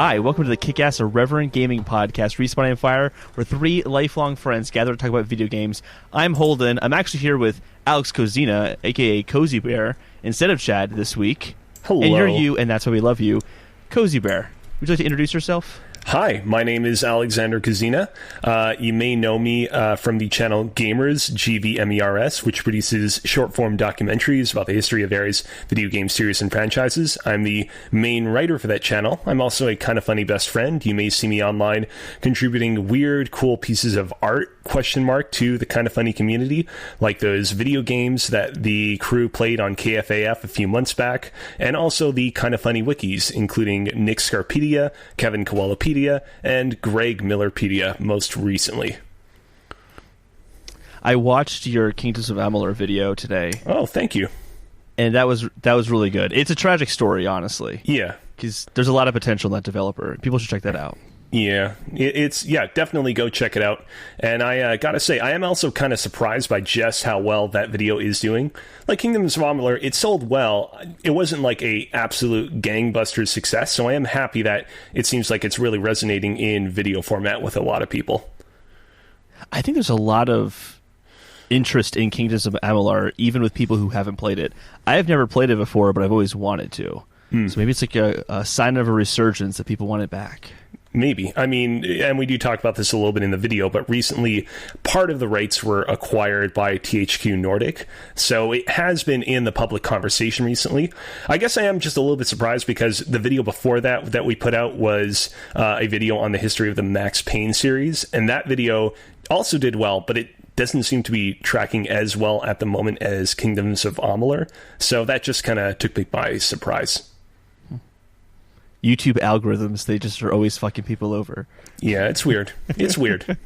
Hi, welcome to the Kick-Ass Irreverent Gaming Podcast, Respawn and Fire, where three lifelong friends gather to talk about video games. I'm Holden. I'm actually here with Alyx Kozina, a.k.a. Cozy Bear, instead of Chad this week. Hello. And you're you, and that's why we love you. Cozy Bear, would you like to introduce yourself? Hi, my name is Alexander Kozina. You may know me from the channel Gamers, GVMERS, which produces short-form documentaries about the history of various video game series and franchises. I'm the main writer for that channel. I'm also a kind of funny best friend. You may see me online contributing weird, cool pieces of art, to the kind of funny community, like those video games that the crew played on KFAF a few months back, and also the kind of funny wikis, including Nick Scarpedia, Kevin Koalapedia, and Greg Millerpedia most recently. I watched your Kingdoms of Amalur video today. Oh, thank you. And that was really good. It's a tragic story, honestly. Yeah. Because there's a lot of potential in that developer. People should check that out. Yeah, it's definitely go check it out. And I gotta say, I am also kind of surprised by just how well that video is doing. Like Kingdoms of Amalur, it sold well. It wasn't like a absolute gangbuster success, so I am happy that it seems like it's really resonating in video format with a lot of people. I think there's a lot of interest in Kingdoms of Amalur, even with people who haven't played it. I have never played it before, but I've always wanted to. So maybe it's like a sign of a resurgence that people want it back. Maybe. I mean, and we do talk about this a little bit in the video, but recently part of the rights were acquired by THQ Nordic, so it has been in the public conversation recently. I guess I am just a little bit surprised because the video before that we put out was a video on the history of the Max Payne series, and that video also did well, but it doesn't seem to be tracking as well at the moment as Kingdoms of Amalur, so that just kind of took me by surprise. YouTube algorithms, they just are always fucking people over. Yeah, it's weird. It's weird.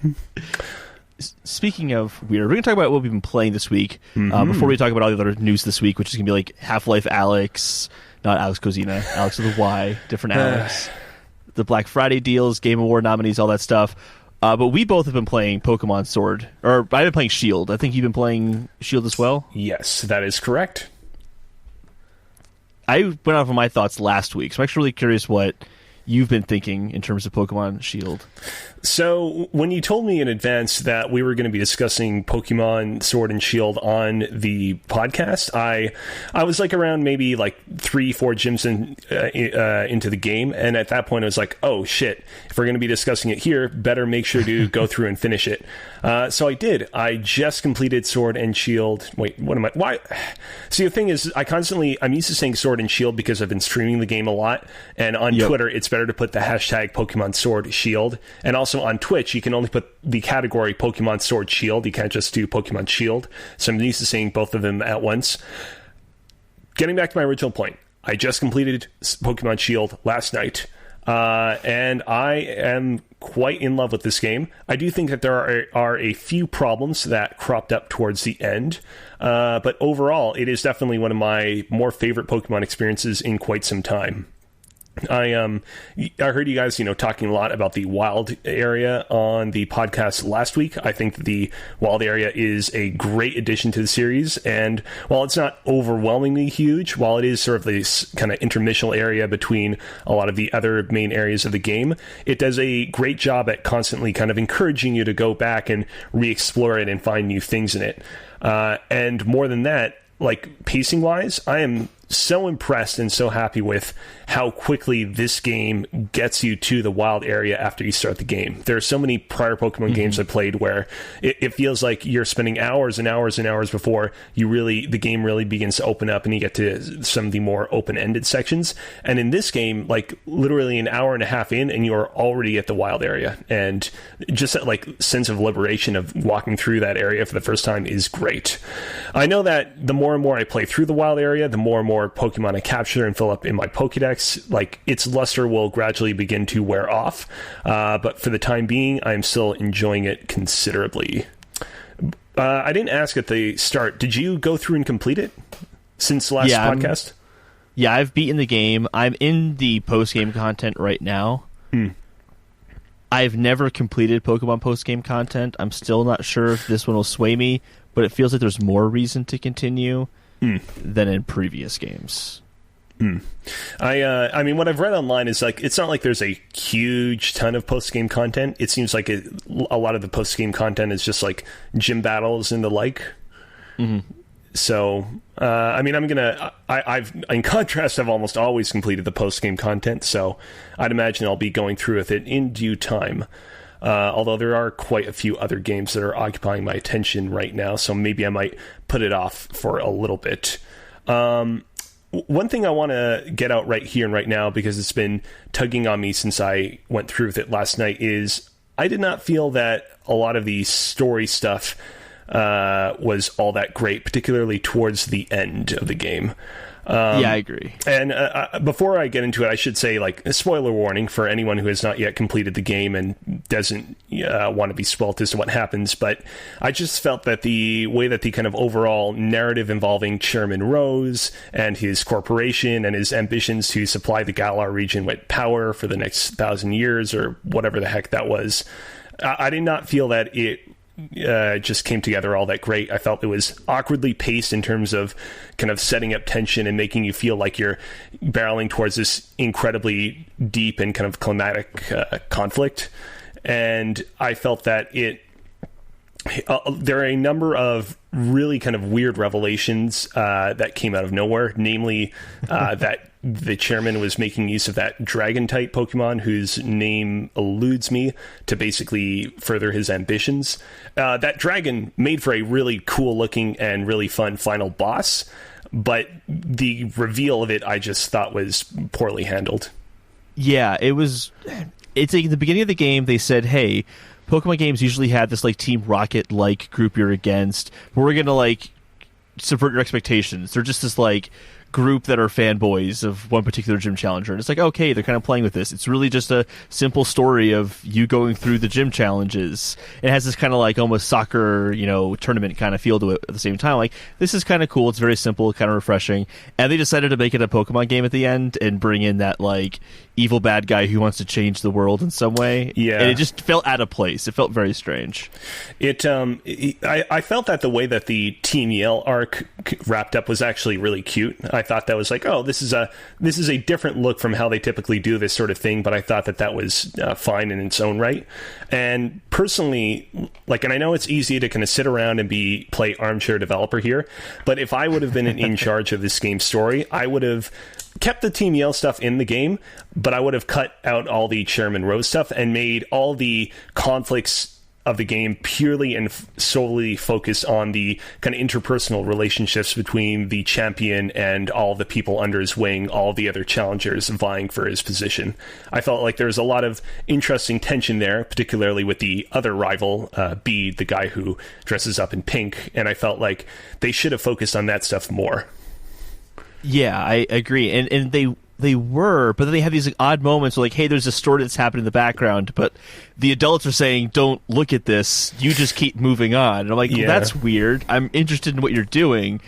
Speaking of weird, we're going to talk about what we've been playing this week. Before we talk about all the other news this week, which is going to be like Half-Life Alyx, not Alyx Kozina, Alyx with a Y, different Alyx. The Black Friday deals, Game Award nominees, all that stuff. But we both have been playing Pokemon Sword. Or I've been playing Shield. I think you've been playing Shield as well? Yes, that is correct. I went off of my thoughts last week, so I'm actually really curious what you've been thinking in terms of Pokemon Shield. So when you told me in advance that we were going to be discussing Pokemon Sword and Shield on the podcast, I was like around maybe like 3-4 gyms into the game, and at that point I was like, oh shit, if we're going to be discussing it here, better make sure to go through and finish it. So I did. I just completed Sword and Shield. Wait, what am I? Why? See, the thing is, I'm used to saying Sword and Shield because I've been streaming the game a lot, and on Twitter it's better to put the hashtag Pokemon Sword Shield, and also on Twitch, you can only put the category Pokemon Sword Shield. You can't just do Pokemon Shield. So I'm used to saying both of them at once. Getting back to my original point, I just completed Pokemon Shield last night, and I am quite in love with this game. I do think that there are a few problems that cropped up towards the end, but overall, it is definitely one of my more favorite Pokemon experiences in quite some time. I heard you guys, talking a lot about the wild area on the podcast last week. I think that the wild area is a great addition to the series, and while it's not overwhelmingly huge, while it is sort of this kind of intermissional area between a lot of the other main areas of the game, it does a great job at constantly kind of encouraging you to go back and re-explore it and find new things in it. And more than that, like pacing-wise, I am so impressed and so happy with how quickly this game gets you to the wild area after you start the game. There are so many prior Pokemon games I played where it feels like you're spending hours and hours and hours before the game really begins to open up and you get to some of the more open-ended sections. And in this game, like literally an hour and a half in and you're already at the wild area. And just that like sense of liberation of walking through that area for the first time is great. I know that the more and more I play through the wild area, the more and more Pokemon I capture and fill up in my Pokédex, like its luster will gradually begin to wear off. But for the time being, I'm still enjoying it considerably. I didn't ask at the start, did you go through and complete it since last podcast? I've beaten the game. I'm in the post-game content right now. I've never completed Pokemon post-game content. I'm still not sure if this one will sway me, but it feels like there's more reason to continue than in previous games. I mean, what I've read online is like it's not like there's a huge ton of post game content. It seems like a lot of the post game content is just like gym battles and the like. So, I mean, I've in contrast, I've almost always completed the post game content. So, I'd imagine I'll be going through with it in due time. Although there are quite a few other games that are occupying my attention right now, so maybe I might put it off for a little bit. One thing I want to get out right here and right now, because it's been tugging on me since I went through with it last night, is I did not feel that a lot of the story stuff was all that great, particularly towards the end of the game. Yeah, I agree. And before I get into it, I should say, like, a spoiler warning for anyone who has not yet completed the game and doesn't want to be spoiled as to what happens. But I just felt that the way that the kind of overall narrative involving Chairman Rose and his corporation and his ambitions to supply the Galar region with power for the next 1,000 years or whatever the heck that was, I did not feel that it just came together all that great. I felt it was awkwardly paced in terms of kind of setting up tension and making you feel like you're barreling towards this incredibly deep and kind of climatic conflict. And I felt that there are a number of really kind of weird revelations that came out of nowhere, namely that the chairman was making use of that dragon-type Pokemon whose name eludes me to basically further his ambitions. That dragon made for a really cool-looking and really fun final boss, but the reveal of it I just thought was poorly handled. Yeah, it's like at the beginning of the game they said, hey, Pokemon games usually have this like Team Rocket-like group you're against, but we're going to like subvert your expectations. They're just this like group that are fanboys of one particular gym challenger, and it's like, okay, they're kind of playing with this. It's really just a simple story of you going through the gym challenges. It has this kind of like almost soccer, tournament kind of feel to it at the same time. Like, this is kind of cool. It's very simple, kind of refreshing. And they decided to make it a Pokemon game at the end and bring in that like evil bad guy who wants to change the world in some way. Yeah, and it just felt out of place. It felt very strange. I felt that the way that the Team Yell arc wrapped up was actually really cute. I thought that was like, oh, this is a different look from how they typically do this sort of thing, but I thought that was fine in its own right. And personally, like, and I know it's easy to kind of sit around and play armchair developer here, but if I would have been in charge of this game's story, I would have kept the Team Yell stuff in the game, but I would have cut out all the Chairman Rose stuff and made all the conflicts of the game purely and solely focused on the kind of interpersonal relationships between the champion and all the people under his wing, all the other challengers vying for his position. I felt like there was a lot of interesting tension there, particularly with the other rival, Bede, the guy who dresses up in pink, and I felt like they should have focused on that stuff more. Yeah, I agree. And they were, but then they have these like, odd moments where, like, hey, there's a story that's happening in the background, but the adults are saying, don't look at this, you just keep moving on. And I'm like, well, that's weird. I'm interested in what you're doing.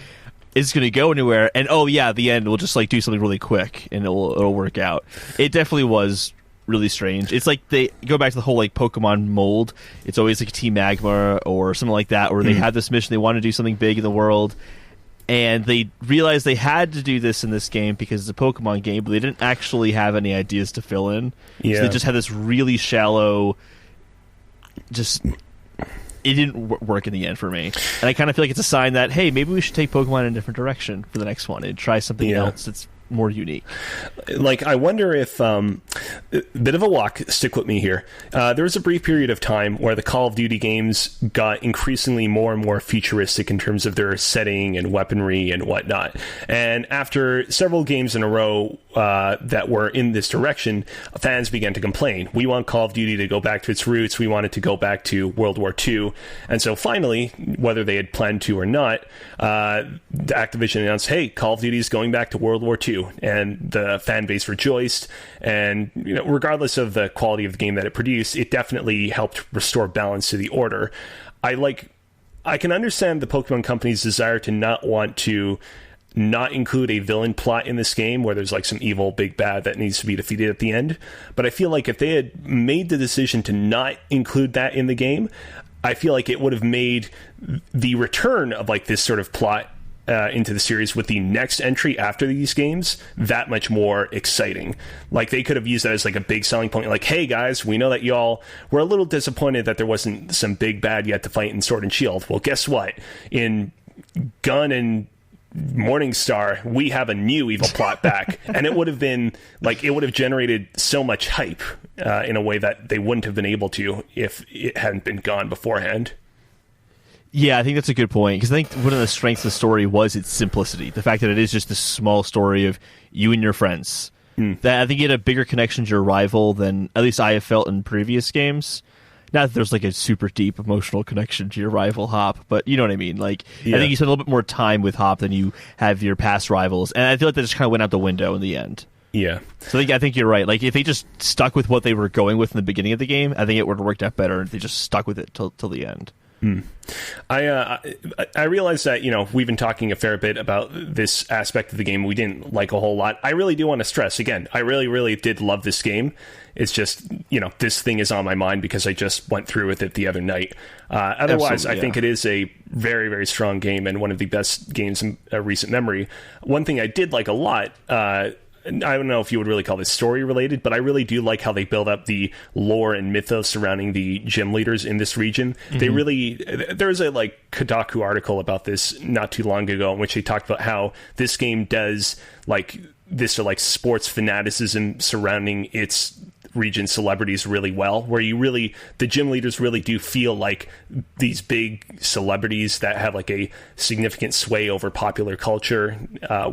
Is it going to go anywhere? And oh yeah, at the end we'll just like do something really quick and it'll work out. It definitely was really strange. It's like they go back to the whole like Pokemon mold. It's always like Team Magma or something like that, where they have this mission, they want to do something big in the world, and they realized they had to do this in this game because it's a Pokemon game, but they didn't actually have any ideas to fill in. Yeah. So they just had this really shallow, it didn't work in the end for me. And I kind of feel like it's a sign that, hey, maybe we should take Pokemon in a different direction for the next one and try something else that's more unique. Like, I wonder if a bit of a walk, stick with me here. There was a brief period of time where the Call of Duty games got increasingly more and more futuristic in terms of their setting and weaponry and whatnot. And after several games in a row that were in this direction, fans began to complain. We want Call of Duty to go back to its roots. We want it to go back to World War II. And so finally, whether they had planned to or not, Activision announced, hey, Call of Duty is going back to World War II. And the fan base rejoiced. And regardless of the quality of the game that it produced, it definitely helped restore balance to the order. I can understand the Pokemon Company's desire to not want to not include a villain plot in this game where there's like some evil big bad that needs to be defeated at the end. But I feel like if they had made the decision to not include that in the game, I feel like it would have made the return of like this sort of plot into the series with the next entry after these games that much more exciting. Like, they could have used that as like a big selling point. Like, hey guys, we know that y'all were a little disappointed that there wasn't some big bad yet to fight in Sword and Shield. Well, guess what? In Gun and Morningstar, we have a new evil plot back. And it would have been like, it would have generated so much hype in a way that they wouldn't have been able to if it hadn't been gone beforehand. Yeah, I think that's a good point, because I think one of the strengths of the story was its simplicity. The fact that it is just this small story of you and your friends. That I think you had a bigger connection to your rival than at least I have felt in previous games. Not that there's like a super deep emotional connection to your rival Hop, but you know what I mean. Like, yeah. I think you spend a little bit more time with Hop than you have your past rivals, and I feel like that just kind of went out the window in the end. Yeah. So I think you're right. Like, if they just stuck with what they were going with in the beginning of the game, I think it would have worked out better if they just stuck with it till the end. I realize that, we've been talking a fair bit about this aspect of the game we didn't like a whole lot. I really do want to stress, again, I really, really did love this game. It's just, this thing is on my mind because I just went through with it the other night. Otherwise, I think it is a very, very strong game and one of the best games in recent memory. One thing I did like a lot, I don't know if you would really call this story related, but I really do like how they build up the lore and mythos surrounding the gym leaders in this region. Mm-hmm. There's a Kotaku article about this not too long ago in which they talked about how this game does this sports fanaticism surrounding its region celebrities really well, where the gym leaders really do feel like these big celebrities that have a significant sway over popular culture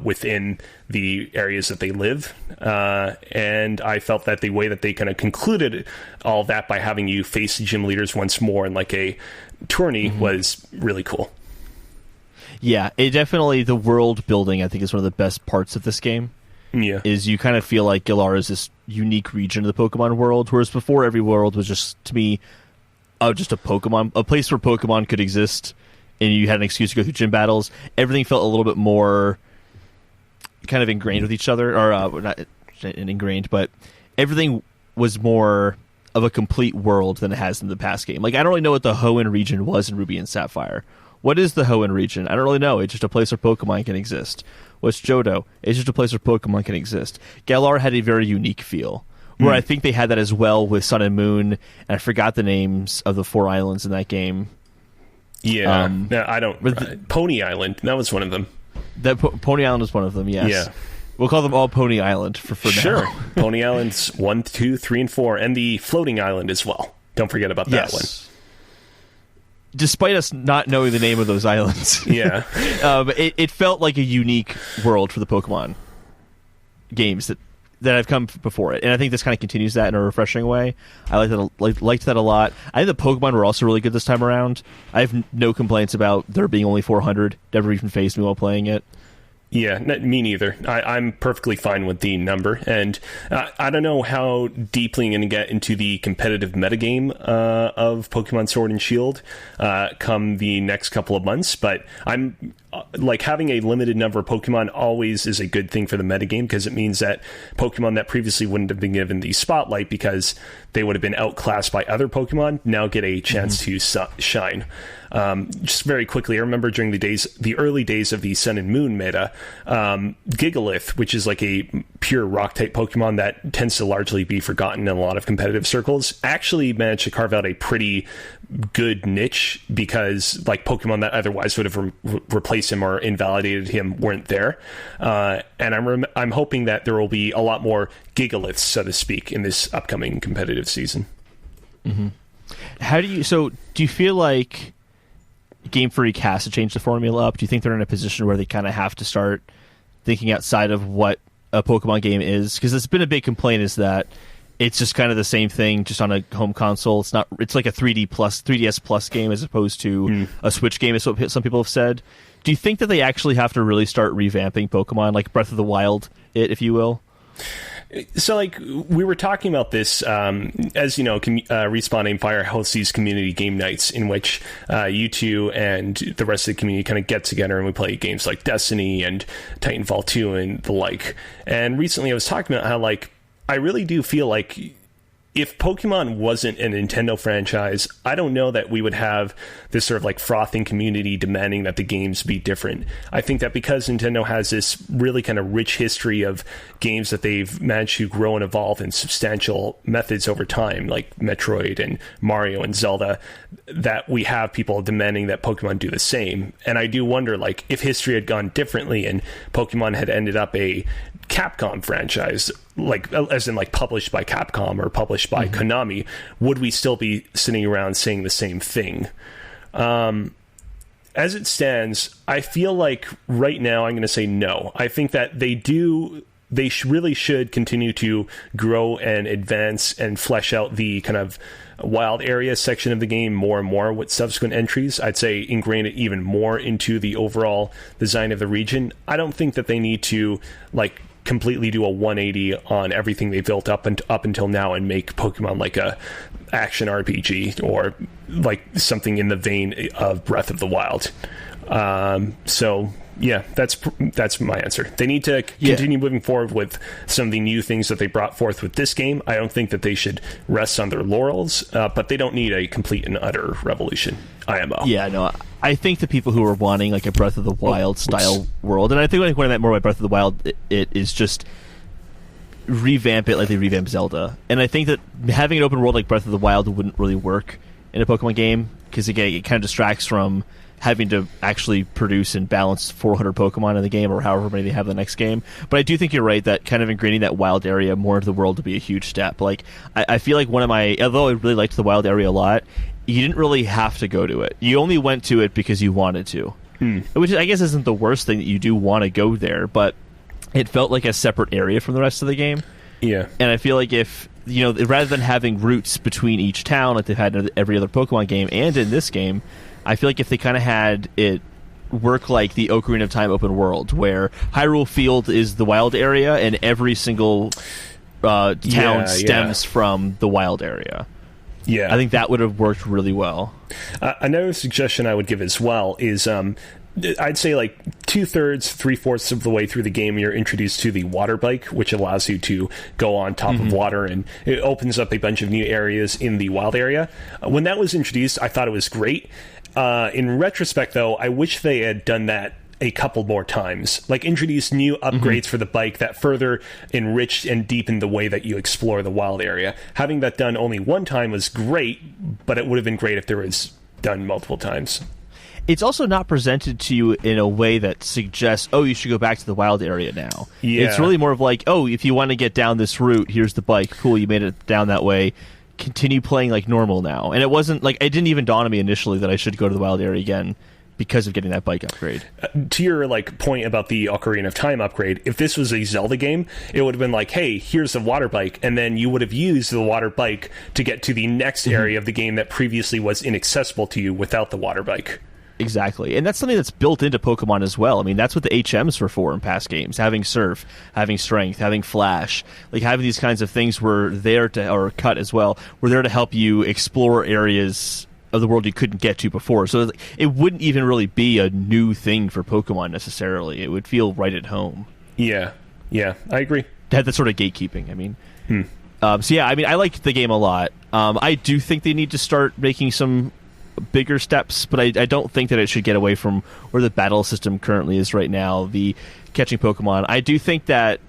within the areas that they live. And I felt that the way that they kind of concluded all of that by having you face the gym leaders once more in a tourney was really cool. Yeah, it definitely, the world building I think is one of the best parts of this game. Yeah, is you kind of feel like Galar is this unique region of the Pokemon world, whereas before every world was just, to me, just a place where Pokemon could exist, and you had an excuse to go through gym battles. Everything felt a little bit more kind of ingrained with each other, or not ingrained, but everything was more of a complete world than it has in the past game. I don't really know what the Hoenn region was in Ruby and Sapphire. What is the Hoenn region? I don't really know. It's just a place where Pokemon can exist. What's Johto? It's just a place where Pokemon can exist. Galar had a very unique feel, where I think they had that as well with Sun and Moon, and I forgot the names of the 4 islands in that game. Yeah, no, I don't... Pony Island, that was one of them. Pony Island was one of them, yes. Yeah. We'll call them all Pony Island for now. Sure. Pony Islands 1, 2, 3, and 4, and the floating island as well. Don't forget about that one. Despite us not knowing the name of those islands. Yeah. It felt like a unique world for the Pokemon games that have come before it. And I think this kind of continues that in a refreshing way. I liked that a lot. I think the Pokemon were also really good this time around. I have no complaints about there being only 400. Never even fazed me while playing it. Yeah, me neither. I'm perfectly fine with the number, and I don't know how deeply I'm going to get into the competitive metagame of Pokemon Sword and Shield come the next couple of months, but I'm having a limited number of Pokemon always is a good thing for the metagame, because it means that Pokemon that previously wouldn't have been given the spotlight because they would have been outclassed by other Pokemon now get a chance to shine. Just very quickly, I remember during the early days of the Sun and Moon meta, Gigalith, which is a pure rock-type Pokemon that tends to largely be forgotten in a lot of competitive circles, actually managed to carve out a pretty good niche because Pokemon that otherwise would have replaced him or invalidated him weren't there. And I'm hoping that there will be a lot more Gigaliths, so to speak, in this upcoming competitive season. Mm-hmm. Do you feel like Game Freak has to change the formula up? Do you think they're in a position where they kind of have to start thinking outside of what a Pokemon game is? Because it's been a big complaint is that it's just kind of the same thing, just on a home console. It's like a 3DS Plus game as opposed to a Switch game, is what some people have said. Do you think that they actually have to really start revamping Pokemon, like Breath of the Wild, if you will? So, we were talking about this, as you know, Respawn Aimfire hosts these community game nights in which you two and the rest of the community kind of get together and we play games like Destiny and Titanfall 2 and the like. And recently I was talking about how, I really do feel like if Pokemon wasn't a Nintendo franchise, I don't know that we would have this sort of like frothing community demanding that the games be different. I think that because Nintendo has this really kind of rich history of games that they've managed to grow and evolve in substantial methods over time, like Metroid and Mario and Zelda, that we have people demanding that Pokemon do the same. And I do wonder, like, if history had gone differently and Pokemon had ended up a Capcom franchise, like as in like published by Capcom or published by Konami, would we still be sitting around saying the same thing? As it stands, I feel like right now I'm going to say no. I think that they really should continue to grow and advance and flesh out the kind of wild area section of the game more and more with subsequent entries. I'd say ingrain it even more into the overall design of the region. I don't think that they need to like completely do a 180 on everything they built up until now and make Pokemon like a action RPG or like something in the vein of Breath of the Wild. So yeah, that's my answer. They need to continue moving forward with some of the new things that they brought forth with this game. I don't think that they should rest on their laurels, but they don't need a complete and utter revolution. IMO. Yeah, no, I think the people who are wanting like a Breath of the Wild style world, and I think what I meant more by Breath of the Wild, it is just revamp it like they revamped Zelda. And I think that having an open world like Breath of the Wild wouldn't really work in a Pokemon game, because again, it kind of distracts from having to actually produce and balance 400 Pokemon in the game, or however many they have in the next game. But I do think you're right that kind of ingraining that wild area more into the world would be a huge step. Like, I feel like although I really liked the wild area a lot, you didn't really have to go to it. You only went to it because you wanted to. Which I guess isn't the worst thing, that you do want to go there, but it felt like a separate area from the rest of the game. Yeah. And I feel like if, rather than having routes between each town like they've had in every other Pokemon game and in this game, I feel like if they kind of had it work like the Ocarina of Time open world, where Hyrule Field is the wild area and every single town stems from the wild area. Yeah. I think that would have worked really well. Another suggestion I would give as well is I'd say like 2/3, 3/4 of the way through the game, you're introduced to the water bike, which allows you to go on top of water, and it opens up a bunch of new areas in the wild area. When that was introduced, I thought it was great. In retrospect, though, I wish they had done that a couple more times, like introduce new upgrades for the bike that further enriched and deepened the way that you explore the wild area. Having that done only one time was great, but it would have been great if there was done multiple times. It's also not presented to you in a way that suggests, oh, you should go back to the wild area now. Yeah. It's really more of like, oh, if you want to get down this route, here's the bike. Cool, you made it down that way. Continue playing like normal now. And it wasn't like, it didn't even dawn on me initially that I should go to the wild area again because of getting that bike upgrade. To your like point about the Ocarina of Time upgrade, if this was a Zelda game, it would have been like, hey, here's the water bike, and then you would have used the water bike to get to the next area of the game that previously was inaccessible to you without the water bike. Exactly. And that's something that's built into Pokemon as well. I mean, that's what the HMs were for in past games. Having Surf, having Strength, having Flash, like having these kinds of things were there to, or Cut as well, were there to help you explore areas of the world you couldn't get to before. So it wouldn't even really be a new thing for Pokemon necessarily. It would feel right at home. Yeah, I agree. To have that sort of gatekeeping, I mean. So yeah, I mean, I liked the game a lot. I do think they need to start making some bigger steps, but I don't think that it should get away from where the battle system currently is right now, the catching Pokemon. I do think that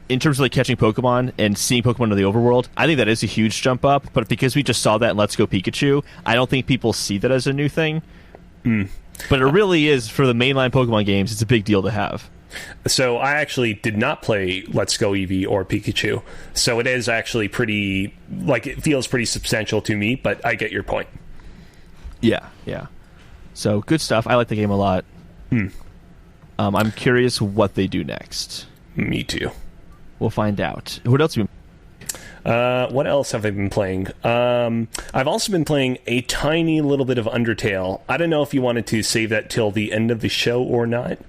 in terms of like catching Pokemon and seeing Pokemon in the overworld, I think that is a huge jump up, but because we just saw that in Let's Go Pikachu, I don't think people see that as a new thing. But it really is, for the mainline Pokemon games, it's a big deal to have. So I actually did not play Let's Go Eevee or Pikachu, so it is actually pretty, like, it feels pretty substantial to me, but I get your point. Yeah. So, good stuff. I like the game a lot. I'm curious what they do next. Me too. We'll find out. What else have you been what else have I been playing? I've also been playing a tiny little bit of Undertale. I don't know if you wanted to save that till the end of the show or not.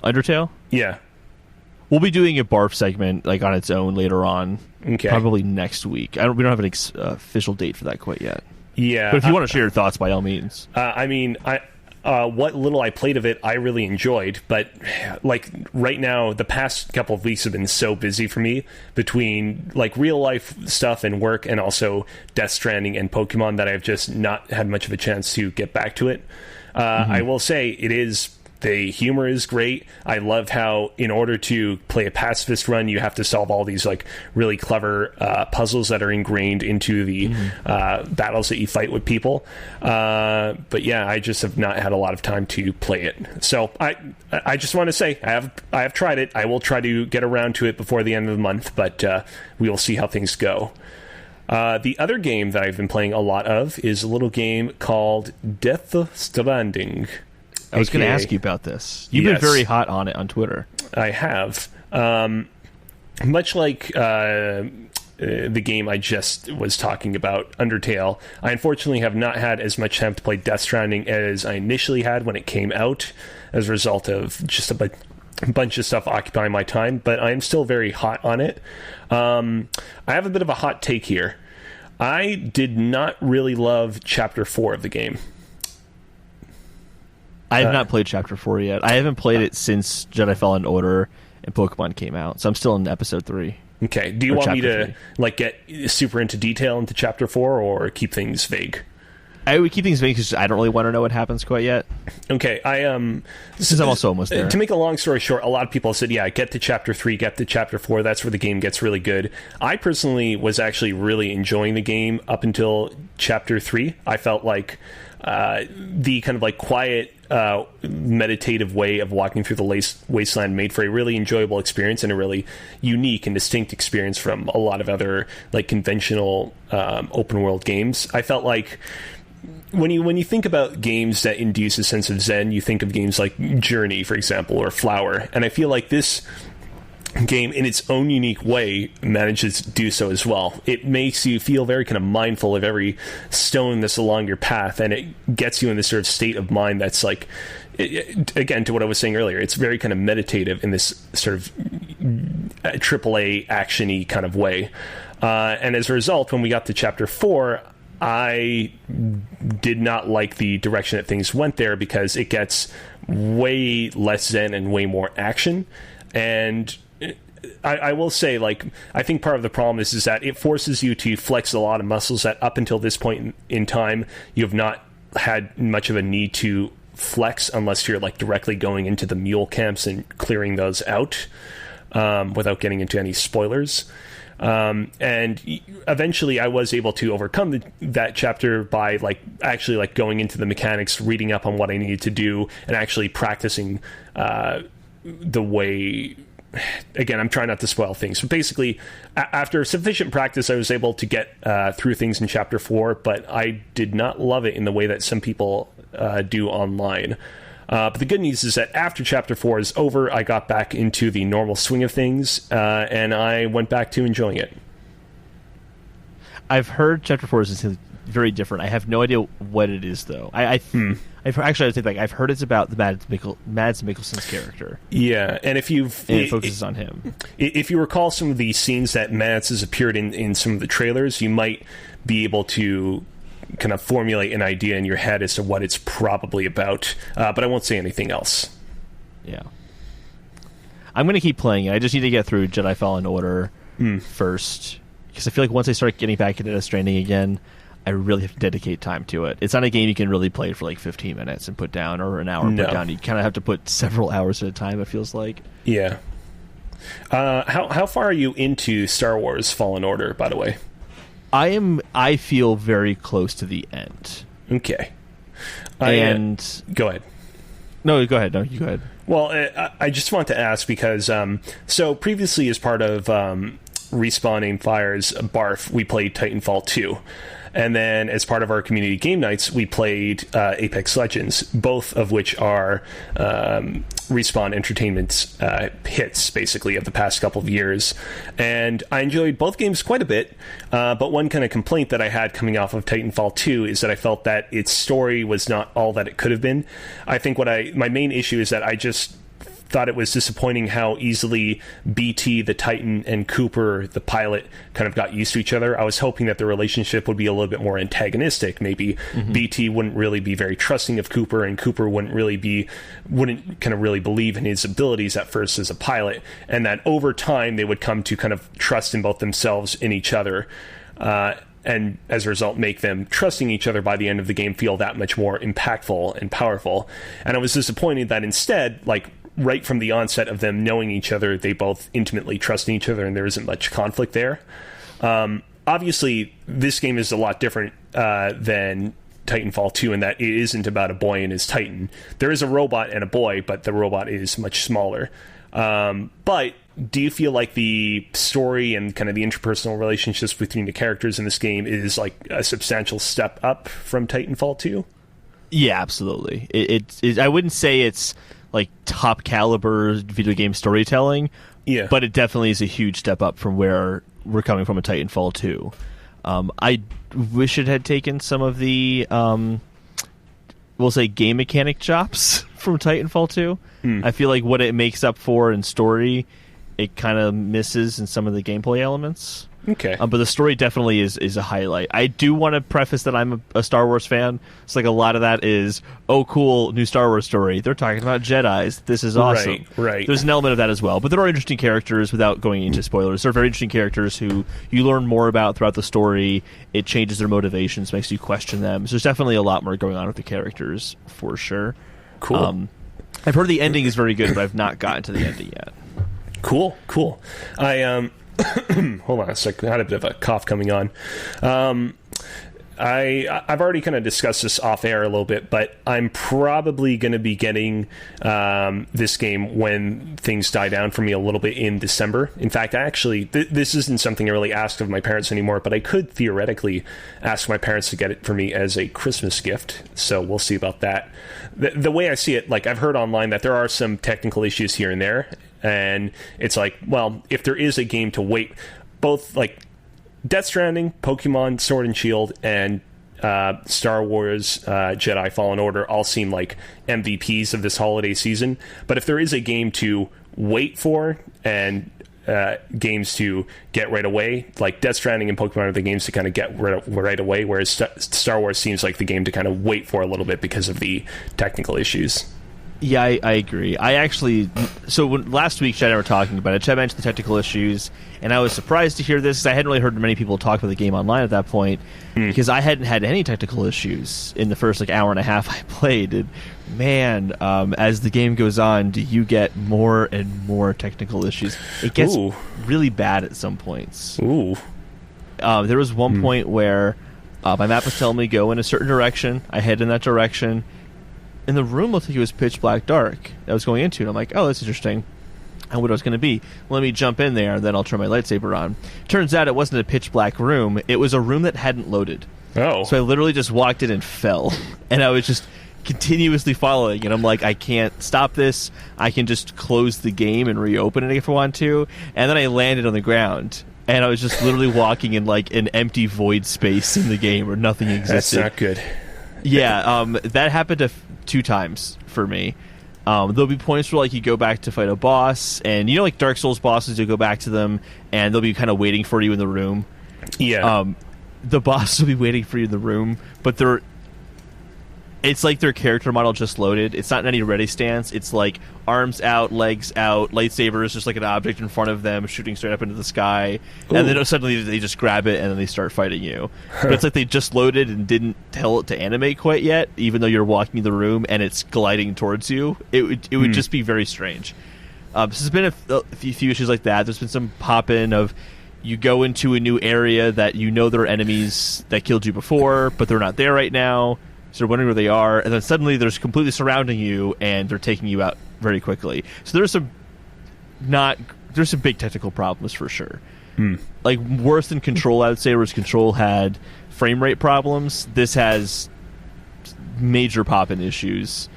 Undertale? Yeah. We'll be doing a BARF segment like on its own later on. Okay. Probably next week. We don't have an official date for that quite yet. Yeah. But if you want to share your thoughts, by all means. I mean, what little I played of it, I really enjoyed. But like right now, the past couple of weeks have been so busy for me between like real life stuff and work, and also Death Stranding and Pokemon, that I've just not had much of a chance to get back to it. I will say the humor is great. I love how in order to play a pacifist run, you have to solve all these like really clever puzzles that are ingrained into the battles that you fight with people. But yeah, I just have not had a lot of time to play it. So I just want to say I have tried it. I will try to get around to it before the end of the month, but we will see how things go. The other game that I've been playing a lot of is a little game called Death Stranding. I was going to ask you about this. You've been very hot on it on Twitter. I have. Much like the game I just was talking about, Undertale, I unfortunately have not had as much time to play Death Stranding as I initially had when it came out, as a result of just a bunch of stuff occupying my time, but I'm still very hot on it. I have a bit of a hot take here. I did not really love Chapter 4 of the game. I have not played Chapter 4 yet. I haven't played it since Jedi Fallen Order and Pokemon came out, so I'm still in Episode 3. Okay. Do you want me to like get super into detail into Chapter 4, or keep things vague? I would keep things vague because I don't really want to know what happens quite yet. Okay. Since I'm also almost there. To make a long story short, a lot of people have said, yeah, get to Chapter 3, get to Chapter 4. That's where the game gets really good. I personally was actually really enjoying the game up until Chapter 3. I felt like the kind of like quiet, meditative way of walking through the wasteland made for a really enjoyable experience, and a really unique and distinct experience from a lot of other like conventional open world games. I felt like when you think about games that induce a sense of zen, you think of games like Journey, for example, or Flower, and I feel like this game in its own unique way manages to do so as well. It makes you feel very kind of mindful of every stone that's along your path, and it gets you in this sort of state of mind that's like, again, to what I was saying earlier, it's very kind of meditative in this sort of AAA action-y kind of way. And as a result, when we got to Chapter 4, I did not like the direction that things went there, because it gets way less zen and way more action. And I will say, like, I think part of the problem is that it forces you to flex a lot of muscles that up until this point in time you have not had much of a need to flex, unless you're like directly going into the mule camps and clearing those out, without getting into any spoilers. And eventually I was able to overcome that chapter by like actually like going into the mechanics, reading up on what I needed to do, and actually practicing the way. Again, I'm trying not to spoil things, but basically after sufficient practice I was able to get through things in Chapter 4, but I did not love it in the way that some people do online. But the good news is that after Chapter 4 is over, I got back into the normal swing of things, and I went back to enjoying it. I've heard Chapter 4 is very different. I have no idea what it is, though. I've actually, I think, like, I've heard it's about the Mads Mikkelsen's character. Yeah, and it focuses on him. If you recall some of the scenes that Mads has appeared in some of the trailers, you might be able to kind of formulate an idea in your head as to what it's probably about, but I won't say anything else. Yeah. I'm going to keep playing it. I just need to get through Jedi Fallen Order first, because I feel like once I start getting back into Death Stranding again, I really have to dedicate time to it. It's not a game you can really play for like 15 minutes and put down, or an hour and put down. You kind of have to put several hours at a time, it feels like. Yeah. How far are you into Star Wars Fallen Order, by the way? I feel very close to the end. Okay. Go ahead. No, go ahead. No, you go ahead. Well, I just want to ask because, so previously as part of Respawn Aim Fire's Barf, we played Titanfall 2. And then as part of our community game nights, we played Apex Legends, both of which are Respawn Entertainment's hits, basically, of the past couple of years. And I enjoyed both games quite a bit, but one kind of complaint that I had coming off of Titanfall 2 is that I felt that its story was not all that it could have been. I think my main issue is that I just thought it was disappointing how easily BT, the Titan, and Cooper, the pilot, kind of got used to each other. I was hoping that the relationship would be a little bit more antagonistic. Maybe BT wouldn't really be very trusting of Cooper, and Cooper wouldn't kind of really believe in his abilities at first as a pilot, and that over time they would come to kind of trust in both themselves and each other. And as a result, make them trusting each other by the end of the game feel that much more impactful and powerful. And I was disappointed that instead, like, right from the onset of them knowing each other, they both intimately trust each other, and there isn't much conflict there. Obviously, this game is a lot different than Titanfall 2 in that it isn't about a boy and his Titan. There is a robot and a boy, but the robot is much smaller. But do you feel like the story and kind of the interpersonal relationships between the characters in this game is like a substantial step up from Titanfall 2? Yeah, absolutely. I wouldn't say it's like top caliber video game storytelling, but it definitely is a huge step up from where we're coming from a Titanfall 2. I wish it had taken some of the, we'll say, game mechanic chops from Titanfall 2. I feel like what it makes up for in story, it kind of misses in some of the gameplay elements. Okay. But the story definitely is a highlight. I do want to preface that I'm a Star Wars fan. It's like a lot of that is, oh, cool, new Star Wars story. They're talking about Jedis. This is awesome. Right. There's an element of that as well. But there are interesting characters, without going into spoilers. There are very interesting characters who you learn more about throughout the story. It changes their motivations, makes you question them. So there's definitely a lot more going on with the characters, for sure. Cool. I've heard the ending is very good, but I've not gotten to the ending yet. Cool. I hold on a second. I had a bit of a cough coming on. I've already kind of discussed this off air a little bit, but I'm probably going to be getting this game when things die down for me a little bit in December. In fact, this isn't something I really asked of my parents anymore, but I could theoretically ask my parents to get it for me as a Christmas gift. So we'll see about that. The way I see it, like, I've heard online that there are some technical issues here and there, and it's like, well, if there is a game to wait, both like Death Stranding, Pokemon Sword and Shield, and Star Wars Jedi Fallen Order all seem like MVPs of this holiday season. But if there is a game to wait for and games to get right away, like Death Stranding and Pokemon are the games to kind of get right away, whereas Star Wars seems like the game to kind of wait for a little bit because of the technical issues. Yeah, I agree. Last week, Chad and I were talking about it. Chad mentioned the technical issues, and I was surprised to hear this, because I hadn't really heard many people talk about the game online at that point, because I hadn't had any technical issues in the first hour and a half I played. And man, as the game goes on, do you get more and more technical issues. It gets really bad at some points. There was one point where my map was telling me go in a certain direction. I head in that direction. And the room looked like it was pitch black dark that I was going into. And I'm like, oh, that's interesting. And what it was going to be. Let me jump in there, and then I'll turn my lightsaber on. Turns out it wasn't a pitch black room. It was a room that hadn't loaded. Oh. So I literally just walked in and fell. And I was just continuously following. And I'm like, I can't stop this. I can just close the game and reopen it if I want to. And then I landed on the ground. And I was just literally walking in like an empty void space in the game where nothing existed. That's not good. Yeah, that happened 2 times for me. There'll be points where, like, you go back to fight a boss, and you know, like Dark Souls bosses, you'll go back to them, and they'll be kind of waiting for you in the room. Yeah. The boss will be waiting for you in the room, but it's like their character model just loaded. It's not in any ready stance. It's like arms out, legs out, lightsaber is just like an object in front of them, shooting straight up into the sky. Ooh. And then suddenly they just grab it and then they start fighting you. But it's like they just loaded and didn't tell it to animate quite yet, even though you're walking the room and it's gliding towards you. It would just be very strange. So there's been a few issues like that. There's been some pop-in of you go into a new area that you know there are enemies that killed you before, but they're not there right now. So you're wondering where they are, and then suddenly they're completely surrounding you, and they're taking you out very quickly. So there's some big technical problems for sure. Like worse than Control, I would say, whereas Control had frame rate problems. This has major pop-in issues,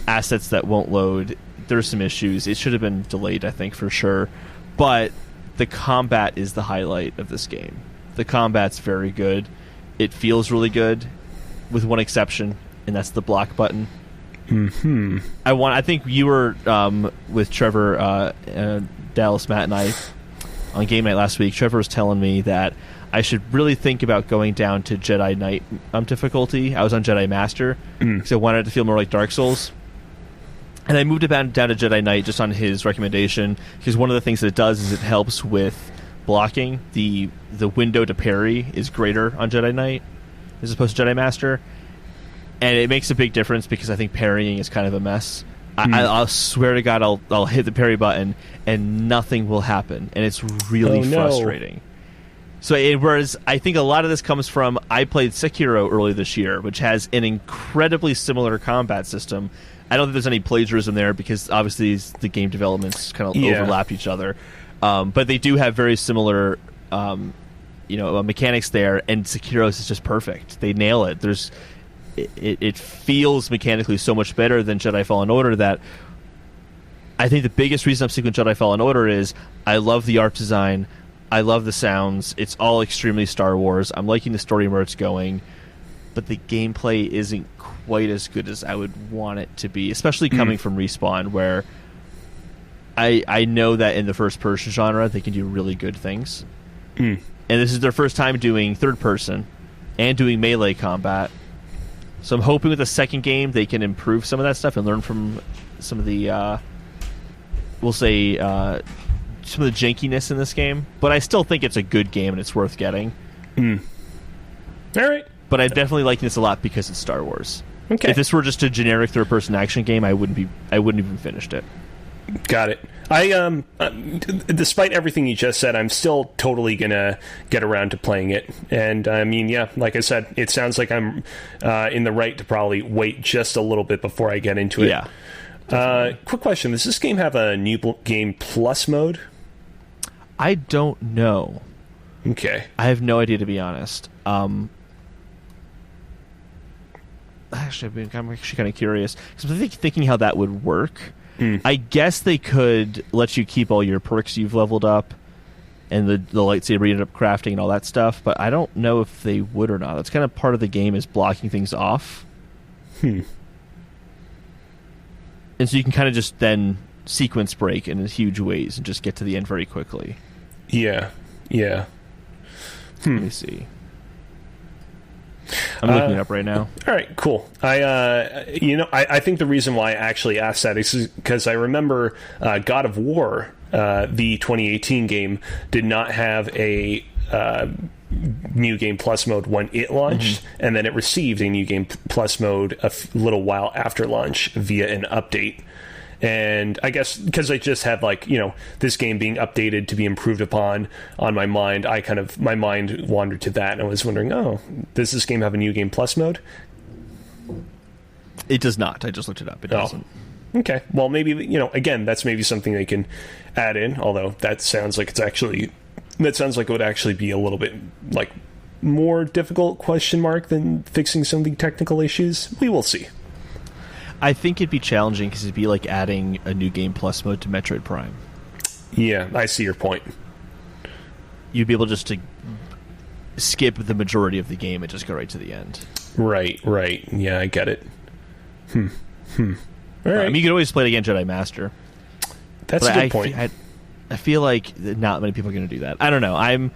assets that won't load. There's some issues. It should have been delayed, I think, for sure. But the combat is the highlight of this game. The combat's very good. It feels really good, with one exception, and that's the block button. I think you were with Trevor, Dallas, Matt, and I on game night last week. Trevor was telling me that I should really think about going down to Jedi Knight difficulty. I was on Jedi Master because I wanted it to feel more like Dark Souls. And I moved it down to Jedi Knight just on his recommendation, because one of the things that it does is it helps with blocking. The window to parry is greater on Jedi Knight as opposed to Jedi Master. And it makes a big difference because I think parrying is kind of a mess. I'll swear to God, I'll hit the parry button and nothing will happen. And it's really frustrating. So whereas I think a lot of this comes from, I played Sekiro earlier this year, which has an incredibly similar combat system. I don't think there's any plagiarism there because obviously the game developments kind of overlap each other. But they do have very similar mechanics there, and Sekiro's is just perfect. They nail it. It feels mechanically so much better than Jedi Fallen Order that I think the biggest reason I'm sticking with Jedi Fallen Order is I love the art design, I love the sounds, it's all extremely Star Wars, I'm liking the story where it's going, but the gameplay isn't quite as good as I would want it to be, especially coming from Respawn, where I know that in the first-person genre they can do really good things. And this is their first time doing third-person and doing melee combat. So I'm hoping with the second game they can improve some of that stuff and learn from some of the, some of the jankiness in this game. But I still think it's a good game and it's worth getting. All right. But I'm definitely liking this a lot because it's Star Wars. Okay. If this were just a generic third-person action game, I wouldn't even finished it. Got it. I despite everything you just said, I'm still totally gonna get around to playing it. And I mean, yeah, like I said, it sounds like I'm in the right to probably wait just a little bit before I get into it. Yeah. Quick question: does this game have a new game plus mode? I don't know. Okay. I have no idea, to be honest. Actually, I'm actually kind of curious because I'm thinking how that would work. I guess they could let you keep all your perks you've leveled up and the lightsaber you ended up crafting and all that stuff, but I don't know if they would or not. That's kind of part of the game, is blocking things off. And so you can kind of just then sequence break in huge ways and just get to the end very quickly. Yeah. Let me see. I'm looking it up right now. All right, cool. I think the reason why I actually asked that is because I remember God of War, the 2018 game, did not have a New Game Plus mode when it launched, and then it received a New Game Plus mode a little while after launch via an update. And I guess because I just had this game being updated to be improved upon on my mind, my mind wandered to that, and I was wondering, does this game have a New Game Plus mode? It does not. I just looked it up. It doesn't. Okay. Well, maybe again, that's maybe something they can add in. Although that sounds like it would actually be a little bit more difficult ? Than fixing some of the technical issues. We will see. I think it'd be challenging because it'd be like adding a New Game Plus mode to Metroid Prime. Yeah, I see your point. You'd be able just to skip the majority of the game and just go right to the end. Right. Yeah, I get it. All right. I mean, you could always play it again, Jedi Master. That's a good point. I feel like not many people are going to do that. I don't know. I'm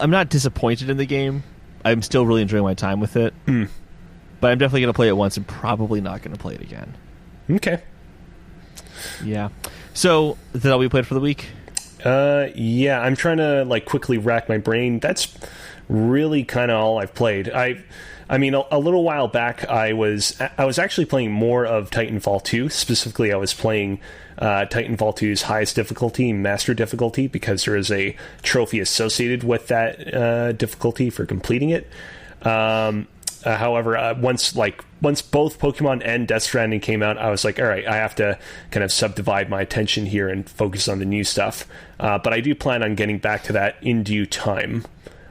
not disappointed in the game. I'm still really enjoying my time with it. But I'm definitely going to play it once and probably not going to play it again. Okay. Yeah. So, is that all we played for the week? Yeah, I'm trying to quickly rack my brain. That's really kind of all I've played. I mean, a little while back, I was actually playing more of Titanfall 2. Specifically, I was playing Titanfall 2's highest difficulty, Master difficulty, because there is a trophy associated with that difficulty for completing it. However, once both Pokemon and Death Stranding came out, I was like, all right, I have to kind of subdivide my attention here and focus on the new stuff. But I do plan on getting back to that in due time.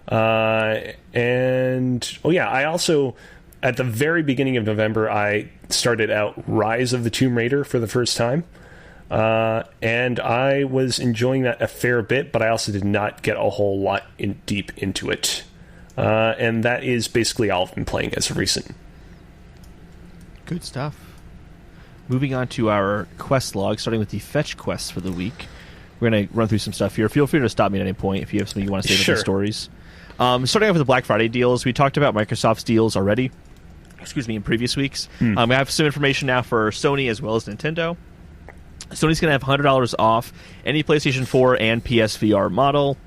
I also, at the very beginning of November, I started out Rise of the Tomb Raider for the first time. And I was enjoying that a fair bit, but I also did not get a whole lot deep into it. And that is basically all I've been playing as of recent. Good stuff. moving on to our quest log, starting with the fetch quests for the week. We're going to run through some stuff here. Feel free to stop me at any point if you have something you want to say about the stories. Starting off with the Black Friday deals, we talked about Microsoft's deals already. In previous weeks. We have some information now for Sony as well as Nintendo. Sony's going to have $100 off any PlayStation 4 and PSVR model.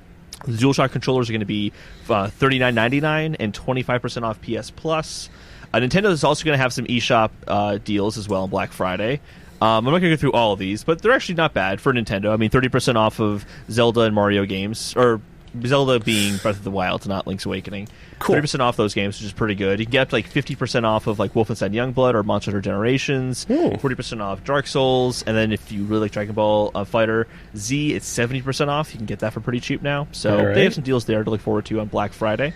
The DualShock controllers are going to be $39.99 and 25% off PS Plus. Nintendo is also going to have some eShop deals as well on Black Friday. I'm not going to go through all of these, but they're actually not bad for Nintendo. I mean, 30% off of Zelda and Mario games, or Zelda being Breath of the Wild, not Link's Awakening. Cool. 30% off those games, which is pretty good. You can get up to like 50% off of like Wolfenstein Youngblood or Monster Hunter Generations, 40% off Dark Souls, and then if you really like Dragon Ball Fighter Z, it's 70% off. You can get that for pretty cheap now. So they have some deals there to look forward to on Black Friday.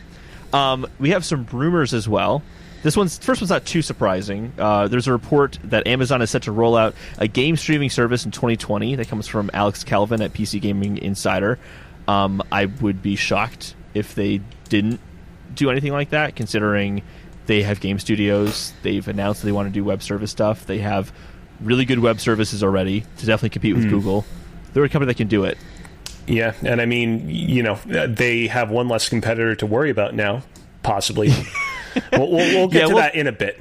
We have some rumors as well. First one's not too surprising. There's a report that Amazon is set to roll out a game streaming service in 2020. That comes from Alex Calvin at PC Gaming Insider. I would be shocked if they didn't do anything like that, considering they have game studios. They've announced that they want to do web service stuff. They have really good web services already to definitely compete with Google. They're a company that can do it. Yeah, and I mean, they have one less competitor to worry about now, possibly. We'll get to that in a bit.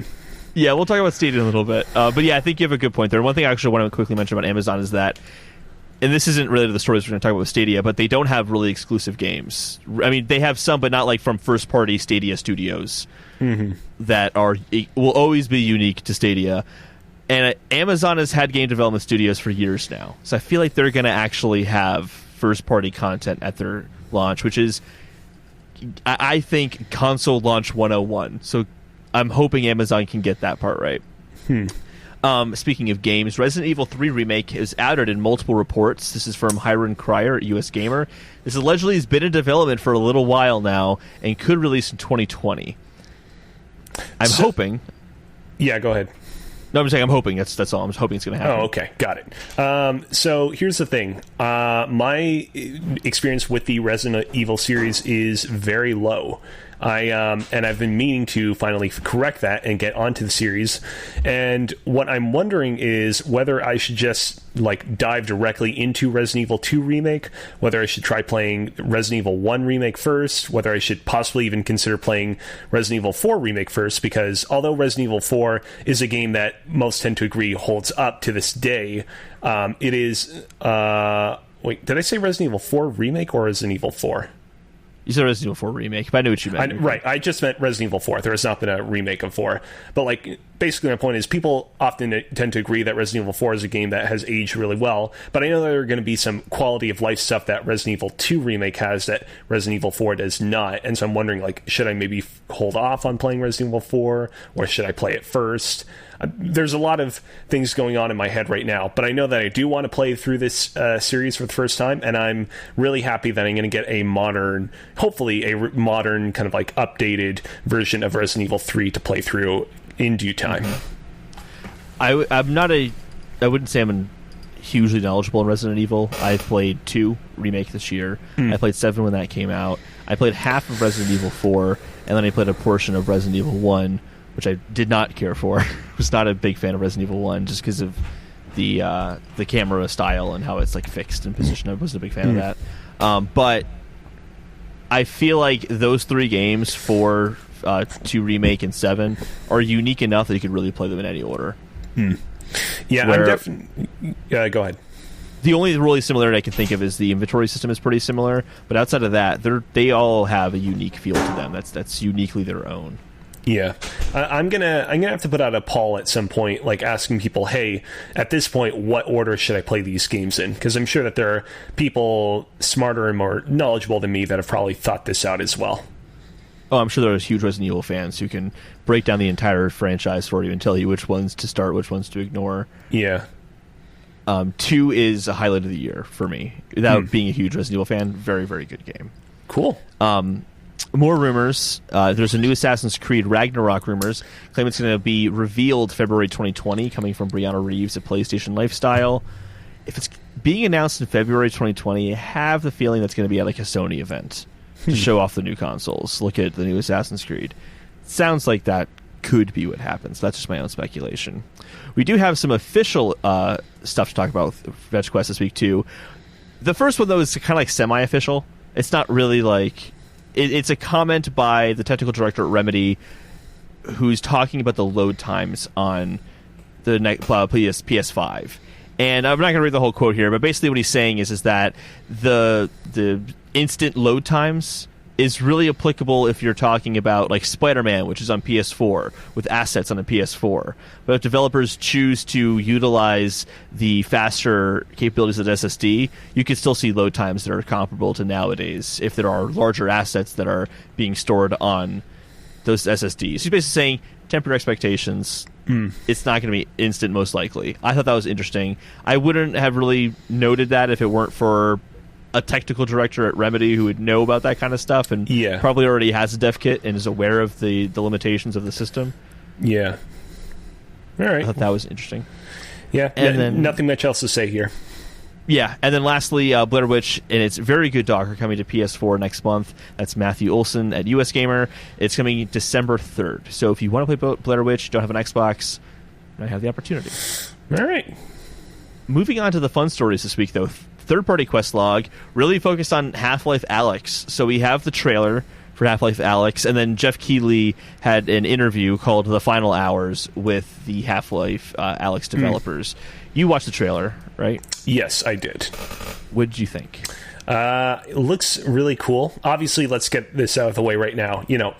Yeah, we'll talk about Stadia in a little bit. But yeah, I think you have a good point there. One thing I actually want to quickly mention about Amazon is that, and this isn't related to the stories we're going to talk about with Stadia, but they don't have really exclusive games. I mean, they have some, but not like from first-party Stadia studios that will always be unique to Stadia. And Amazon has had game development studios for years now. So I feel like they're going to actually have first-party content at their launch, which is, I think, console launch 101. So I'm hoping Amazon can get that part right. Speaking of games, Resident Evil 3 Remake is outed in multiple reports. This is from Hiron Cryer at US Gamer. This allegedly has been in development for a little while now and could release in 2020. I'm hoping... Yeah, go ahead. No, I'm just saying I'm hoping. That's all. I'm just hoping it's going to happen. Oh, okay. Got it. So here's the thing. My experience with the Resident Evil series is very low. And I've been meaning to finally correct that and get onto the series. And what I'm wondering is whether I should just dive directly into Resident Evil 2 Remake, whether I should try playing Resident Evil 1 Remake first, whether I should possibly even consider playing Resident Evil 4 Remake first, because although Resident Evil 4 is a game that most tend to agree holds up to this day, it is... wait, did I say Resident Evil 4 Remake or Resident Evil 4? You said Resident Evil 4 Remake, but I knew what you meant. Right, I just meant Resident Evil 4. There has not been a remake of 4. But, basically my point is people often tend to agree that Resident Evil 4 is a game that has aged really well, but I know there are going to be some quality of life stuff that Resident Evil 2 Remake has that Resident Evil 4 does not, and so I'm wondering, should I maybe hold off on playing Resident Evil 4, or should I play it first? There's a lot of things going on in my head right now, but I know that I do want to play through this series for the first time, and I'm really happy that I'm going to get hopefully a modern kind of updated version of Resident Evil 3 to play through in due time. I wouldn't say I'm hugely knowledgeable in Resident Evil. I played 2 Remake this year. I played 7 when that came out. I played half of Resident Evil 4, and then I played a portion of Resident Evil 1, which I did not care for. I was not a big fan of Resident Evil 1 just because of the camera style and how it's fixed and positioned. I wasn't a big fan of that. But I feel like those 3 games, 4, 2 Remake, and 7, are unique enough that you could really play them in any order. Yeah, I'm definitely... go ahead. The only really similarity I can think of is the inventory system is pretty similar, but outside of that, they all have a unique feel to them. That's uniquely their own. Yeah, I'm gonna have to put out a poll at some point, asking people, hey, at this point, what order should I play these games in? Because I'm sure that there are people smarter and more knowledgeable than me that have probably thought this out as well. Oh, I'm sure there's huge Resident Evil fans who can break down the entire franchise for you and tell you which ones to start, which ones to ignore. Yeah. 2 is a highlight of the year for me. Without being a huge Resident Evil fan, very, very good game. Cool. More rumors. There's a new Assassin's Creed Ragnarok rumors. Claim it's going to be revealed February 2020, coming from Brianna Reeves at PlayStation Lifestyle. If it's being announced in February 2020, I have the feeling that's going to be at a Sony event to show off the new consoles. Look at the new Assassin's Creed. Sounds like that could be what happens. That's just my own speculation. We do have some official stuff to talk about with Fetch Quest this week, too. The first one, though, is kind of like semi-official. It's not really like... It's a comment by the technical director at Remedy who's talking about the load times on the PS5. And I'm not going to read the whole quote here, but basically what he's saying is that the instant load times is really applicable if you're talking about like Spider-Man, which is on PS4, with assets on a PS4. But if developers choose to utilize the faster capabilities of the SSD, you can still see load times that are comparable to nowadays if there are larger assets that are being stored on those SSDs. He's basically saying, temper your expectations. It's not going to be instant, most likely. I thought that was interesting. I wouldn't have really noted that if it weren't for a technical director at Remedy who would know about that kind of stuff and probably already has a dev kit and is aware of the limitations of the system. Yeah. All right. I thought that was interesting. Yeah. And then nothing much else to say here. Yeah. And then lastly, Blair Witch and its very good dock are coming to PS4 next month. That's Matthew Olson at US Gamer. It's coming December 3rd. So if you want to play Blair Witch, don't have an Xbox, you might have the opportunity. All right. Moving on to the fun stories this week, though. Third-party quest log really focused on Half-Life Alyx. So we have the trailer for Half-Life Alyx, and then Jeff Keighley had an interview called The Final Hours with the Half-Life Alyx developers. You watched the trailer, right? Yes, I did. What did you think? It looks really cool. Obviously, let's get this out of the way right now. You know,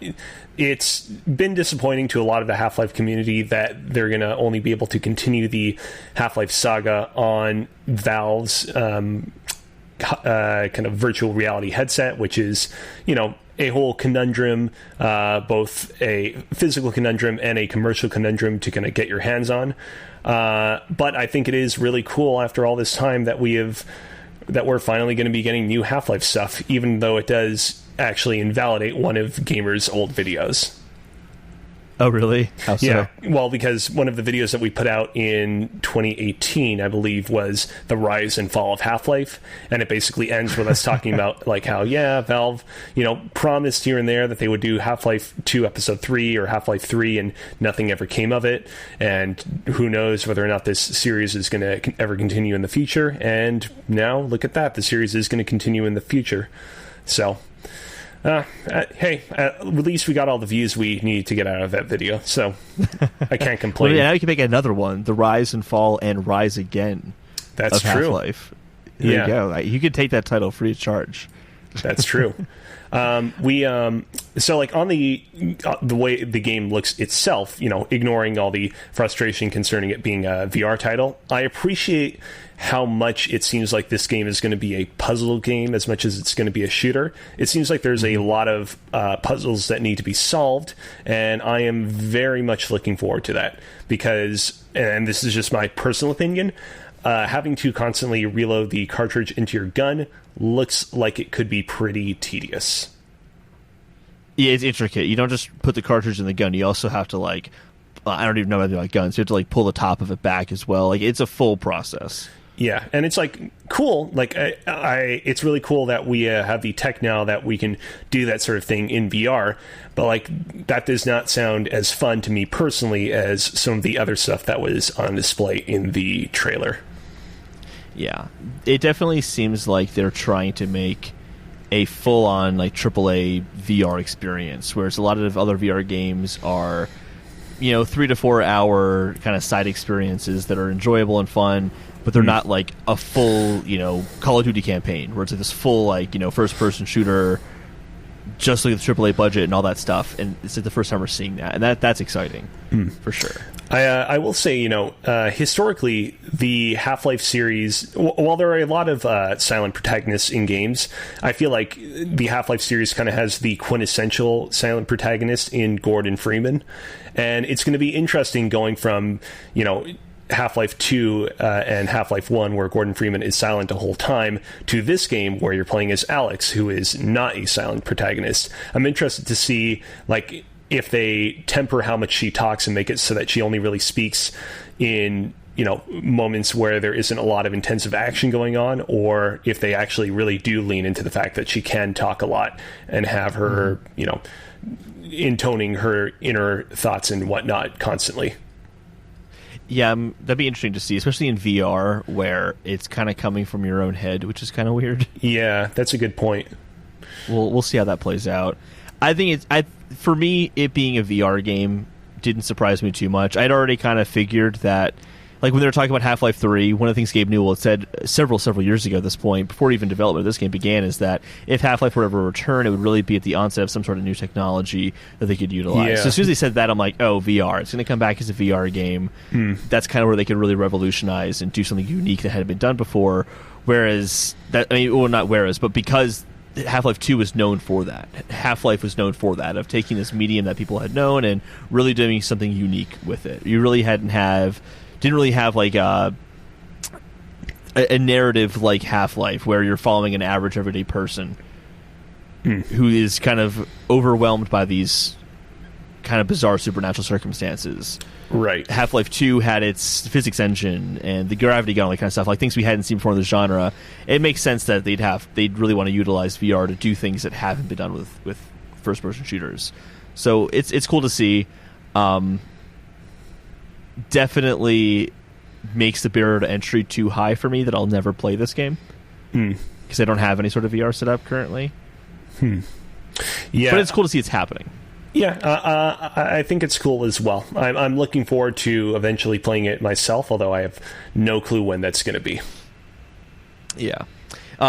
it's been disappointing to a lot of the Half-Life community that they're going to only be able to continue the Half-Life saga on Valve's kind of virtual reality headset, which is, you know, a whole conundrum, both a physical conundrum and a commercial conundrum to kind of get your hands on. But I think it is really cool after all this time that we're finally going to be getting new Half-Life stuff, even though it does actually invalidate one of Gamer's old videos. Oh, really? How so? Yeah, well, because one of the videos that we put out in 2018, I believe, was the rise and fall of Half-Life, and it basically ends with us talking about like how, Valve, you know, promised here and there that they would do Half-Life 2 Episode 3 or Half-Life 3, and nothing ever came of it, and who knows whether or not this series is going to ever continue in the future, and now, look at that, the series is going to continue in the future. So... hey, at least we got all the views we need to get out of that video, so I can't complain. Well, yeah, now you can make another one, the rise and fall and rise again. That's of true. Half-Life. There you go. You could take that title free of charge. That's true. So like on the way the game looks itself, you know, ignoring all the frustration concerning it being a VR title, I appreciate how much it seems like this game is going to be a puzzle game as much as it's going to be a shooter. It seems like there's a lot of puzzles that need to be solved, and I am very much looking forward to that because, and this is just my personal opinion, having to constantly reload the cartridge into your gun looks like it could be pretty tedious. Yeah, it's intricate. You don't just put the cartridge in the gun. You also have to, like, I don't even know anything about guns. You have to, like, pull the top of it back as well. Like, it's a full process. Yeah, and it's, like, cool. Like, it's really cool that we have the tech now that we can do that sort of thing in VR. But, like, that does not sound as fun to me personally as some of the other stuff that was on display in the trailer. Yeah, it definitely seems like they're trying to make a full-on, like, AAA VR experience, whereas a lot of other VR games are, you know, 3 to 4 hour kind of side experiences that are enjoyable and fun, but they're not like a full, you know, Call of Duty campaign where it's like this full, like, you know, first-person shooter, just like the AAA budget and all that stuff. And it's like the first time we're seeing that, and that's exciting for sure. I will say, you know, historically, the Half-Life series, while there are a lot of silent protagonists in games, I feel like the Half-Life series kind of has the quintessential silent protagonist in Gordon Freeman. And it's going to be interesting going from, you know, Half-Life 2 and Half-Life 1, where Gordon Freeman is silent the whole time, to this game where you're playing as Alyx, who is not a silent protagonist. I'm interested to see, like, if they temper how much she talks and make it so that she only really speaks in, you know, moments where there isn't a lot of intensive action going on, or if they actually really do lean into the fact that she can talk a lot and have her, you know, intoning her inner thoughts and whatnot constantly. Yeah, that'd be interesting to see, especially in VR, where it's kind of coming from your own head, which is kind of weird. Yeah, that's a good point. We'll see how that plays out. I think for me, it being a VR game didn't surprise me too much. I'd already kind of figured that, like when they were talking about Half-Life 3, one of the things Gabe Newell had said several years ago at this point, before even development of this game began, is that if Half-Life were ever to return, it would really be at the onset of some sort of new technology that they could utilize. Yeah. So as soon as they said that, I'm like, oh, VR. It's going to come back as a VR game. That's kind of where they could really revolutionize and do something unique that hadn't been done before. Whereas, but because Half-Life 2 was known for that. Half-Life was known for that, of taking this medium that people had known and really doing something unique with it. You really didn't really have like a narrative like Half-Life where you're following an average everyday person who is kind of overwhelmed by these kind of bizarre supernatural circumstances. Right. Half-Life 2 had its physics engine and the gravity gun, all that kind of stuff, like things we hadn't seen before in the genre. It makes sense that they'd really want to utilize VR to do things that haven't been done with first-person shooters. So it's cool to see. Definitely makes the barrier to entry too high for me that I'll never play this game because I don't have any sort of VR set up currently. Yeah, but it's cool to see it's happening. Yeah, I think it's cool as well. I'm looking forward to eventually playing it myself, although I have no clue when that's going to be. Yeah.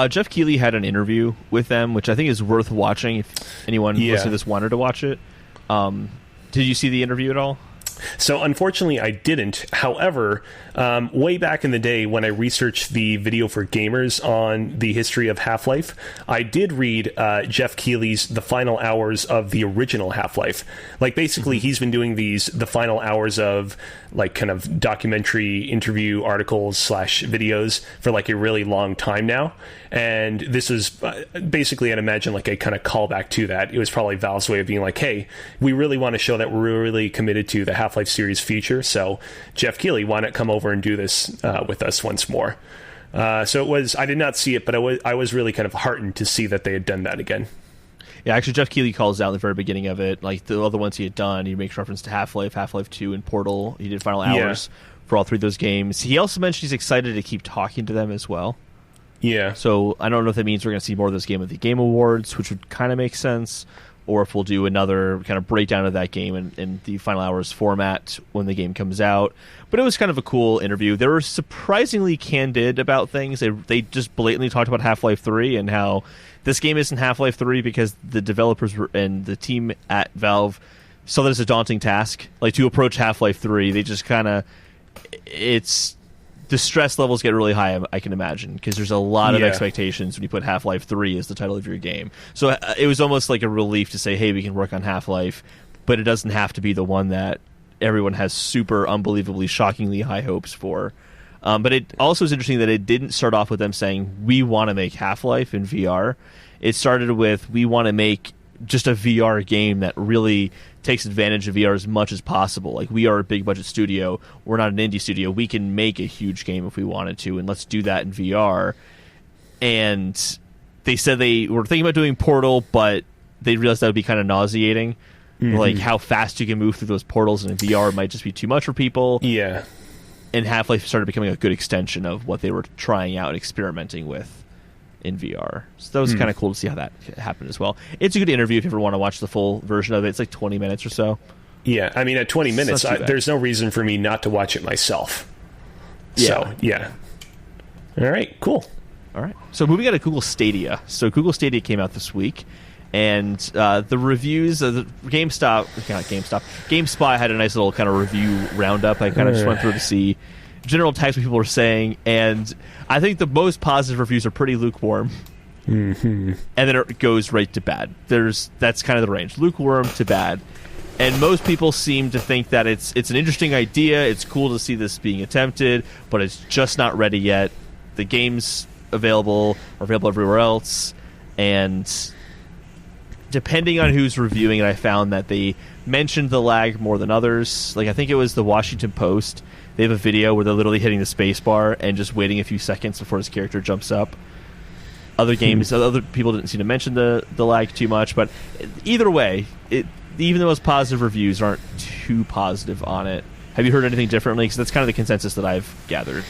Jeff Keighley had an interview with them, which I think is worth watching if anyone listening to this wanted to watch it. Did you see the interview at all? So unfortunately I didn't. However, way back in the day when I researched the video for gamers on the history of Half-Life, I did read Jeff Keighley's The Final Hours of the original Half-Life. Like basically he's been doing the final hours of like kind of documentary interview articles / videos for like a really long time now. And this was basically, I'd imagine, like a kind of callback to that. It was probably Valve's way of being like, hey, we really want to show that we're really committed to the Half-Life series future. So, Jeff Keighley, why not come over and do this with us once more? So it was, I did not see it, but I was really kind of heartened to see that they had done that again. Yeah, actually, Jeff Keighley calls out at the very beginning of it, like the other ones he had done. He makes reference to Half-Life, Half-Life 2, and Portal. He did Final Hours for all three of those games. He also mentioned he's excited to keep talking to them as well. Yeah. So I don't know if that means we're going to see more of this game at the Game Awards, which would kind of make sense, or if we'll do another kind of breakdown of that game in the Final Hours format when the game comes out. But it was kind of a cool interview. They were surprisingly candid about things. They just blatantly talked about Half-Life 3 and how this game isn't Half-Life 3 because the developers and the team at Valve saw that as a daunting task. Like, to approach Half-Life 3, they just kind of... The stress levels get really high, I can imagine, because there's a lot of expectations when you put Half-Life 3 as the title of your game. So it was almost like a relief to say, hey, we can work on Half-Life, but it doesn't have to be the one that everyone has super unbelievably, shockingly high hopes for. But it also is interesting that it didn't start off with them saying, we want to make Half-Life in VR. It started with, we want to make just a VR game that really takes advantage of VR as much as possible. Like, we are a big budget studio. We're not an indie studio. We can make a huge game if we wanted to, and let's do that in VR. And they said they were thinking about doing Portal, but they realized that would be kind of nauseating. Like, how fast you can move through those portals in VR might just be too much for people. Yeah. And Half-Life started becoming a good extension of what they were trying out and experimenting with in VR. So that was kind of cool to see how that happened as well. It's a good interview if you ever want to watch the full version of it. It's like 20 minutes or so. Yeah, I mean, at 20 minutes, there's no reason for me not to watch it myself. Yeah. So, yeah. All right, cool. All right. So moving on to Google Stadia. So Google Stadia came out this week, and the reviews of the GameSpot had a nice little kind of review roundup. I kind of just went through to see general types of people were saying, and I think the most positive reviews are pretty lukewarm. And then it goes right to bad. That's kind of the range, lukewarm to bad. And most people seem to think that it's an interesting idea. It's cool to see this being attempted, but it's just not ready yet. The game's available everywhere else, and depending on who's reviewing it, I found that they mentioned the lag more than others. Like, I think it was the Washington Post. They have a video where they're literally hitting the space bar and just waiting a few seconds before his character jumps up. Other games, other people didn't seem to mention the lag too much, but either way, even the most positive reviews aren't too positive on it. Have you heard anything differently? Because that's kind of the consensus that I've gathered.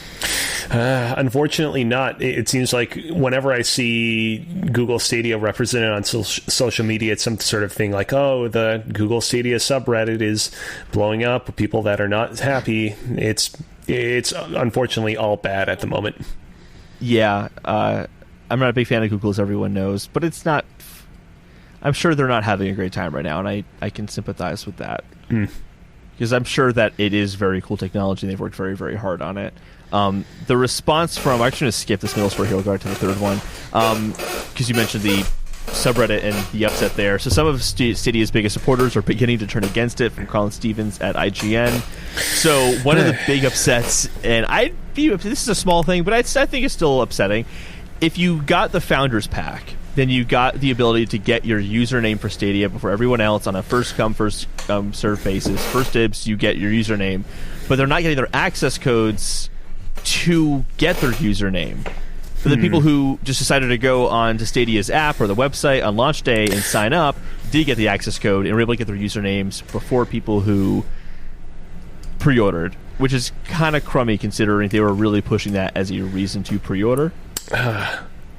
Unfortunately not. It seems like whenever I see Google Stadia represented on social media, it's some sort of thing like, oh, the Google Stadia subreddit is blowing up with people that are not happy. It's unfortunately all bad at the moment. Yeah, I'm not a big fan of Google, as everyone knows, but it's not... I'm sure they're not having a great time right now, and I can sympathize with that. Because I'm sure that it is very cool technology, and they've worked very, very hard on it. The response from... I'm actually going to skip this middle story here. We'll go to the third one. Because you mentioned the subreddit and the upset there. So some of Stadia's biggest supporters are beginning to turn against it, from Colin Stevens at IGN. So one of the big upsets, and this is a small thing, but I think it's still upsetting. If you got the Founders Pack, then you got the ability to get your username for Stadia before everyone else on a first-come, first-served basis. First dibs, you get your username. But they're not getting their access codes to get their username. For the people who just decided to go on to Stadia's app or the website on launch day and sign up, did get the access code and were able to get their usernames before people who pre-ordered, which is kind of crummy considering they were really pushing that as a reason to pre-order.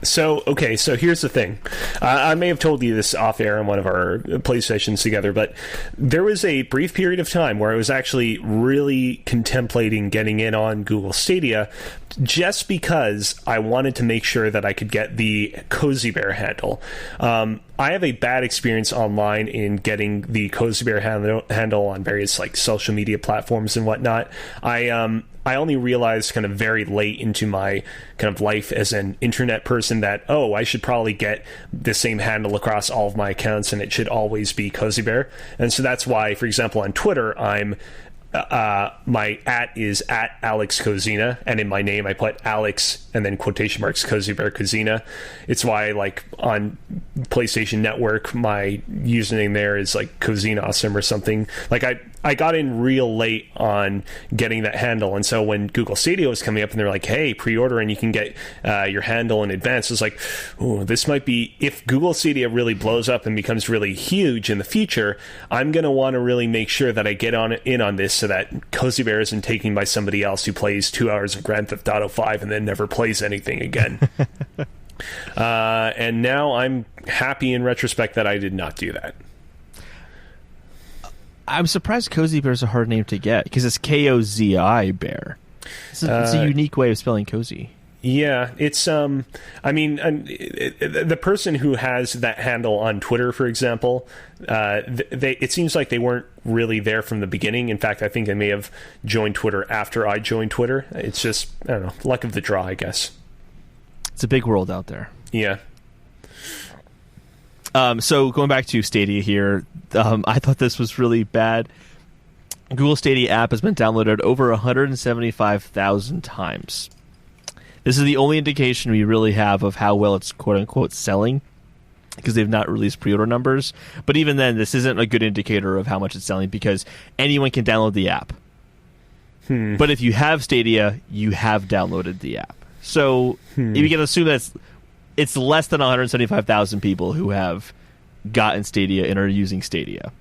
So here's the thing. I may have told you this off air in one of our play sessions together, but there was a brief period of time where I was actually really contemplating getting in on Google Stadia just because I wanted to make sure that I could get the Cozy Bear handle. I have a bad experience online in getting the Cozy Bear handle on various like social media platforms and whatnot. I only realized kind of very late into my kind of life as an internet person that, I should probably get the same handle across all of my accounts and it should always be Cozy Bear. And so that's why, for example, on Twitter, my @ is @AlyxCozina, and in my name I put Alyx and then quotation marks Cozy Bear Cozina. It's why like on PlayStation Network my username there is like Cozina Awesome or something. Like I got in real late on getting that handle, and so when Google Stadia was coming up and they're like, hey, pre-order and you can get your handle in advance, it's like, oh, this might be, if Google Stadia really blows up and becomes really huge in the future, I'm going to want to really make sure that I get in on this so that Cozy Bear isn't taken by somebody else who plays 2 hours of Grand Theft Auto 5 and then never plays anything again. And now I'm happy in retrospect that I did not do that. I'm surprised Cozy Bear is a hard name to get because it's Kozi Bear. It's a unique way of spelling cozy. Yeah, it's the person who has that handle on Twitter, for example, it seems like they weren't really there from the beginning. In fact, I think they may have joined Twitter after I joined Twitter. It's just, I don't know, luck of the draw, I guess. It's a big world out there. Yeah. So going back to Stadia here, I thought this was really bad. Google Stadia app has been downloaded over 175,000 times. This is the only indication we really have of how well it's quote-unquote selling, because they've not released pre-order numbers. But even then, this isn't a good indicator of how much it's selling, because anyone can download the app. But if you have Stadia, you have downloaded the app. So you can assume that it's less than 175,000 people who have gotten Stadia and are using Stadia.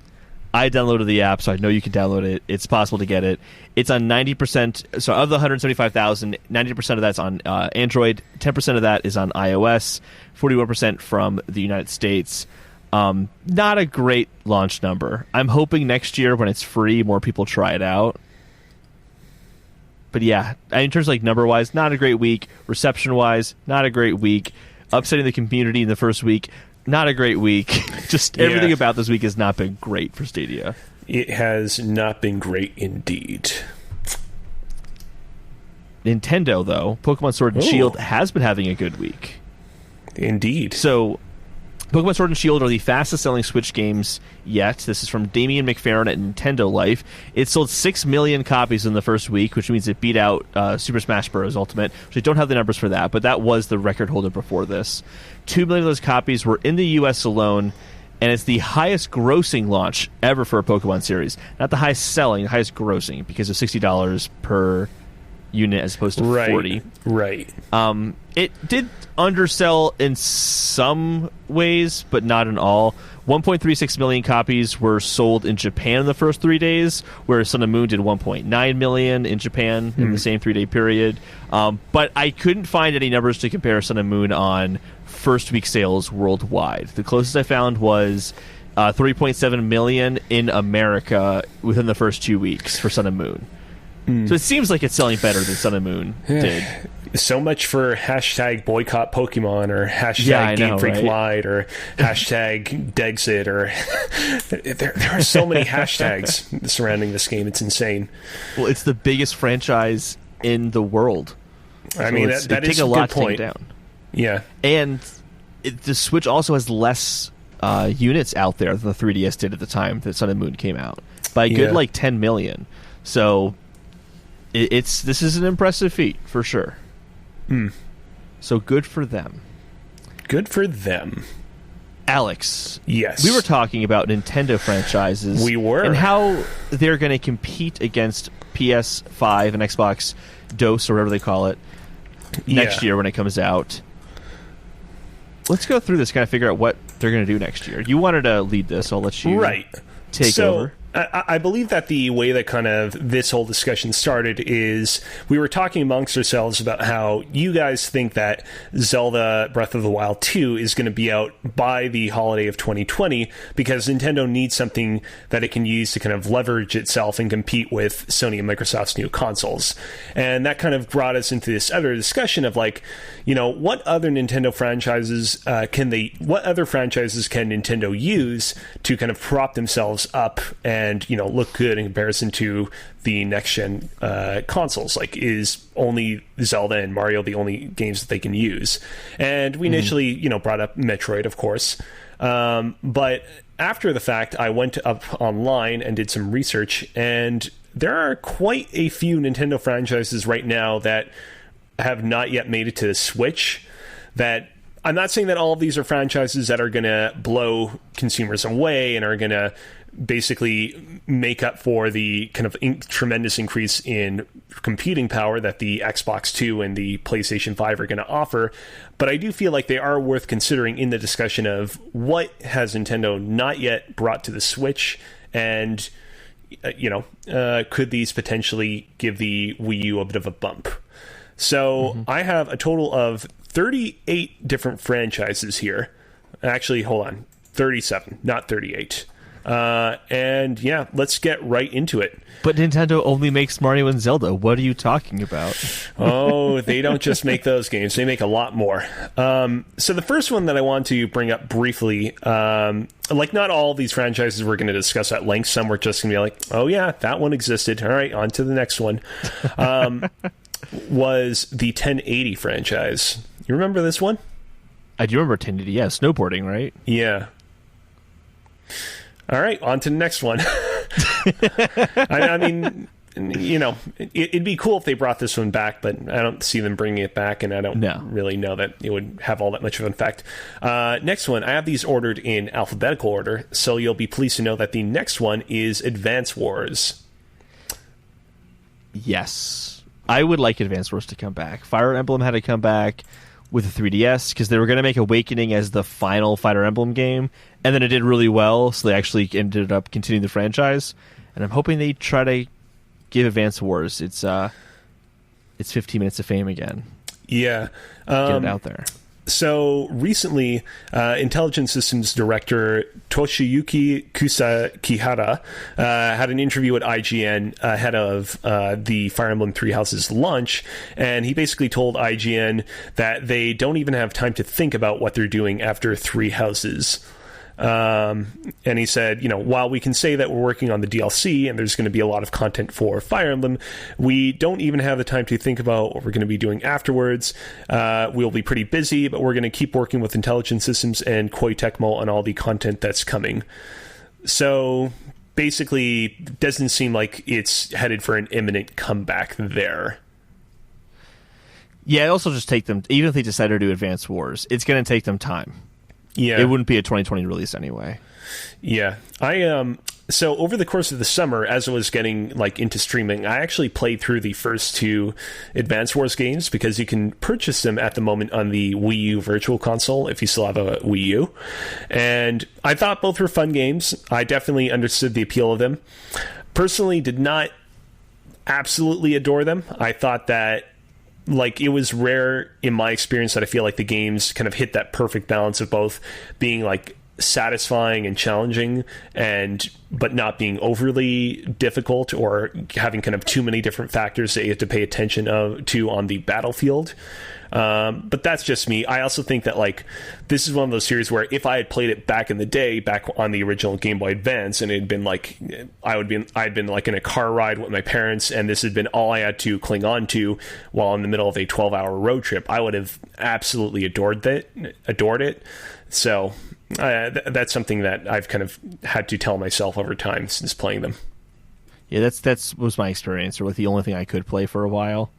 I downloaded the app, so I know you can download it. It's possible to get it. It's on 90%. So of the 175,000, 90% of that's on Android. 10% of that is on iOS. 41% from the United States. Not a great launch number. I'm hoping next year when it's free, more people try it out. But yeah, in terms of like number-wise, not a great week. Reception-wise, not a great week. Upsetting the community in the first week, not a great week. Just everything about this week has not been great for Stadia. It has not been great indeed. Nintendo, though, Pokemon Sword and Shield has been having a good week. Indeed. So, Pokemon Sword and Shield are the fastest-selling Switch games yet. This is from Damian McFerrin at Nintendo Life. It sold 6 million copies in the first week, which means it beat out Super Smash Bros. Ultimate, which I don't have the numbers for that, but that was the record holder before this. 2 million of those copies were in the U.S. alone, and it's the highest grossing launch ever for a Pokemon series. Not the highest selling, the highest grossing, because of $60 per unit as opposed to 40. Right. It did undersell in some ways, but not in all. 1.36 million copies were sold in Japan in the first 3 days, whereas Sun and Moon did 1.9 million in Japan in the same 3-day period. But I couldn't find any numbers to compare Sun and Moon on first week sales worldwide. The closest I found was 3.7 million in America within the first 2 weeks for Sun and Moon. So it seems like it's selling better than Sun and Moon did. So much for hashtag boycott Pokemon, or hashtag Game Freak Lied, or hashtag Dexit, or there are so many hashtags surrounding this game. It's insane. Well, it's the biggest franchise in the world. I mean, that is a good point. Down. Yeah. And the Switch also has less units out there than the 3DS did at the time that Sun and Moon came out, by a good like 10 million. So this is an impressive feat for sure. So good for them. Good for them. Alyx. Yes. We were talking about Nintendo franchises. We were. And how they're going to compete against PS5 and Xbox DOS, or whatever they call it, next year when it comes out. Let's go through this, kind of figure out what they're going to do next year. You wanted to lead this, so I'll let you take over. I believe that the way that kind of this whole discussion started is we were talking amongst ourselves about how you guys think that Zelda Breath of the Wild 2 is going to be out by the holiday of 2020 because Nintendo needs something that it can use to kind of leverage itself and compete with Sony and Microsoft's new consoles. And that kind of brought us into this other discussion of like, you know, what other Nintendo franchises what other franchises can Nintendo use to kind of prop themselves up and, you know, look good in comparison to the next gen consoles? Like, is only Zelda and Mario the only games that they can use? And we initially, you know, brought up Metroid, of course. But after the fact, I went up online and did some research, and there are quite a few Nintendo franchises right now that have not yet made it to the Switch. That I'm not saying that all of these are franchises that are going to blow consumers away and are going to basically make up for the kind of tremendous increase in computing power that the Xbox 2 and the PlayStation 5 are going to offer. But I do feel like they are worth considering in the discussion of what has Nintendo not yet brought to the Switch, and, you know, could these potentially give the Wii U a bit of a bump? So I have a total of 38 different franchises here. Actually, hold on. 37, not 38. And yeah, let's get right into it. But Nintendo only makes Mario and Zelda. What are you talking about? Oh, they don't just make those games. They make a lot more. So the first one that I want to bring up briefly, like not all these franchises we're going to discuss at length. Some we're just going to be like, oh yeah, that one existed. All right, on to the next one. Was the 1080 franchise. You remember this one? I do remember 1080, yeah. Snowboarding, right? Yeah. All right, on to the next one. I mean, you know, it'd be cool if they brought this one back, but I don't see them bringing it back, and I don't really know that it would have all that much of an effect. Next one, I have these ordered in alphabetical order, so you'll be pleased to know that the next one is Advance Wars. Yes. I would like Advance Wars to come back. Fire Emblem had to come back with the 3DS because they were going to make Awakening as the final Fire Emblem game, and then it did really well, so they actually ended up continuing the franchise. And I'm hoping they try to give Advance Wars it's 15 minutes of fame again. Yeah. Get it out there. So recently, Intelligent Systems Director Toshiyuki Kusakihara had an interview at IGN ahead of the Fire Emblem Three Houses launch, and he basically told IGN that they don't even have time to think about what they're doing after Three Houses. And he said, you know, while we can say that we're working on the DLC and there's going to be a lot of content for Fire Emblem, we don't even have the time to think about what we're going to be doing afterwards. We'll be pretty busy, but we're going to keep working with Intelligent Systems and Koei Tecmo on all the content that's coming. So basically, doesn't seem like it's headed for an imminent comeback there. Yeah, it also just take them, even if they decide to do Advance Wars, it's going to take them time. Yeah. It wouldn't be a 2020 release anyway. Yeah. So over the course of the summer, as I was getting like into streaming, I actually played through the first two Advance Wars games because you can purchase them at the moment on the Wii U Virtual Console if you still have a Wii U. And I thought both were fun games. I definitely understood the appeal of them. Personally, did not absolutely adore them. I thought that like it was rare in my experience that I feel like the games kind of hit that perfect balance of both being like satisfying and challenging but not being overly difficult or having kind of too many different factors that you have to pay attention to on the battlefield. But that's just me. I also think that like this is one of those series where if I had played it back in the day, back on the original Game Boy Advance, and it had been like I'd been like in a car ride with my parents, and this had been all I had to cling on to while in the middle of a 12-hour road trip, I would have absolutely adored it. So that's something that I've kind of had to tell myself over time since playing them. Yeah, that was my experience, or like the only thing I could play for a while.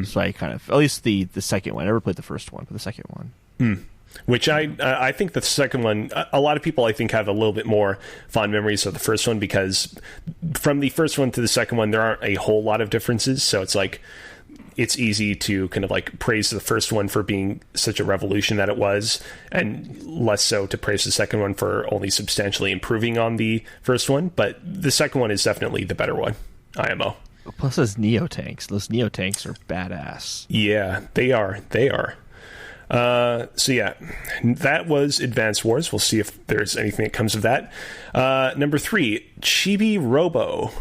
So I kind of, at least the second one. I never played the first one, but the second one. Which I think the second one, a lot of people I think have a little bit more fond memories of the first one because from the first one to the second one, there aren't a whole lot of differences. So it's like, it's easy to kind of like praise the first one for being such a revolution that it was, and less so to praise the second one for only substantially improving on the first one. But the second one is definitely the better one, IMO. Plus those Neo tanks. Those Neo tanks are badass. Yeah, they are. So yeah, that was Advance Wars. We'll see if there's anything that comes of that. Number 3, Chibi Robo.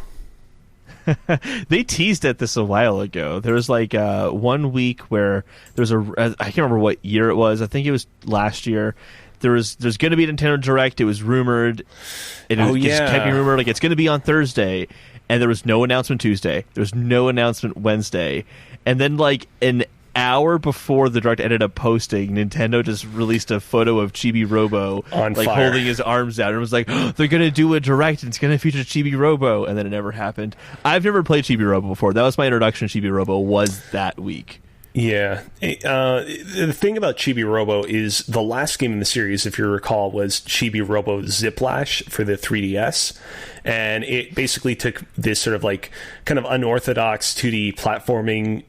They teased at this a while ago. There was like 1 week where there's I can't remember what year it was. I think it was last year. There's going to be a Nintendo Direct. It was rumored. It just kept being rumored. Like it's going to be on Thursday, and there was no announcement Tuesday. There was no announcement Wednesday, and then like an hour before the Direct ended up posting, Nintendo just released a photo of Chibi Robo on like fire, holding his arms out, and it was like, oh, they're going to do a Direct and it's going to feature Chibi Robo, and then it never happened. I've never played Chibi Robo before. That was my introduction to Chibi Robo, was that week. Yeah. The thing about Chibi Robo is the last game in the series, if you recall, was Chibi Robo Ziplash for the 3DS. And it basically took this sort of like kind of unorthodox 2D platforming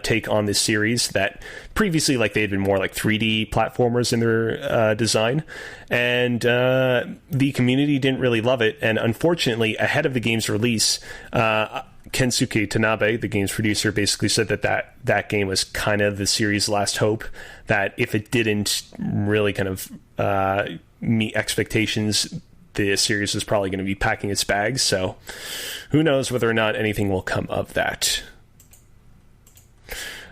take on this series that previously like they had been more like 3D platformers in their design. And the community didn't really love it. And unfortunately, ahead of the game's release, Kensuke Tanabe, the game's producer, basically said that game was kind of the series' last hope, that if it didn't really kind of meet expectations, the series was probably going to be packing its bags. So who knows whether or not anything will come of that.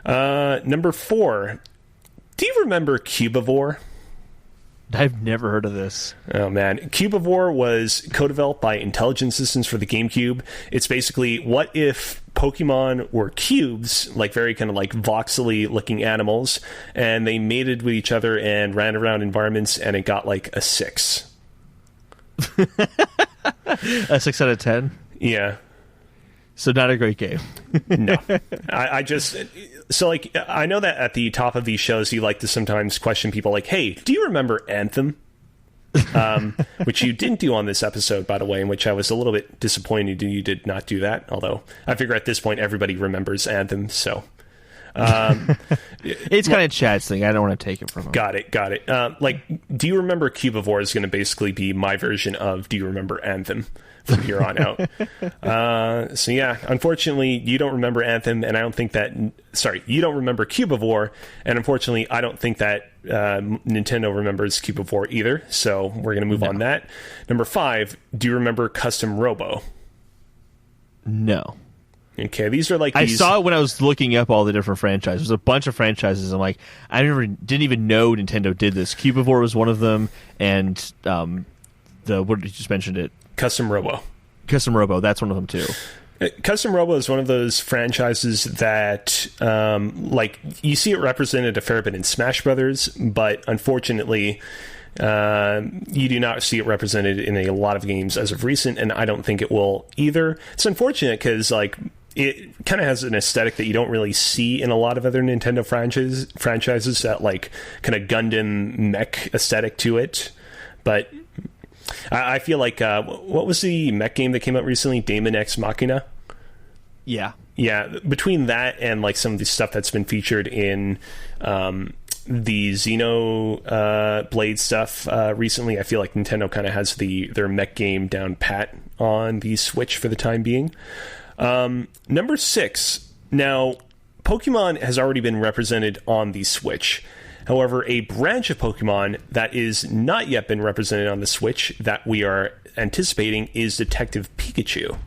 Number 4, do you remember Cubivore? I've never heard of this. Oh, man. Cubivore was co-developed by Intelligent Systems for the GameCube. It's basically, what if Pokemon were cubes, like very kind of like voxely looking animals, and they mated with each other and ran around environments, and it got like a 6. A 6 out of 10? Yeah. So not a great game. No. So, like, I know that at the top of these shows, you like to sometimes question people like, hey, do you remember Anthem? Which you didn't do on this episode, by the way, in which I was a little bit disappointed you did not do that. Although I figure at this point, everybody remembers Anthem, so... it's kind of Chad's thing. I don't want to take it from him. Got it. Like, do you remember Cubivore is going to basically be my version of Do You Remember Anthem from here on out. So yeah, unfortunately, you don't remember Anthem, and I don't think that... Sorry, you don't remember Cubivore, and unfortunately, I don't think that Nintendo remembers Cubivore either, so we're going to move on that. Number 5, do you remember Custom Robo? No. Okay, these are like I saw it when I was looking up all the different franchises. There's a bunch of franchises. I'm like, didn't even know Nintendo did this. Cubivore was one of them, and what you just mentioned it. Custom Robo, that's one of them too. Custom Robo is one of those franchises that, like, you see it represented a fair bit in Smash Brothers, but unfortunately, you do not see it represented in a lot of games as of recent, and I don't think it will either. It's unfortunate because, like, it kind of has an aesthetic that you don't really see in a lot of other Nintendo franchises, that like kind of Gundam mech aesthetic to it. But I feel like what was the mech game that came out recently? Daemon X Machina. Yeah. Yeah, between that and like some of the stuff that's been featured in the Xeno Blade stuff recently, I feel like Nintendo kind of has their mech game down pat on the Switch for the time being. Number 6. Now, Pokemon has already been represented on the Switch. However, a branch of Pokemon that is not yet been represented on the Switch that we are anticipating is Detective Pikachu.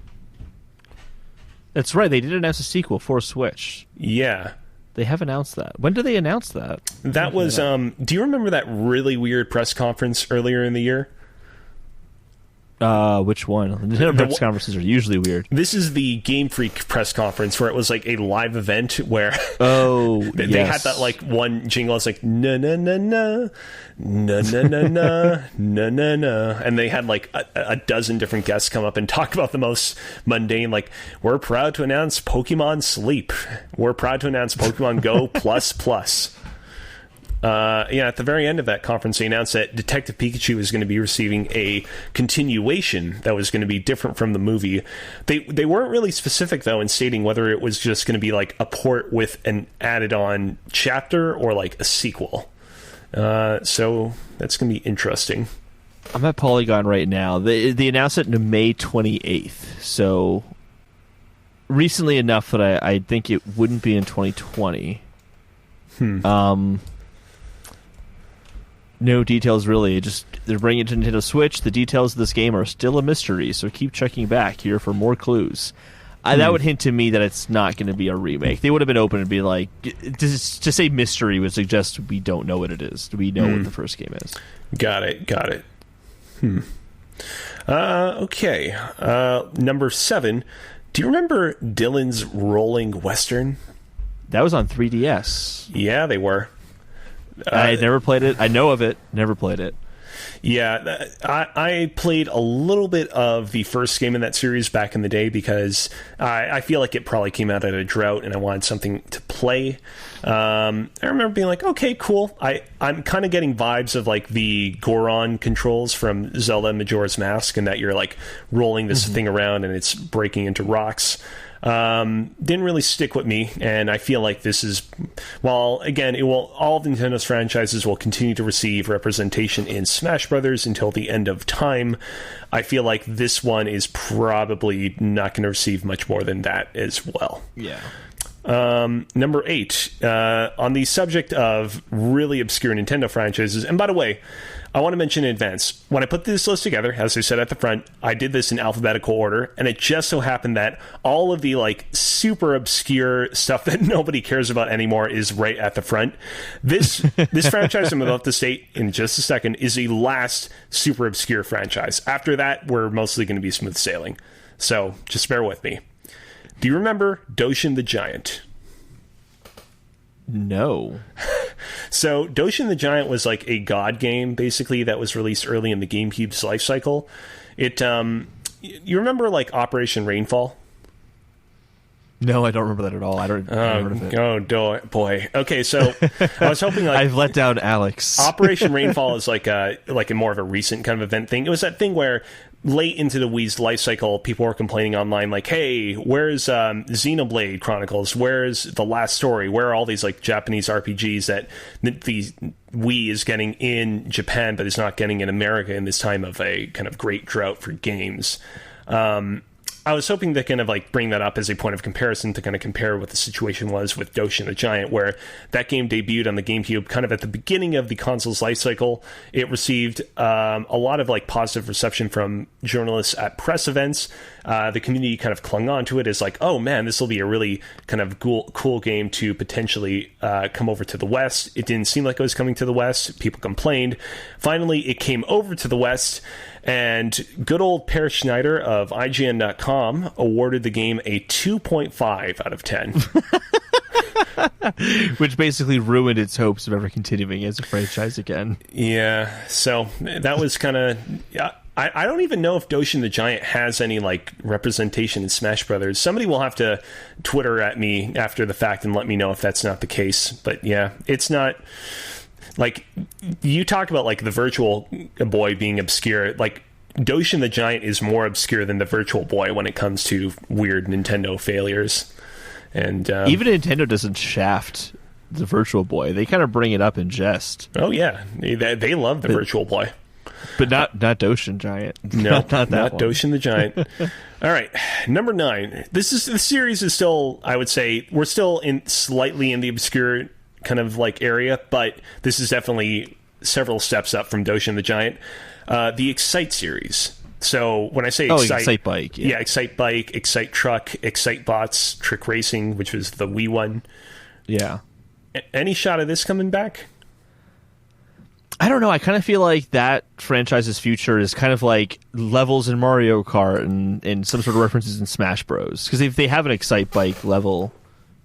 That's right. They did announce a sequel for Switch. Yeah. They have announced that. When did they announce that? That was, do you remember that really weird press conference earlier in the year? Which one? Nintendo press conferences are usually weird. This is the Game Freak press conference where it was like a live event where they had that like one jingle. It's like na na na na na na na na na na na, and they had like a dozen different guests come up and talk about the most mundane. Like, we're proud to announce Pokemon Sleep. We're proud to announce Pokemon Go plus plus. At the very end of that conference, they announced that Detective Pikachu is going to be receiving a continuation that was going to be different from the movie. They weren't really specific, though, in stating whether it was just going to be like a port with an added-on chapter or like a sequel. So that's going to be interesting. I'm at Polygon right now. They announced it on May 28th, so recently enough that I think it wouldn't be in 2020. No details really. They're bringing it to Nintendo Switch. The details of this game are still a mystery, so keep checking back here for more clues. That would hint to me that it's not going to be a remake. They would have been open to be like, to say mystery would suggest we don't know what it is. We know what the first game is. Got it. Okay. Number 7. Do you remember Dylan's Rolling Western? That was on 3DS. Yeah, they were. I never played it. I know of it. Never played it. Yeah, I played a little bit of the first game in that series back in the day because I feel like it probably came out at a drought and I wanted something to play. I remember being like, okay, cool. I'm kind of getting vibes of like the Goron controls from Zelda Majora's Mask, and that you're like rolling this thing around and it's breaking into rocks. Didn't really stick with me, and I feel like this is, while again all of Nintendo's franchises will continue to receive representation in Smash Brothers until the end of time, I feel like this one is probably not going to receive much more than that as well. Yeah. Number 8, on the subject of really obscure Nintendo franchises, and by the way, I want to mention in advance, when I put this list together, as I said at the front, I did this in alphabetical order, and it just so happened that all of the like super obscure stuff that nobody cares about anymore is right at the front. This franchise I'm about to state in just a second is the last super obscure franchise. After that, we're mostly going to be smooth sailing. So just bear with me. Do you remember Doshin the Giant? No. So Doshin the Giant was like a god game, basically, that was released early in the GameCube's life cycle. It, you remember like Operation Rainfall? No, I don't remember that at all. I don't remember it. Oh, boy. Okay, so I was hoping like I've let down Alyx. Operation Rainfall is like a more of a recent kind of event thing. It was that thing where late into the Wii's life cycle, people were complaining online, like, hey, where's Xenoblade Chronicles? Where's The Last Story? Where are all these like Japanese RPGs that the Wii is getting in Japan, but is not getting in America in this time of a kind of great drought for games? I was hoping to kind of like bring that up as a point of comparison to kind of compare what the situation was with Doshin the Giant, where that game debuted on the GameCube kind of at the beginning of the console's life cycle. It received a lot of like positive reception from journalists at press events. The community kind of clung on to it as like, oh man, this will be a really kind of cool game to potentially come over to the West. It didn't seem like it was coming to the West. People complained. Finally, it came over to the West, and good old Per Schneider of IGN.com awarded the game a 2.5 out of 10. Which basically ruined its hopes of ever continuing as a franchise again. Yeah, so that was kind of... I don't even know if Doshin the Giant has any like representation in Smash Brothers. Somebody will have to Twitter at me after the fact and let me know if that's not the case. But yeah, it's not... Like, you talk about like the Virtual Boy being obscure. Like, Doshin the Giant is more obscure than the Virtual Boy when it comes to weird Nintendo failures. And even Nintendo doesn't shaft the Virtual Boy. They kind of bring it up in jest. Oh yeah, they love the Virtual Boy, but not Doshin Giant. No, not Doshin the Giant. All right, number 9. The series is still, I would say, we're still slightly in the obscure kind of like area, but this is definitely several steps up from Doshin the Giant. The Excite series. So when I say Excite Bike, yeah, Excite Bike, Excite Truck, Excite Bots, Trick Racing, which was the Wii one. Yeah. Any shot of this coming back? I don't know. I kind of feel like that franchise's future is kind of like levels in Mario Kart and some sort of references in Smash Bros. Because if they have an Excite Bike level,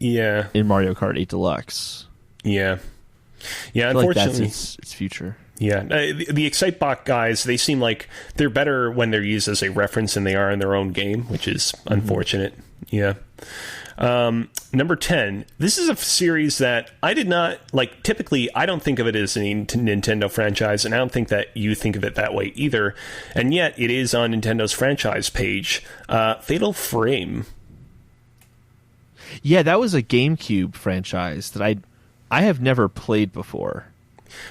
in Mario Kart 8 Deluxe, yeah. Unfortunately, like that's its future. Yeah, the Excitebot guys, they seem like they're better when they're used as a reference than they are in their own game, which is unfortunate. Yeah. Number 10. This is a series that I did not like. Typically, I don't think of it as a Nintendo franchise, and I don't think that you think of it that way either. And yet, it is on Nintendo's franchise page. Fatal Frame. Yeah, that was a GameCube franchise that I have never played before.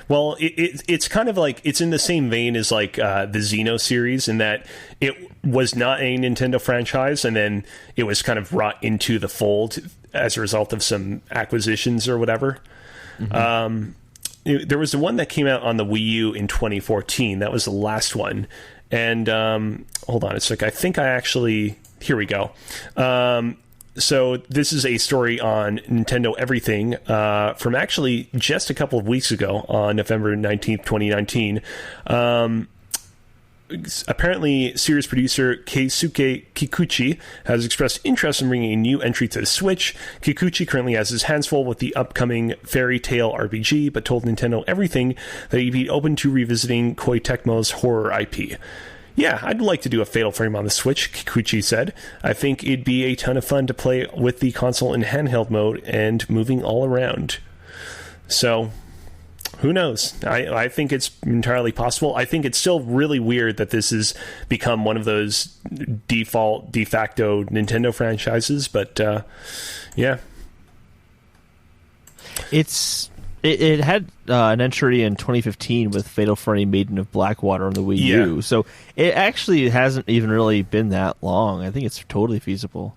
Well, it's kind of like, it's in the same vein as like the Xeno series, in that it was not a Nintendo franchise, and then it was kind of brought into the fold as a result of some acquisitions or whatever. Mm-hmm. There was the one that came out on the Wii U in 2014. That was the last one. And hold on a sec. I think I actually... Here we go. So this is a story on Nintendo Everything from actually just a couple of weeks ago on November 19th, 2019. Apparently, series producer Keisuke Kikuchi has expressed interest in bringing a new entry to the Switch. Kikuchi currently has his hands full with the upcoming Fairy Tail RPG, but told Nintendo Everything that he'd be open to revisiting Koei Tecmo's horror IP. Yeah, I'd like to do a Fatal Frame on the Switch, Kikuchi said. I think it'd be a ton of fun to play with the console in handheld mode and moving all around. So, who knows? I think it's entirely possible. I think it's still really weird that this has become one of those de facto Nintendo franchises, but yeah. It had an entry in 2015 with Fatal Frame Maiden of Blackwater on the Wii U, so it actually hasn't even really been that long. I think it's totally feasible.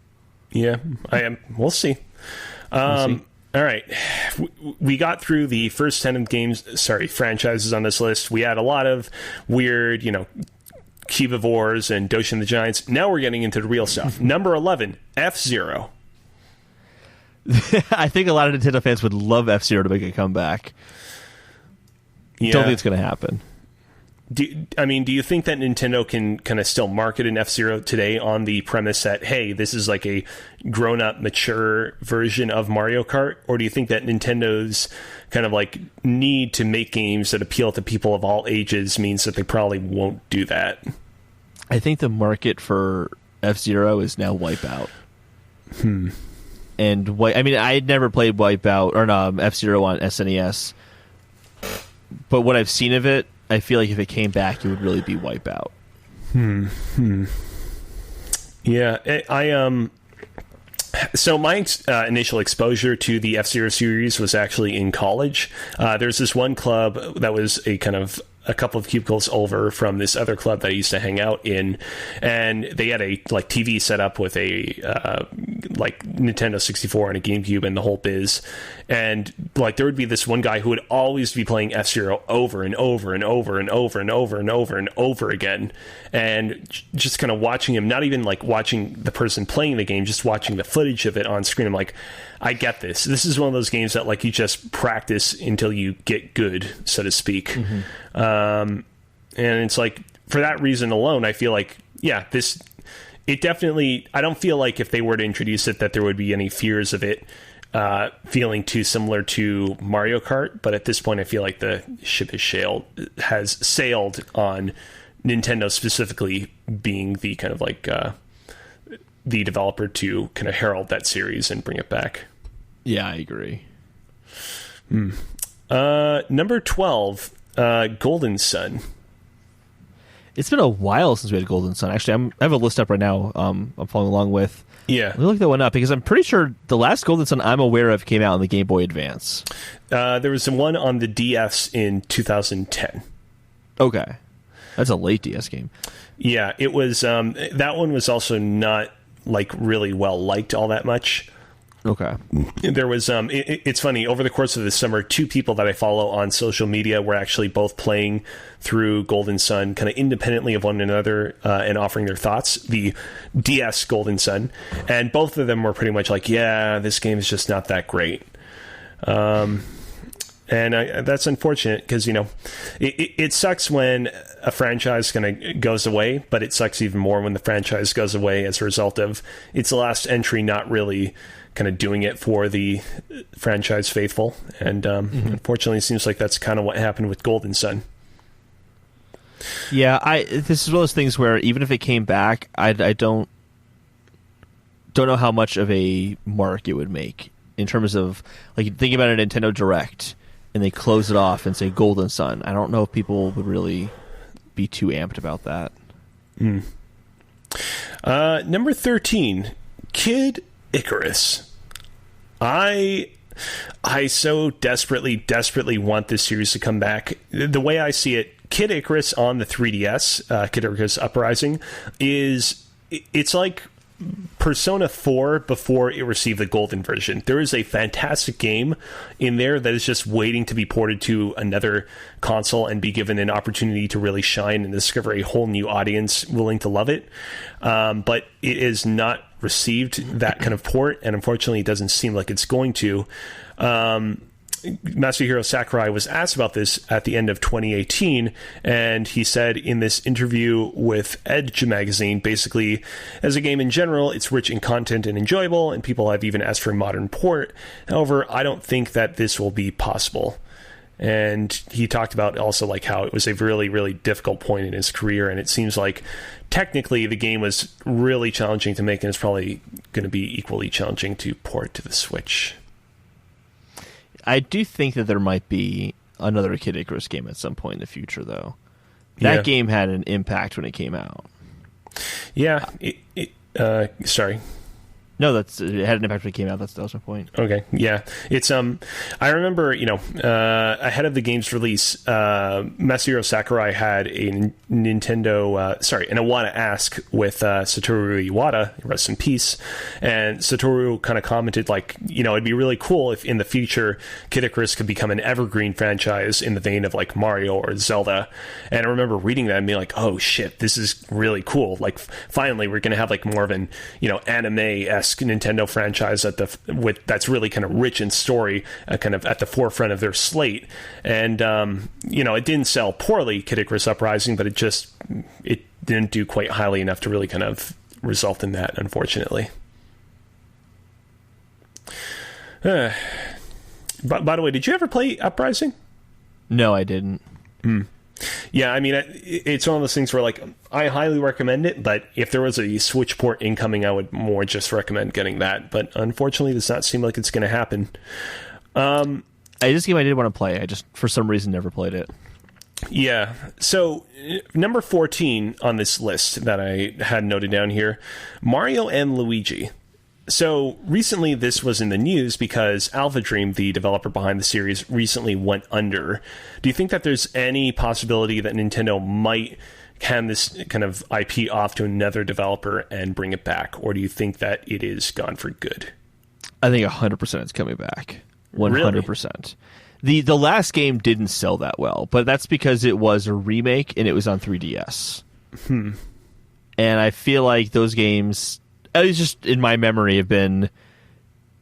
Yeah, we'll see. All right, we got through the first 10 franchises on this list. We had a lot of weird, Cubivores and Doshin the Giants. Now we're getting into the real stuff. Number 11, F-Zero. I think a lot of Nintendo fans would love F-Zero to make a comeback. Yeah. Don't think it's going to happen. Do you think that Nintendo can kind of still market an F-Zero today on the premise that, hey, this is like a grown-up, mature version of Mario Kart? Or do you think that Nintendo's kind of like need to make games that appeal to people of all ages means that they probably won't do that? I think the market for F-Zero is now Wipeout. And I had never played Wipeout or F-Zero on SNES, but what I've seen of it, I feel like if it came back, it would really be Wipeout. Yeah, so my initial exposure to the F-Zero series was actually in college. There's this one club that was a couple of cubicles over from this other club that I used to hang out in, and they had a TV set up with a Nintendo 64 and a GameCube and the whole biz. And there would be this one guy who would always be playing F-Zero over and over and over and over and over and over and over again, and just kind of watching him, not even watching the person playing the game, just watching the footage of it on screen. I'm like, I get this. This is one of those games that you just practice until you get good, so to speak. Mm-hmm. And it's for that reason alone, I feel it definitely, I don't feel like if they were to introduce it that there would be any fears of it feeling too similar to Mario Kart. But at this point, I feel like the ship has sailed on Nintendo specifically being the kind of the developer to kind of herald that series and bring it back. Yeah, I agree. Number 12, Golden Sun. It's been a while since we had Golden Sun. Actually, I have a list up right now. I'm following along with. Yeah. Let me look that one up because I'm pretty sure the last Golden Sun I'm aware of came out on the Game Boy Advance. There was one on the DS in 2010. Okay. That's a late DS game. Yeah, it was. That one was also not like really well liked all that much. Okay. There was. It's funny. Over the course of the summer, two people that I follow on social media were actually both playing through Golden Sun, kind of independently of one another, and offering their thoughts. The DS Golden Sun, and both of them were pretty much like, "Yeah, this game is just not that great." And that's unfortunate because, it sucks when a franchise kind of goes away, but it sucks even more when the franchise goes away as a result of its last entry not really kind of doing it for the franchise faithful. And unfortunately, it seems like that's kind of what happened with Golden Sun. Yeah, this is one of those things where even if it came back, I don't know how much of a mark it would make in terms of, like, thinking about a Nintendo Direct and they close it off and say Golden Sun. I don't know if people would really be too amped about that. Number 13, Kid Icarus. I so desperately want this series to come back. The way I see it, Kid Icarus on the 3DS, Kid Icarus Uprising, it's like Persona 4 before it received the golden version. There is a fantastic game in there that is just waiting to be ported to another console and be given an opportunity to really shine and discover a whole new audience willing to love it. But it is not received that kind of port, and unfortunately it doesn't seem like it's going to. Masahiro Sakurai was asked about this at the end of 2018, and he said in this interview with Edge magazine, basically, as a game in general, it's rich in content and enjoyable, and people have even asked for a modern port. However, I don't think that this will be possible. And he talked about also like how it was a really, really difficult point in his career, and it seems like technically the game was really challenging to make, and it's probably going to be equally challenging to port to the Switch. I do think that there might be another Kid Icarus game at some point in the future, though. That game had an impact when it came out. Yeah. Sorry. No, it had an impact when it came out. That was my point. Okay, yeah. It's I remember, ahead of the game's release, Masahiro Sakurai had a Nintendo, an Iwata Ask with Satoru Iwata, rest in peace, and Satoru kind of commented like, it'd be really cool if in the future Kid Icarus could become an evergreen franchise in the vein of like Mario or Zelda. And I remember reading that and being like, oh shit, this is really cool. Like finally we're going to have like more of an, anime-esque Nintendo franchise that's really kind of rich in story, kind of at the forefront of their slate. And it didn't sell poorly, Kid Icarus Uprising, but it didn't do quite highly enough to really kind of result in that, unfortunately. By the way, did you ever play Uprising? No, I didn't. Yeah, I mean, it's one of those things where, like, I highly recommend it, but if there was a Switch port incoming, I would more just recommend getting that. But unfortunately, it does not seem like it's going to happen. This game I did want to play. I just, for some reason, never played it. Yeah. So, number 14 on this list that I had noted down here, Mario and Luigi. So, recently this was in the news because Alpha Dream, the developer behind the series, recently went under. Do you think that there's any possibility that Nintendo might hand this kind of IP off to another developer and bring it back? Or do you think that it is gone for good? I think 100% it's coming back. 100%. Really? The last game didn't sell that well, but that's because it was a remake and it was on 3DS. And I feel like those games, at least just in my memory, have been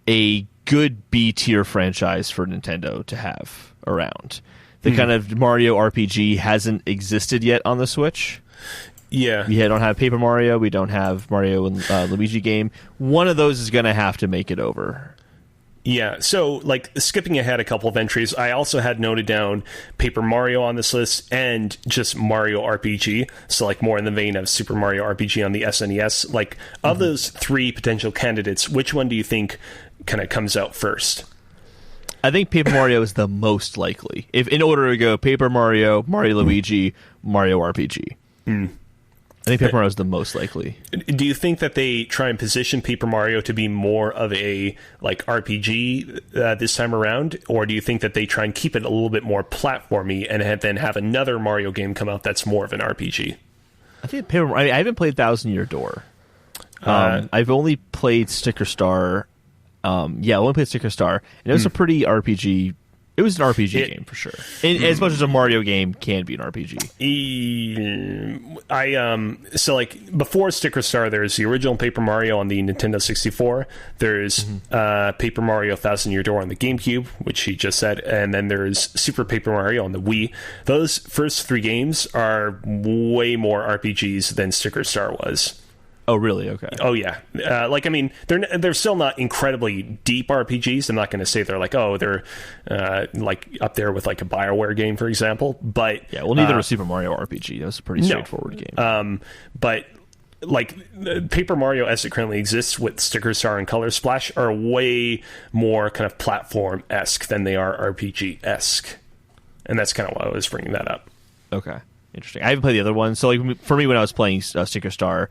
a good B-tier franchise for Nintendo to have around. The kind of Mario RPG hasn't existed yet on the Switch. Yeah. We don't have Paper Mario. We don't have Mario and Luigi game. One of those is going to have to make it over. Yeah, so, like, skipping ahead a couple of entries, I also had noted down Paper Mario on this list and just Mario RPG, so, like, more in the vein of Super Mario RPG on the SNES. Like, of those three potential candidates, which one do you think kind of comes out first? I think Paper Mario is the most likely. If in order to go Paper Mario, Mario Luigi, Mario RPG. I think Paper Mario is the most likely. Do you think that they try and position Paper Mario to be more of a like RPG this time around, or do you think that they try and keep it a little bit more platformy and then have another Mario game come out that's more of an RPG? I think Paper. I haven't played Thousand Year Door. I've only played Sticker Star. I only played Sticker Star, and it was a pretty RPG. It was an RPG game for sure. As much as a Mario game can be an RPG. So like before Sticker Star, there's the original Paper Mario on the Nintendo 64. There's Paper Mario Thousand Year Door on the GameCube, which he just said, and then there's Super Paper Mario on the Wii. Those first three games are way more RPGs than Sticker Star was. Oh, really? Okay. Oh, yeah. They're still not incredibly deep RPGs. I'm not going to say they're like, they're like up there with like a BioWare game, for example. But neither was Super Mario RPG. That was a pretty straightforward game. But like Paper Mario, as it currently exists with Sticker Star and Color Splash, are way more kind of platform-esque than they are RPG-esque, and that's kind of why I was bringing that up. Okay, interesting. I haven't played the other one, so like for me, when I was playing Sticker Star,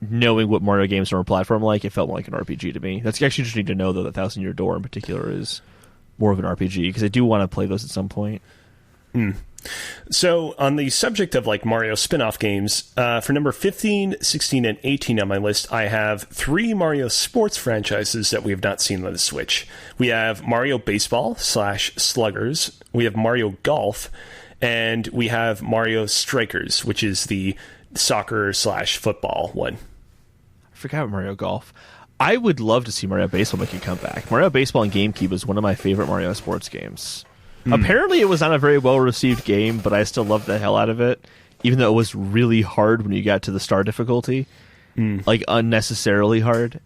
knowing what Mario games are a platform like, it felt more like an RPG to me. That's actually interesting to know, though, that Thousand Year Door in particular is more of an RPG, because I do want to play those at some point. So, on the subject of like Mario spin-off games, for number 15, 16, and 18 on my list, I have 3 Mario sports franchises that we have not seen on the Switch. We have Mario Baseball / Sluggers, we have Mario Golf, and we have Mario Strikers, which is the soccer / football one. I forgot Mario Golf. I would love to see Mario Baseball make a comeback. Mario Baseball on GameCube is one of my favorite Mario sports games. Apparently it was not a very well-received game, but I still loved the hell out of it, even though it was really hard when you got to the star difficulty. Like, unnecessarily hard.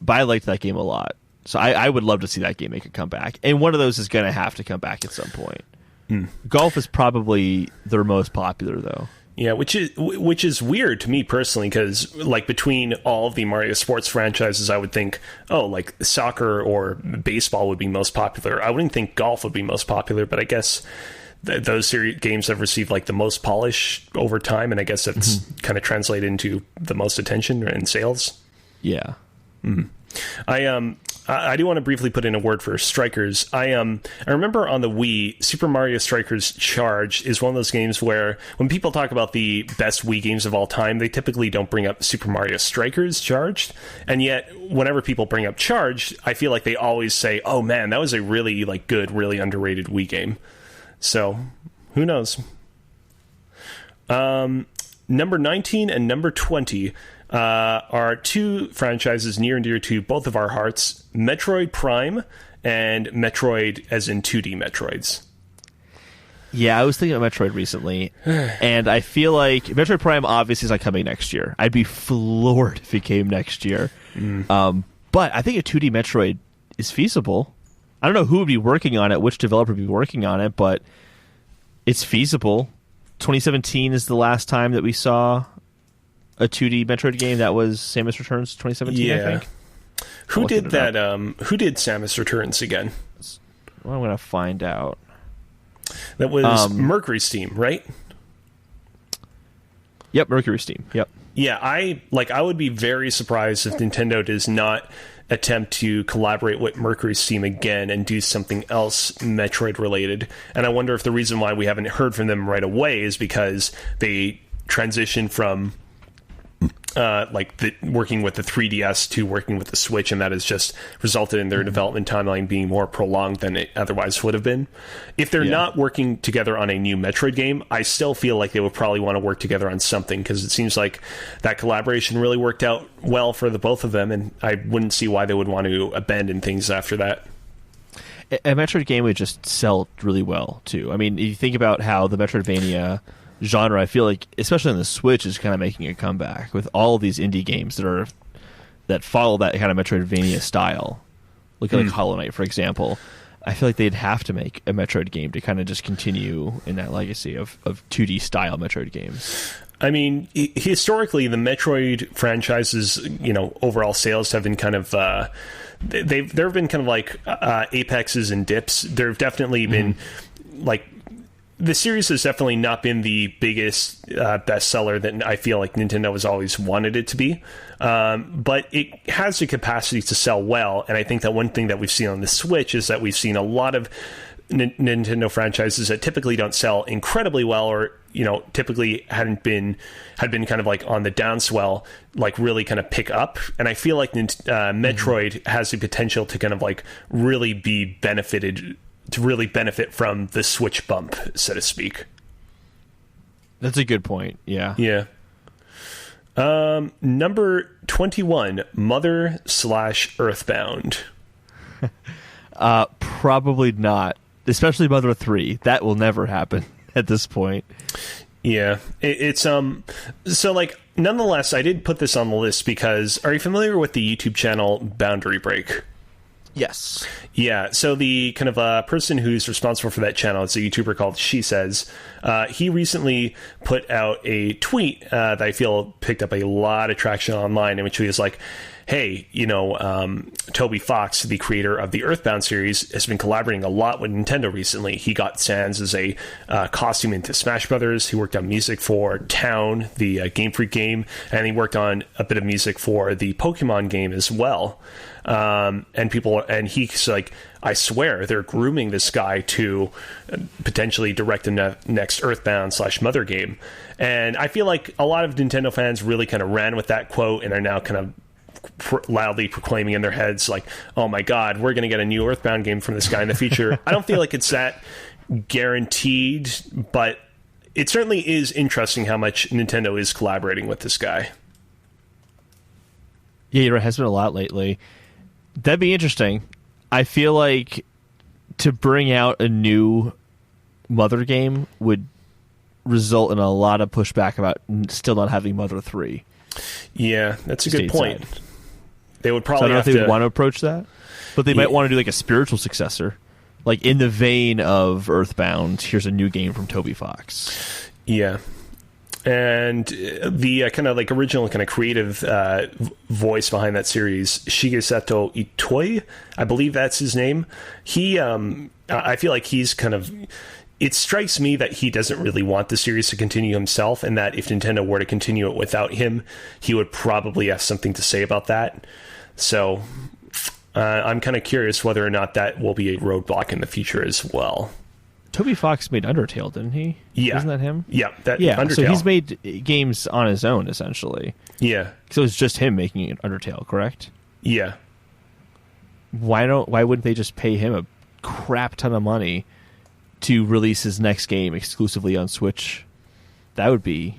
But I liked that game a lot. So I would love to see that game make a comeback. And one of those is going to have to come back at some point. Golf is probably their most popular, though. Yeah, which is weird to me personally, because like between all of the Mario sports franchises, I would think, like soccer or baseball would be most popular. I wouldn't think golf would be most popular, but I guess those games have received like the most polish over time, and I guess that's kind of translated into the most attention and sales. Yeah. I do want to briefly put in a word for Strikers. I remember on the Wii, Super Mario Strikers Charged is one of those games where when people talk about the best Wii games of all time, they typically don't bring up Super Mario Strikers Charged. And yet, whenever people bring up Charged, I feel like they always say, "Oh man, that was a really like good, really underrated Wii game." So, who knows? Number 19 and number 20 are 2 franchises near and dear to both of our hearts, Metroid Prime and Metroid as in 2D Metroids. Yeah, I was thinking of Metroid recently, and I feel like Metroid Prime obviously is not coming next year. I'd be floored if it came next year. But I think a 2D Metroid is feasible. I don't know who would be working on it, which developer would be working on it, but it's feasible. 2017 is the last time that we saw a 2D Metroid game. That was Samus Returns 2017, I think. Who did that? Who did Samus Returns again? Well, I'm going to find out. That was Mercury Steam, right? Yep, Mercury Steam. Yep. Yeah, I would be very surprised if Nintendo does not attempt to collaborate with Mercury Steam again and do something else Metroid related. And I wonder if the reason why we haven't heard from them right away is because they transitioned from working with the 3DS to working with the Switch, and that has just resulted in their development timeline being more prolonged than it otherwise would have been. If they're not working together on a new Metroid game, I still feel like they would probably want to work together on something, because it seems like that collaboration really worked out well for the both of them, and I wouldn't see why they would want to abandon things after that. A Metroid game would just sell really well, too. I mean, if you think about how the Metroidvania genre, I feel like, especially on the Switch, is kind of making a comeback with all of these indie games that follow that kind of Metroidvania style. Look at like Hollow Knight, for example. I feel like they'd have to make a Metroid game to kind of just continue in that legacy of 2D style Metroid games. I mean, historically, the Metroid franchises, overall sales have been kind of there have been kind of like apexes and dips. There have definitely been like the series has definitely not been the biggest bestseller that I feel like Nintendo has always wanted it to be. But it has the capacity to sell well. And I think that one thing that we've seen on the Switch is that we've seen a lot of Nintendo franchises that typically don't sell incredibly well, or typically had been kind of like on the downswell, like really kind of pick up. And I feel like Metroid has the potential to kind of like really benefit from the Switch bump, so to speak. That's a good point. Yeah. Number 21, Mother/Earthbound. Probably not. Especially Mother 3. That will never happen at this point. Yeah. It's so like, nonetheless, I did put this on the list because, are you familiar with the YouTube channel Boundary Break? Yes. Yeah, so the kind of person who's responsible for that channel, it's a YouTuber called She Says. He recently put out a tweet that I feel picked up a lot of traction online, in which he was like, hey, Toby Fox, the creator of the Earthbound series, has been collaborating a lot with Nintendo recently. He got Sans as a costume into Smash Brothers. He worked on music for Town, the Game Freak game, and he worked on a bit of music for the Pokemon game as well. And he's like, I swear they're grooming this guy to potentially direct the next Earthbound/Mother game. And I feel like a lot of Nintendo fans really kind of ran with that quote and are now kind of loudly proclaiming in their heads, like, oh my god, we're going to get a new Earthbound game from this guy in the future. I don't feel like it's that guaranteed, but it certainly is interesting how much Nintendo is collaborating with this guy. Yeah, there has been a lot lately. That'd be interesting. I feel like to bring out a new Mother game would result in a lot of pushback about still not having Mother 3. Yeah, that's a good point. They would probably I don't know if they would want to approach that, but they might want to do like a spiritual successor. Like in the vein of Earthbound, here's a new game from Toby Fox. Yeah. And the kind of like original kind of creative voice behind that series, Shigesato Itoi, I believe that's his name. He, I feel like he's kind of... It strikes me that he doesn't really want the series to continue himself, and that if Nintendo were to continue it without him, he would probably have something to say about that. So I'm kind of curious whether or not that will be a roadblock in the future as well. Toby Fox made Undertale, didn't he? Yeah. Isn't that him? Yeah, Undertale. So he's made games on his own, essentially. Yeah. So it's just him making Undertale, correct? Yeah. Why wouldn't they just pay him a crap ton of money to release his next game exclusively on Switch? That'd be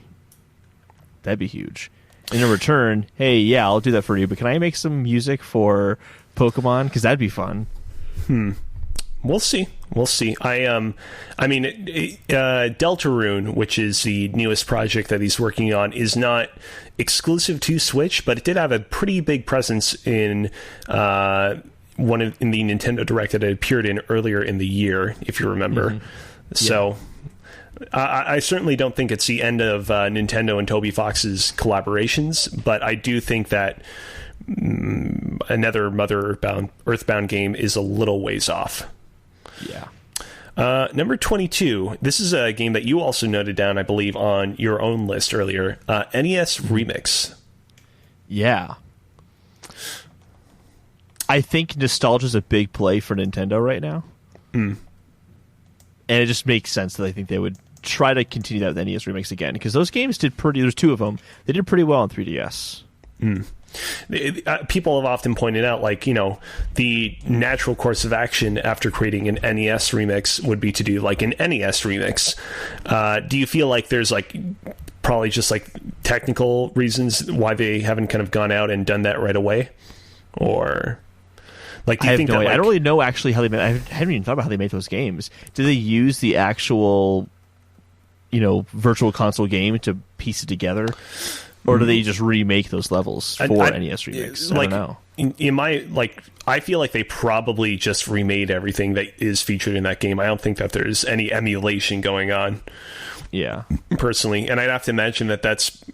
huge. And in return, hey, yeah, I'll do that for you, but can I make some music for Pokemon? Because that'd be fun. We'll see. Deltarune, which is the newest project that he's working on, is not exclusive to Switch, but it did have a pretty big presence in in the Nintendo Direct that it appeared in earlier in the year, if you remember. Mm-hmm. So I certainly don't think it's the end of Nintendo and Toby Fox's collaborations, but I do think that another Mother Earthbound game is a little ways off. Yeah. Number 22. This is a game that you also noted down, I believe, on your own list earlier. NES Remix. Yeah. I think nostalgia is a big play for Nintendo right now. And it just makes sense that I think they would try to continue that with NES Remix again, because those games there's two of them. They did pretty well on 3DS. People have often pointed out, like, the natural course of action after creating an NES remix would be to do like an NES remix. Do you feel like there's like probably just like technical reasons why they haven't kind of gone out and done that right away? Or like, do you think that, like, I don't really know actually how they made, I haven't even thought about how they made those games. Did they use the actual virtual console game to piece it together? Or do they just remake those levels for NES Remix? I don't know. I feel like they probably just remade everything that is featured in that game. I don't think that there's any emulation going on. Yeah. Personally. And I'd have to imagine that that's,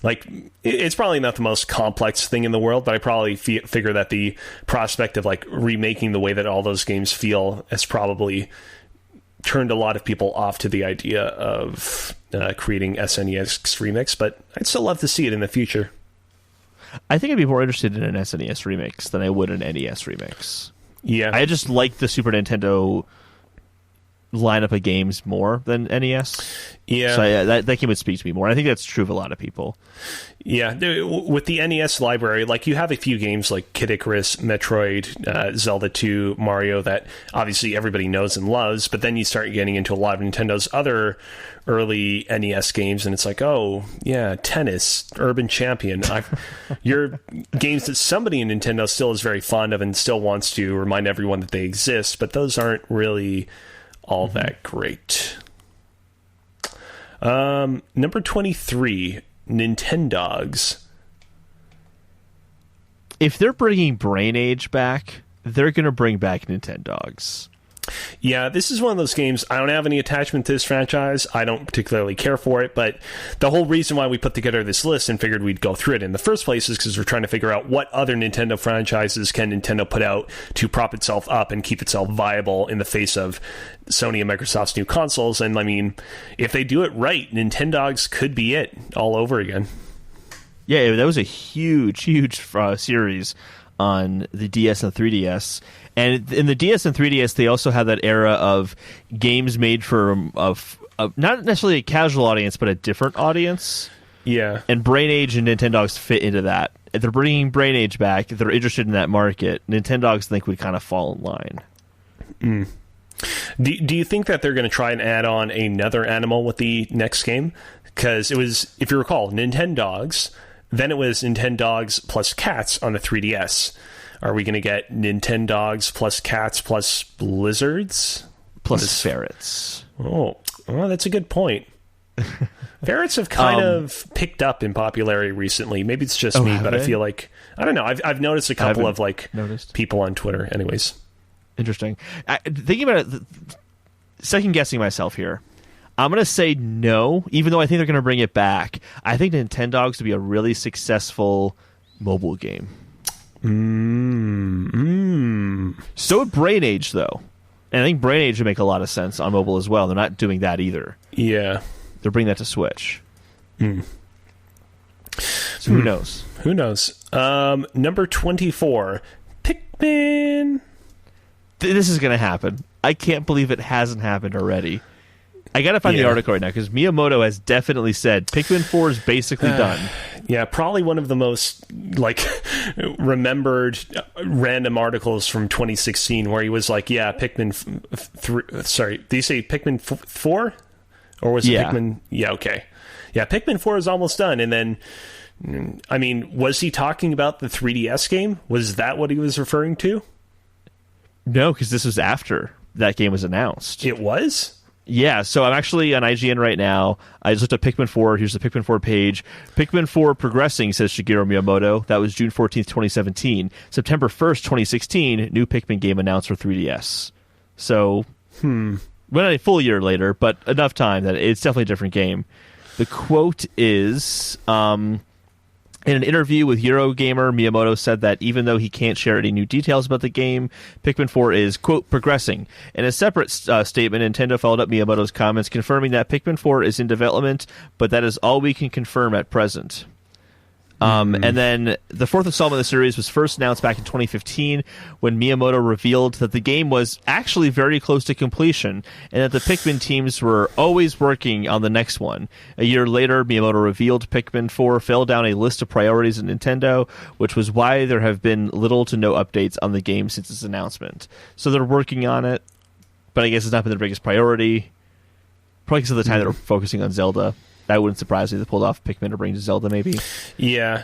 like, it's probably not the most complex thing in the world, but I probably figure that the prospect of, like, remaking the way that all those games feel is probably turned a lot of people off to the idea of creating SNES remix, but I'd still love to see it in the future. I think I'd be more interested in an SNES remix than I would an NES remix. Yeah. I just like the Super Nintendo lineup of games more than NES. Yeah. So that game would speak to me more. I think that's true of a lot of people. Yeah. With the NES library, like, you have a few games like Kid Icarus, Metroid, Zelda 2, Mario that obviously everybody knows and loves, but then you start getting into a lot of Nintendo's other early NES games, and it's like, oh, yeah, Tennis, Urban Champion. You're games that somebody in Nintendo still is very fond of and still wants to remind everyone that they exist, but those aren't really all that great. Number 23, Nintendogs. If they're bringing Brain Age back, they're going to bring back Nintendogs. Yeah, this is one of those games. I don't have any attachment to this franchise. I don't particularly care for it, but the whole reason why we put together this list and figured we'd go through it in the first place is because we're trying to figure out what other Nintendo franchises can Nintendo put out to prop itself up and keep itself viable in the face of Sony and Microsoft's new consoles. And I mean, if they do it right, Nintendogs could be it all over again. Yeah, that was a huge series on the DS and 3DS. And in the DS and 3DS, they also had that era of games made for not necessarily a casual audience, but a different audience. Yeah. And Brain Age and Nintendogs fit into that. If they're bringing Brain Age back, if they're interested in that market, Nintendogs think would kind of fall in line. Mm. Do you think that they're going to try and add on another animal with the next game? Because it was, if you recall, Nintendogs, then it was Nintendogs plus cats on the 3DS. Are we going to get Nintendogs plus cats plus lizards? Plus ferrets. Oh, that's a good point. Ferrets have kind of picked up in popularity recently. Maybe it's just me, but I feel like, I don't know. I've noticed a couple of people on Twitter. Anyways. Interesting. Thinking about it, second guessing myself here, I'm going to say no, even though I think they're going to bring it back. I think Nintendogs would be a really successful mobile game. So would Brain Age, though. And I think Brain Age would make a lot of sense on mobile as well. They're not doing that either. Yeah. They're bringing that to Switch. So who knows? Who knows? Number 24, Pikmin. This is going to happen. I can't believe it hasn't happened already. I got to find the article right now, because Miyamoto has definitely said Pikmin 4 is basically done. Yeah, probably one of the most remembered random articles from 2016, where he was like, "Yeah, Pikmin 3." Sorry, did you say Pikmin 4, or was it Pikmin? Yeah, okay. Yeah, Pikmin 4 is almost done, and then, I mean, was he talking about the 3DS game? Was that what he was referring to? No, because this was after that game was announced. It was? Yeah, so I'm actually on IGN right now. I just looked at Pikmin 4. Here's the Pikmin 4 page. Pikmin 4 progressing, says Shigeru Miyamoto. That was June 14th, 2017. September 1st, 2016, new Pikmin game announced for 3DS. So, well, not a full year later, but enough time that it's definitely a different game. The quote is, in an interview with Eurogamer, Miyamoto said that even though he can't share any new details about the game, Pikmin 4 is, quote, progressing. In a separate statement, Nintendo followed up Miyamoto's comments, confirming that Pikmin 4 is in development, but that is all we can confirm at present. And then the fourth installment of the series was first announced back in 2015, when Miyamoto revealed that the game was actually very close to completion and that the Pikmin teams were always working on the next one. A year later, Miyamoto revealed Pikmin 4 fell down a list of priorities at Nintendo, which was why there have been little to no updates on the game since its announcement. So they're working on it, but I guess it's not been their biggest priority. Probably because of the time that we're focusing on Zelda. That wouldn't surprise me. They pulled off Pikmin to bring to Zelda, maybe. Yeah.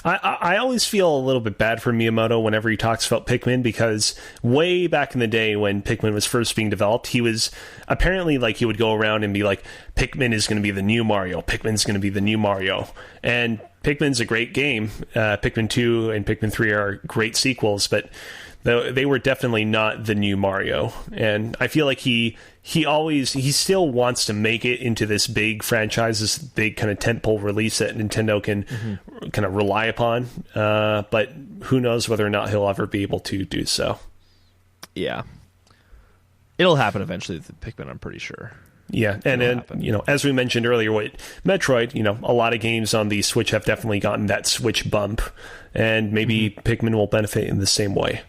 I always feel a little bit bad for Miyamoto whenever he talks about Pikmin, because way back in the day when Pikmin was first being developed, he was apparently he would go around and be like, Pikmin is going to be the new Mario. Pikmin's going to be the new Mario. And Pikmin's a great game. Pikmin 2 and Pikmin 3 are great sequels, but they were definitely not the new Mario. And I feel like he still wants to make it into this big franchise, this big kind of tentpole release that Nintendo can kind of rely upon. But who knows whether or not he'll ever be able to do so. Yeah. It'll happen eventually with the Pikmin, I'm pretty sure. Yeah, and then, as we mentioned earlier with Metroid, a lot of games on the Switch have definitely gotten that Switch bump, and maybe Pikmin will benefit in the same way.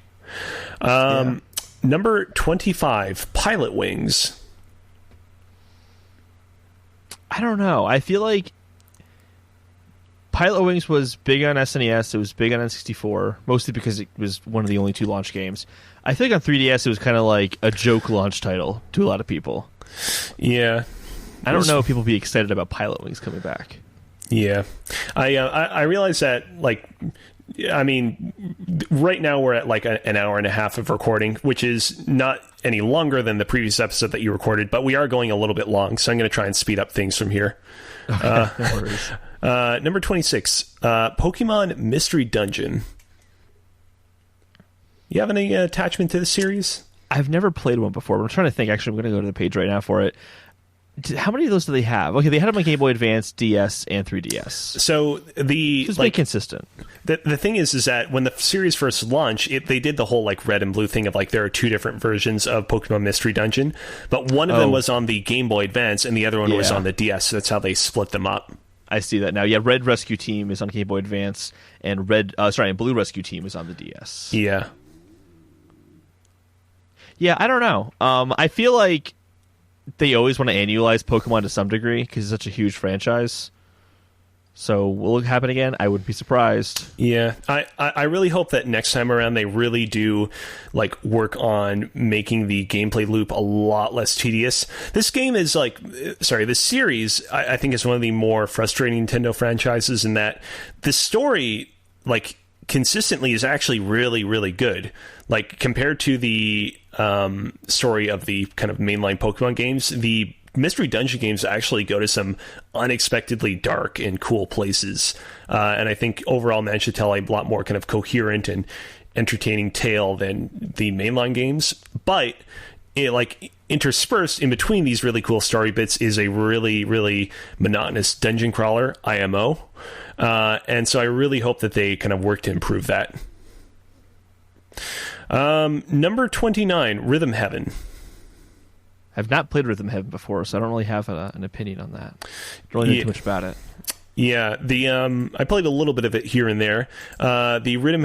Number 25, Pilot Wings. I don't know. I feel like Pilot Wings was big on SNES. It was big on N64, mostly because it was one of the only 2 launch games. I think on 3DS it was kind of like a joke launch title to a lot of people. Yeah. I don't know if people be excited about Pilot Wings coming back. Yeah. I realize that, right now we're at an hour and a half of recording, which is not any longer than the previous episode that you recorded, but we are going a little bit long, so I'm going to try and speed up things from here. Okay, no worries. Number 26, Pokemon Mystery Dungeon. You have any attachment to the series? I've never played one before, but I'm trying to think. Actually, I'm going to go to the page right now for it. How many of those do they have? Okay, they had them on Game Boy Advance, DS, and 3DS. So just be consistent. The thing is that when the series first launched, they did the whole red and blue thing of there are 2 different versions of Pokemon Mystery Dungeon, but one of them was on the Game Boy Advance and the other one was on the DS. So that's how they split them up. I see that now. Yeah, Red Rescue Team is on Game Boy Advance, and Blue Rescue Team is on the DS. Yeah. Yeah, I don't know. I feel like they always want to annualize Pokemon to some degree because it's such a huge franchise. So will it happen again? I wouldn't be surprised. Yeah, I really hope that next time around they really do work on making the gameplay loop a lot less tedious. This game is this series I think is one of the more frustrating Nintendo franchises in that the story consistently is actually really, really good. Compared to the story of the kind of mainline Pokemon games, the Mystery Dungeon games actually go to some unexpectedly dark and cool places. And I think overall managed to tell a lot more kind of coherent and entertaining tale than the mainline games. But interspersed in between these really cool story bits is a really, really monotonous dungeon crawler, IMO. And so I really hope that they kind of work to improve that. Number 29, Rhythm Heaven. I've not played Rhythm Heaven before, so I don't really have an opinion on that. Don't really know too much about it. Yeah, I played a little bit of it here and there. The Rhythm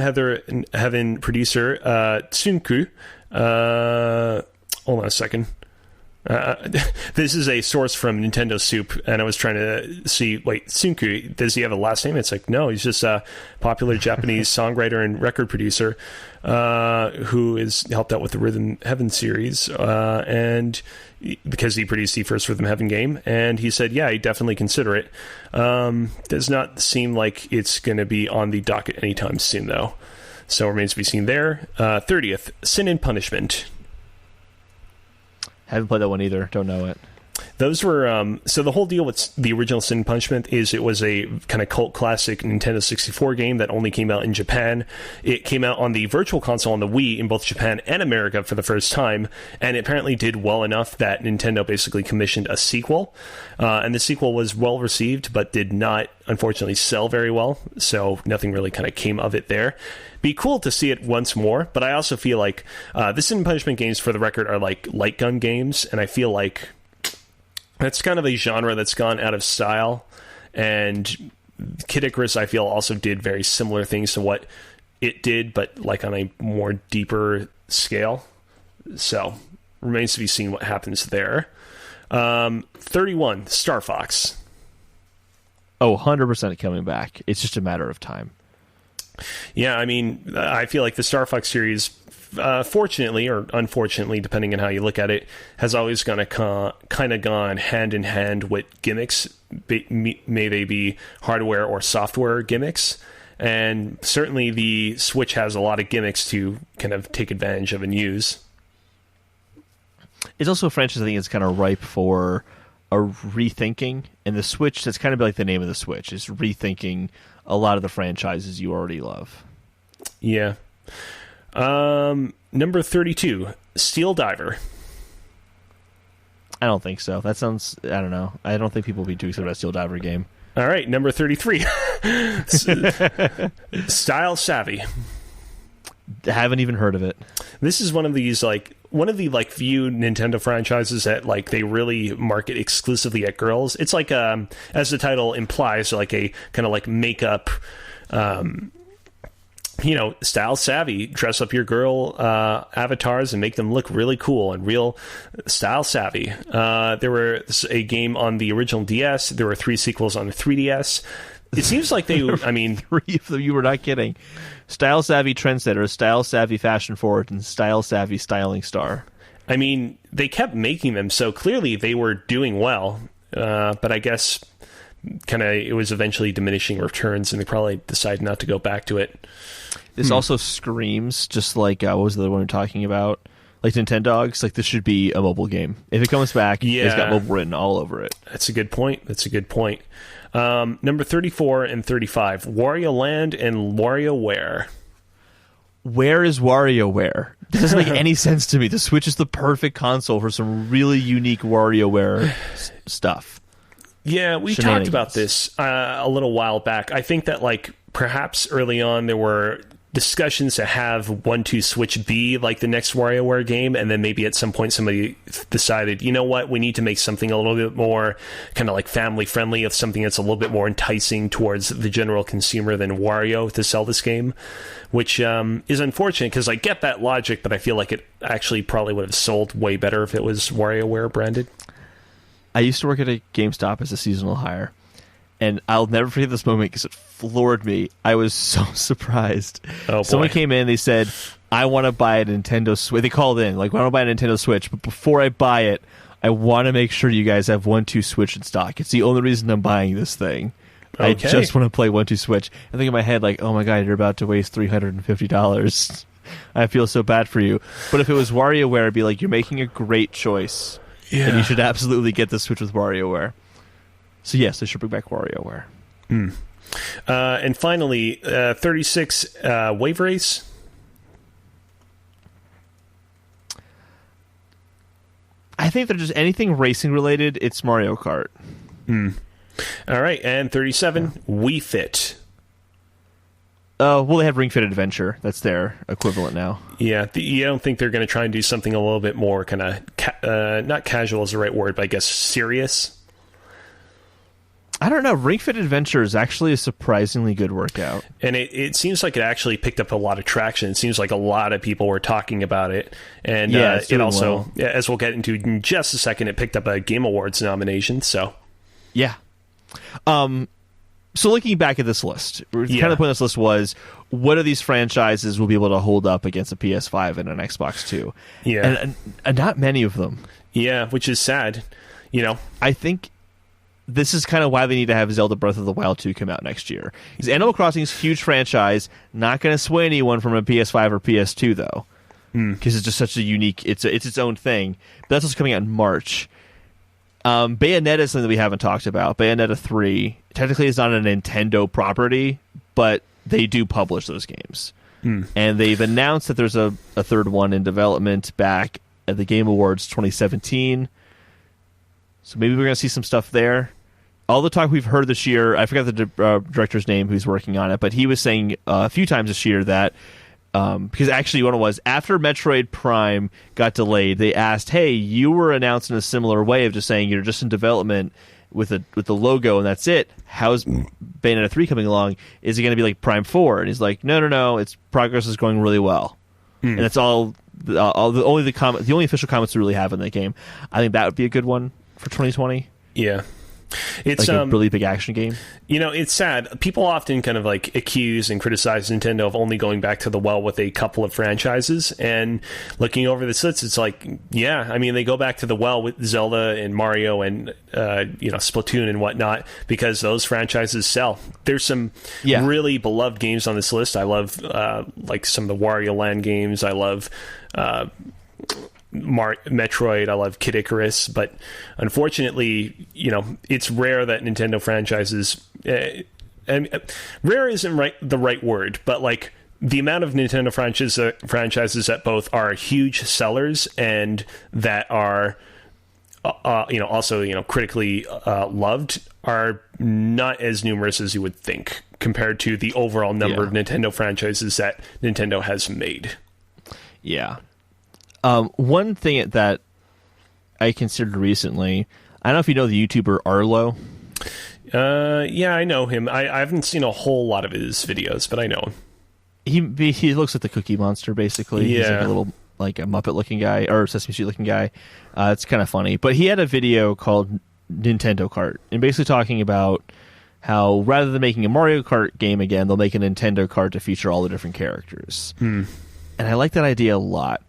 Heaven producer, Tsunku, hold on a second. This is a source from Nintendo Soup, and I was trying to see, Tsunku, does he have a last name? It's no, he's just a popular Japanese songwriter and record producer who has helped out with the Rhythm Heaven series, and because he produced the first Rhythm Heaven game, and he said, yeah, he'd definitely consider it. Does not seem like it's going to be on the docket anytime soon, though. So remains to be seen there. 30th, Sin and Punishment. Haven't played that one either. Don't know it. Those were so the whole deal with the original Sin and Punishment is it was a kind of cult classic Nintendo 64 game that only came out in Japan. It came out on the Virtual Console on the Wii in both Japan and America for the first time, and it apparently did well enough that Nintendo basically commissioned a sequel. And the sequel was well received, but did not, unfortunately, sell very well. So nothing really kind of came of it there. Be cool to see it once more, but I also feel like the Sin and Punishment games, for the record, are light gun games, and I feel like that's kind of a genre that's gone out of style, and Kid Icarus, I feel, also did very similar things to what it did, but on a more deeper scale. So, remains to be seen what happens there. 31, Star Fox. Oh, 100% coming back. It's just a matter of time. Yeah, I feel like the Star Fox series, fortunately or unfortunately, depending on how you look at it, has always kind of gone hand in hand with gimmicks, may they be hardware or software gimmicks. And certainly the Switch has a lot of gimmicks to kind of take advantage of and use. It's also a franchise I think is kind of ripe for a rethinking. And the Switch, that's kind of like the name of the Switch, is rethinking a lot of the franchises you already love. Yeah. Number 32, Steel Diver. I don't think so. That sounds, I don't know. I don't think people will be too excited about a Steel Diver game. All right, number 33, Style Savvy. Haven't even heard of it. This is one of these one of the like few Nintendo franchises that like they really market exclusively at girls. It's like as the title implies, like a kind of like makeup, style savvy. Dress up your girl avatars and make them look really cool and real style savvy. There was a game on the original DS. There were 3 sequels on the 3DS. It seems like they, I mean... 3 of them, you were not kidding. Style savvy trendsetter, style savvy fashion forward, and style savvy styling star. I mean, they kept making them, so clearly they were doing well. But I guess kind of it was eventually diminishing returns, and they probably decided not to go back to it. This also screams, just like, what was the other one we were talking about? Like Nintendogs, like this should be a mobile game. If it comes back, it's got mobile written all over it. That's a good point. Number 34 and 35, Wario Land and WarioWare. Where is WarioWare? It doesn't make any sense to me. The Switch is the perfect console for some really unique WarioWare stuff. Yeah, we talked about this a little while back. I think that like perhaps early on there were discussions to have 1-2 Switch be like the next WarioWare game, and then maybe at some point somebody decided, you know what, we need to make something a little bit more kind of like family friendly, of something that's a little bit more enticing towards the general consumer than Wario to sell this game, which is unfortunate because I get that logic, but I feel like it actually probably would have sold way better if it was WarioWare branded. I used to work at a GameStop as a seasonal hire, and I'll never forget this moment because it floored me. I was so surprised. Oh, boy. Someone came in, they said, I want to buy a Nintendo Switch. They called in, like, I want to buy a Nintendo Switch, but before I buy it, I want to make sure you guys have 1-2 Switch in stock. It's the only reason I'm buying this thing. Okay. I just want to play 1-2 Switch. I think in my head, like, oh my god, you're about to waste $350. I feel so bad for you. But if it was WarioWare, it'd be like, you're making a great choice. Yeah. And you should absolutely get the Switch with WarioWare. So yes, they should bring back WarioWare. And finally, 36, Wave Race. I think they're just anything racing related. It's Mario Kart. All right, and 37, Wii Fit. Well, they have Ring Fit Adventure. That's their equivalent now. Yeah, you don't think they're going to try and do something a little bit more kind of, not casual is the right word, but I guess serious? I don't know. Ring Fit Adventure is actually a surprisingly good workout. And it seems like it actually picked up a lot of traction. It seems like a lot of people were talking about it. And it also, as we'll get into in just a second, it picked up a Game Awards nomination. So, yeah. So looking back at this list, kind of the point of this list was, what of these franchises will be able to hold up against a PS5 and an Xbox 2? Yeah. And not many of them. Yeah, which is sad. You know, I think this is kind of why they need to have Zelda Breath of the Wild 2 come out next year. Because Animal Crossing is a huge franchise, not going to sway anyone from a PS5 or PS2, though. Because it's just such a unique... It's its own thing. But that's what's coming out in March. Bayonetta is something that we haven't talked about. Bayonetta 3 technically is not a Nintendo property, but they do publish those games. And they've announced that there's a third one in development back at the Game Awards 2017. So maybe we're going to see some stuff there. All the talk we've heard this year, I forgot the director's name who's working on it, but he was saying a few times this year that, because actually what it was, after Metroid Prime got delayed, they asked, hey, you were announced in a similar way of just saying you're just in development with the logo and that's it. How's Bayonetta 3 coming along? Is it going to be like Prime 4? And he's like, no, its progress is going really well. And that's all the only official comments we really have in that game. I think that would be a good one for 2020. Yeah. It's like a really big action game. You know, it's sad. People often kind of like accuse and criticize Nintendo of only going back to the well with a couple of franchises. And looking over this list, it's like, yeah, I mean, they go back to the well with Zelda and Mario and Splatoon and whatnot because those franchises sell. There's some really beloved games on this list. I love like some of the Wario Land games. I love Metroid, I love Kid Icarus, but unfortunately, you know, it's rare that Nintendo franchises, and rare isn't the right word, but like the amount of Nintendo franchises that both are huge sellers and that are, also, critically loved are not as numerous as you would think compared to the overall number of Nintendo franchises that Nintendo has made. Yeah. One thing that I considered recently, I don't know if you know the YouTuber Arlo. Yeah, I know him. I haven't seen a whole lot of his videos, but I know him. He looks like the Cookie Monster, basically. Yeah. He's like a little, like a Muppet-looking guy, or Sesame Street-looking guy. It's kind of funny. But he had a video called Nintendo Kart, and basically talking about how rather than making a Mario Kart game again, they'll make a Nintendo Kart to feature all the different characters. And I like that idea a lot.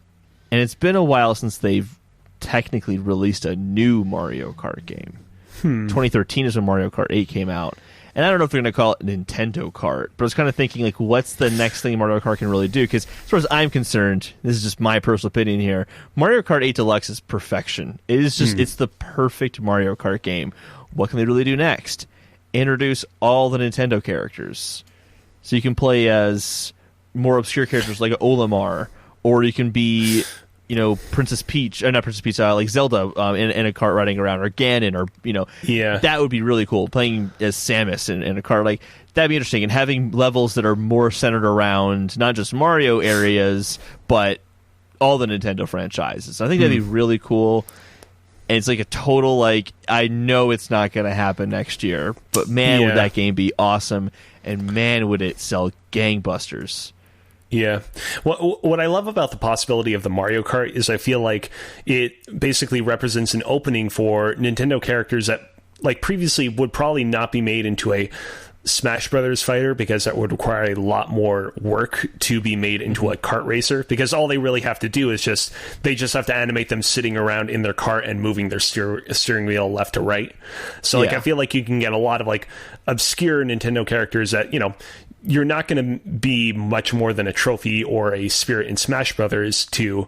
And it's been a while since they've technically released a new Mario Kart game. 2013 is when Mario Kart 8 came out. And I don't know if they're going to call it Nintendo Kart, but I was kind of thinking, like, what's the next thing Mario Kart can really do? Because as far as I'm concerned, this is just my personal opinion here, Mario Kart 8 Deluxe is perfection. It is just, it's the perfect Mario Kart game. What can they really do next? Introduce all the Nintendo characters. So you can play as more obscure characters like Olimar, or you can be, you know, Princess Peach, not Princess Peach, like Zelda in a cart riding around, or Ganon, or, you know, that would be really cool. Playing as Samus in a cart, like, that'd be interesting. And having levels that are more centered around not just Mario areas, but all the Nintendo franchises. I think that'd be really cool. And it's like a total, like, I know it's not going to happen next year, but man, would that game be awesome, and man, would it sell gangbusters. Yeah. What I love about the possibility of the Mario Kart is I feel like it basically represents an opening for Nintendo characters that, like, previously would probably not be made into a Smash Brothers fighter, because that would require a lot more work to be made into a kart racer, because all they really have to do is they just have to animate them sitting around in their cart and moving their steering wheel left to right. So, like, I feel like you can get a lot of, like, obscure Nintendo characters that, you know, you're not going to be much more than a trophy or a spirit in Smash Brothers to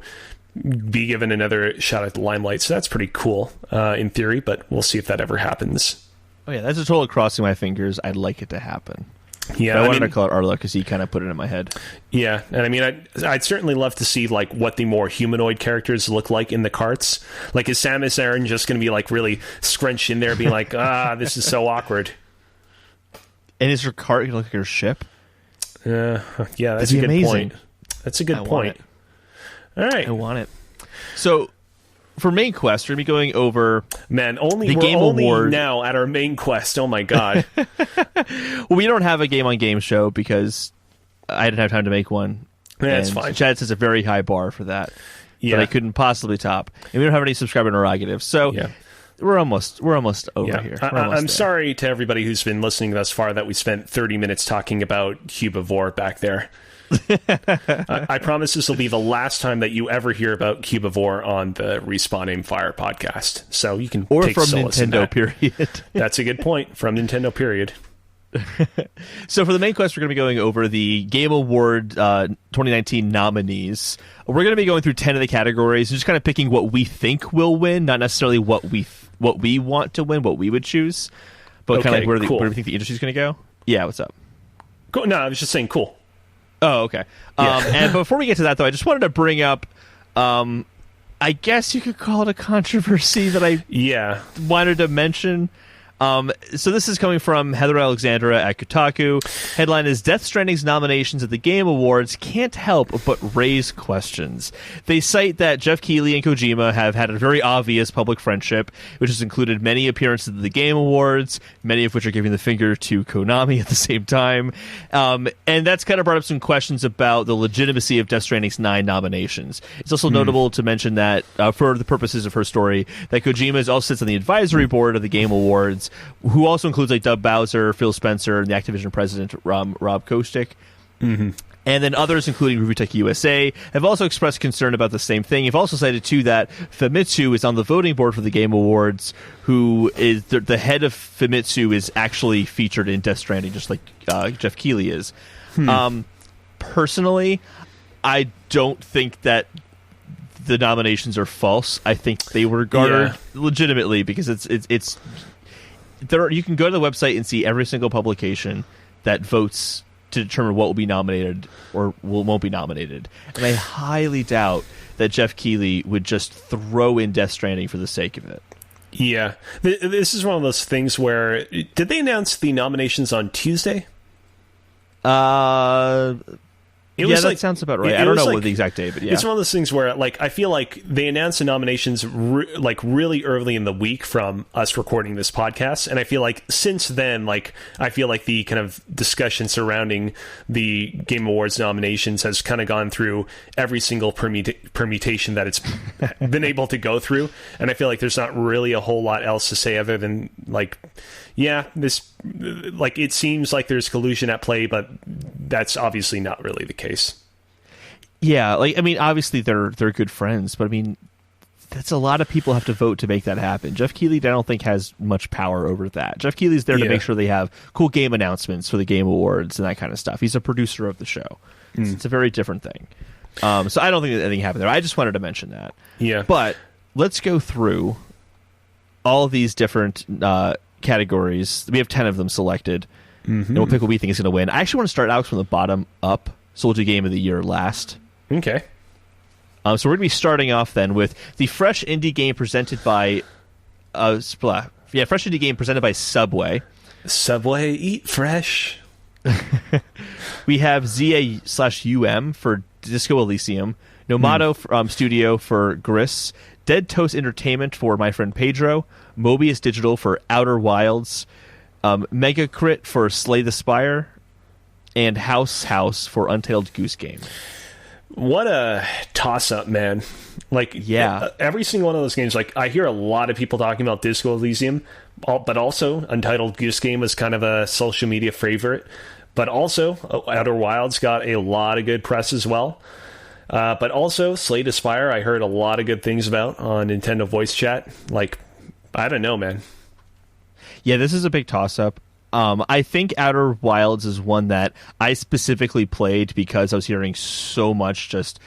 be given another shot at the limelight. So that's pretty cool in theory, but we'll see if that ever happens. Oh yeah, that's a total crossing my fingers. I'd like it to happen. Yeah, but I wanted to call it Arlo because he kind of put it in my head. Yeah, and I mean, I'd certainly love to see, like, what the more humanoid characters look like in the carts. Like, is Samus Aran just going to be, like, really scrunched in there, being like, this is so awkward? And is her cart going to look like her ship? Yeah, that's a good point. That's a good point. All right. I want it. So, for main quest, we're going to be going over... Man, the Game Award now at our main quest. Oh, my God. Well, we don't have a Game on Game show because I didn't have time to make one. That's fine. Chad sets a very high bar for that that I couldn't possibly top. And we don't have any subscriber interrogatives. So... Yeah. We're almost over here. I'm sorry to everybody who's been listening thus far that we spent 30 minutes talking about Cube of War back there. I promise this will be the last time that you ever hear about Cube of War on the Respawn Aim Fire podcast. So you can take from solace in Nintendo, that. period. That's a good point. From Nintendo, period. So for the main quest, we're going to be going over the Game Award 2019 nominees. We're going to be going through 10 of the categories, just kind of picking what we think will win, not necessarily what we want to win, what we would choose, but kind of like where we think the industry's going to go. Yeah, what's up? Cool. No, I was just saying cool. Oh, okay. And before we get to that, though, I just wanted to bring up, I guess you could call it a controversy that I wanted to mention. So this is coming from Heather Alexandra at Kotaku. Headline is Death Stranding's nominations at the Game Awards can't help but raise questions. They cite that Jeff Keighley and Kojima have had a very obvious public friendship, which has included many appearances at the Game Awards, many of which are giving the finger to Konami at the same time. And that's kind of brought up some questions about the legitimacy of Death Stranding's 9 nominations. It's also notable to mention that, for the purposes of her story, that Kojima also sits on the advisory board of the Game Awards, who also includes like Doug Bowser, Phil Spencer, and the Activision president Rob Kostic. And then others, including Review USA, have also expressed concern about the same thing. They've also cited, too, that Famitsu is on the voting board for the Game Awards, who is the head of Famitsu is actually featured in Death Stranding, just like Jeff Keighley is. Personally, I don't think that the nominations are false. I think they were garnered legitimately because it's there. You can go to the website and see every single publication that votes to determine what will be nominated or won't be nominated. And I highly doubt that Jeff Keighley would just throw in Death Stranding for the sake of it. Yeah. This is one of those things where... Did they announce the nominations on Tuesday? that sounds about right. I don't know what the exact date, but yeah. It's one of those things where, like, I feel like they announced the nominations really early in the week from us recording this podcast, and I feel like since then, like, I feel like the kind of discussion surrounding the Game Awards nominations has kind of gone through every single permutation that it's been able to go through, and I feel like there's not really a whole lot else to say other than, like, yeah, this, like, it seems like there's collusion at play, but that's obviously not really the case. Yeah, like, I mean, obviously they're good friends, but I mean, that's a lot of people have to vote to make that happen. Jeff Keighley, I don't think, has much power over that. Jeff Keighley's there to make sure they have cool game announcements for the Game Awards and that kind of stuff. He's a producer of the show. It's a very different thing. So I don't think that anything happened there. I just wanted to mention that. Yeah. But let's go through all of these different categories. We have 10 of them selected, and we'll pick what we think is going to win. I actually want to start, Alex, from the bottom up. So we'll do Game of the Year last. Okay. So we're going to be starting off then with the fresh indie game presented by fresh indie game presented by Subway. Subway, eat fresh. We have ZA/UM for Disco Elysium, Nomato Studio for Gris, Dead Toast Entertainment for My Friend Pedro, Mobius Digital for Outer Wilds, Mega Crit for Slay the Spire, and House for Untitled Goose Game. What a toss-up, man. Like, yeah, every single one of those games, like, I hear a lot of people talking about Disco Elysium, but also Untitled Goose Game was kind of a social media favorite. But also, Outer Wilds got a lot of good press as well. But also, Slay the Spire, I heard a lot of good things about on Nintendo Voice Chat. Like, I don't know, man. Yeah, this is a big toss-up. I think Outer Wilds is one that I specifically played because I was hearing so much just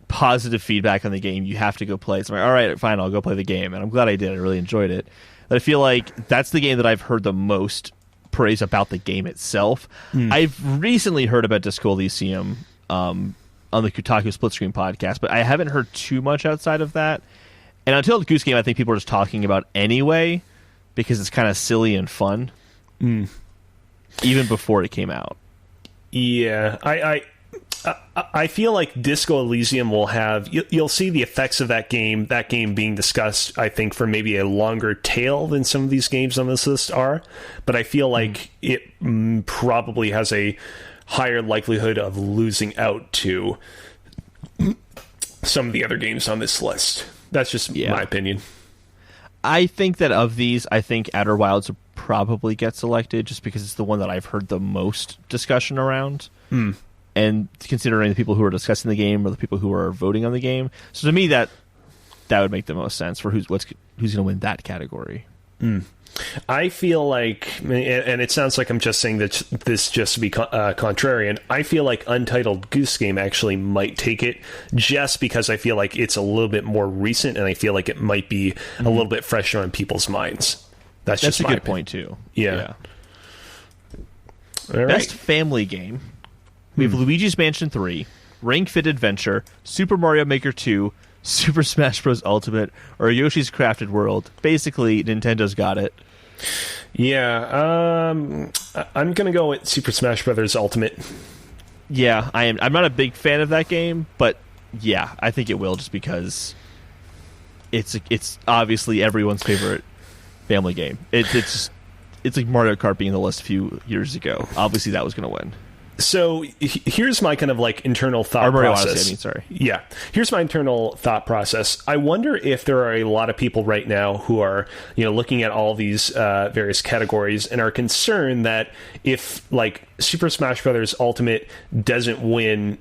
positive feedback on the game. You have to go play it. So I'm like, all right, fine, I'll go play the game. And I'm glad I did. I really enjoyed it. But I feel like that's the game that I've heard the most praise about the game itself. I've recently heard about Disco Elysium on the Kotaku Split Screen podcast, but I haven't heard too much outside of that. And Until the Goose Game, I think people are just talking about anyway because it's kind of silly and fun. Even before it came out. Yeah, I feel like Disco Elysium will have... You'll see the effects of that game being discussed, I think, for maybe a longer tail than some of these games on this list are. But I feel like it probably has a higher likelihood of losing out to some of the other games on this list. That's just my opinion. I think that of these, I think Outer Wilds will probably get selected just because it's the one that I've heard the most discussion around. And considering the people who are discussing the game or the people who are voting on the game. So to me, that would make the most sense for who's going to win that category. I feel like, and it sounds like I'm just saying that this just to be contrarian, I feel like Untitled Goose Game actually might take it just because I feel like it's a little bit more recent and I feel like it might be a little bit fresher on people's minds. That's just a my good opinion. point, too. Yeah. All right. Best Family Game. We have Luigi's Mansion 3, Ring Fit Adventure, Super Mario Maker 2, Super Smash Bros. Ultimate, or Yoshi's Crafted World. Basically, Nintendo's got it. Yeah, I'm going to go with Super Smash Bros. Ultimate. Yeah, I am. I'm not a big fan of that game, but yeah, I think it will just because it's obviously everyone's favorite family game. It's like Mario Kart being on the list a few years ago. Obviously, that was going to win. So here's my kind of like internal thought process. Odyssey, sorry. Yeah. Here's my internal thought process. I wonder if there are a lot of people right now who are, looking at all these various categories and are concerned that if like Super Smash Bros. Ultimate doesn't win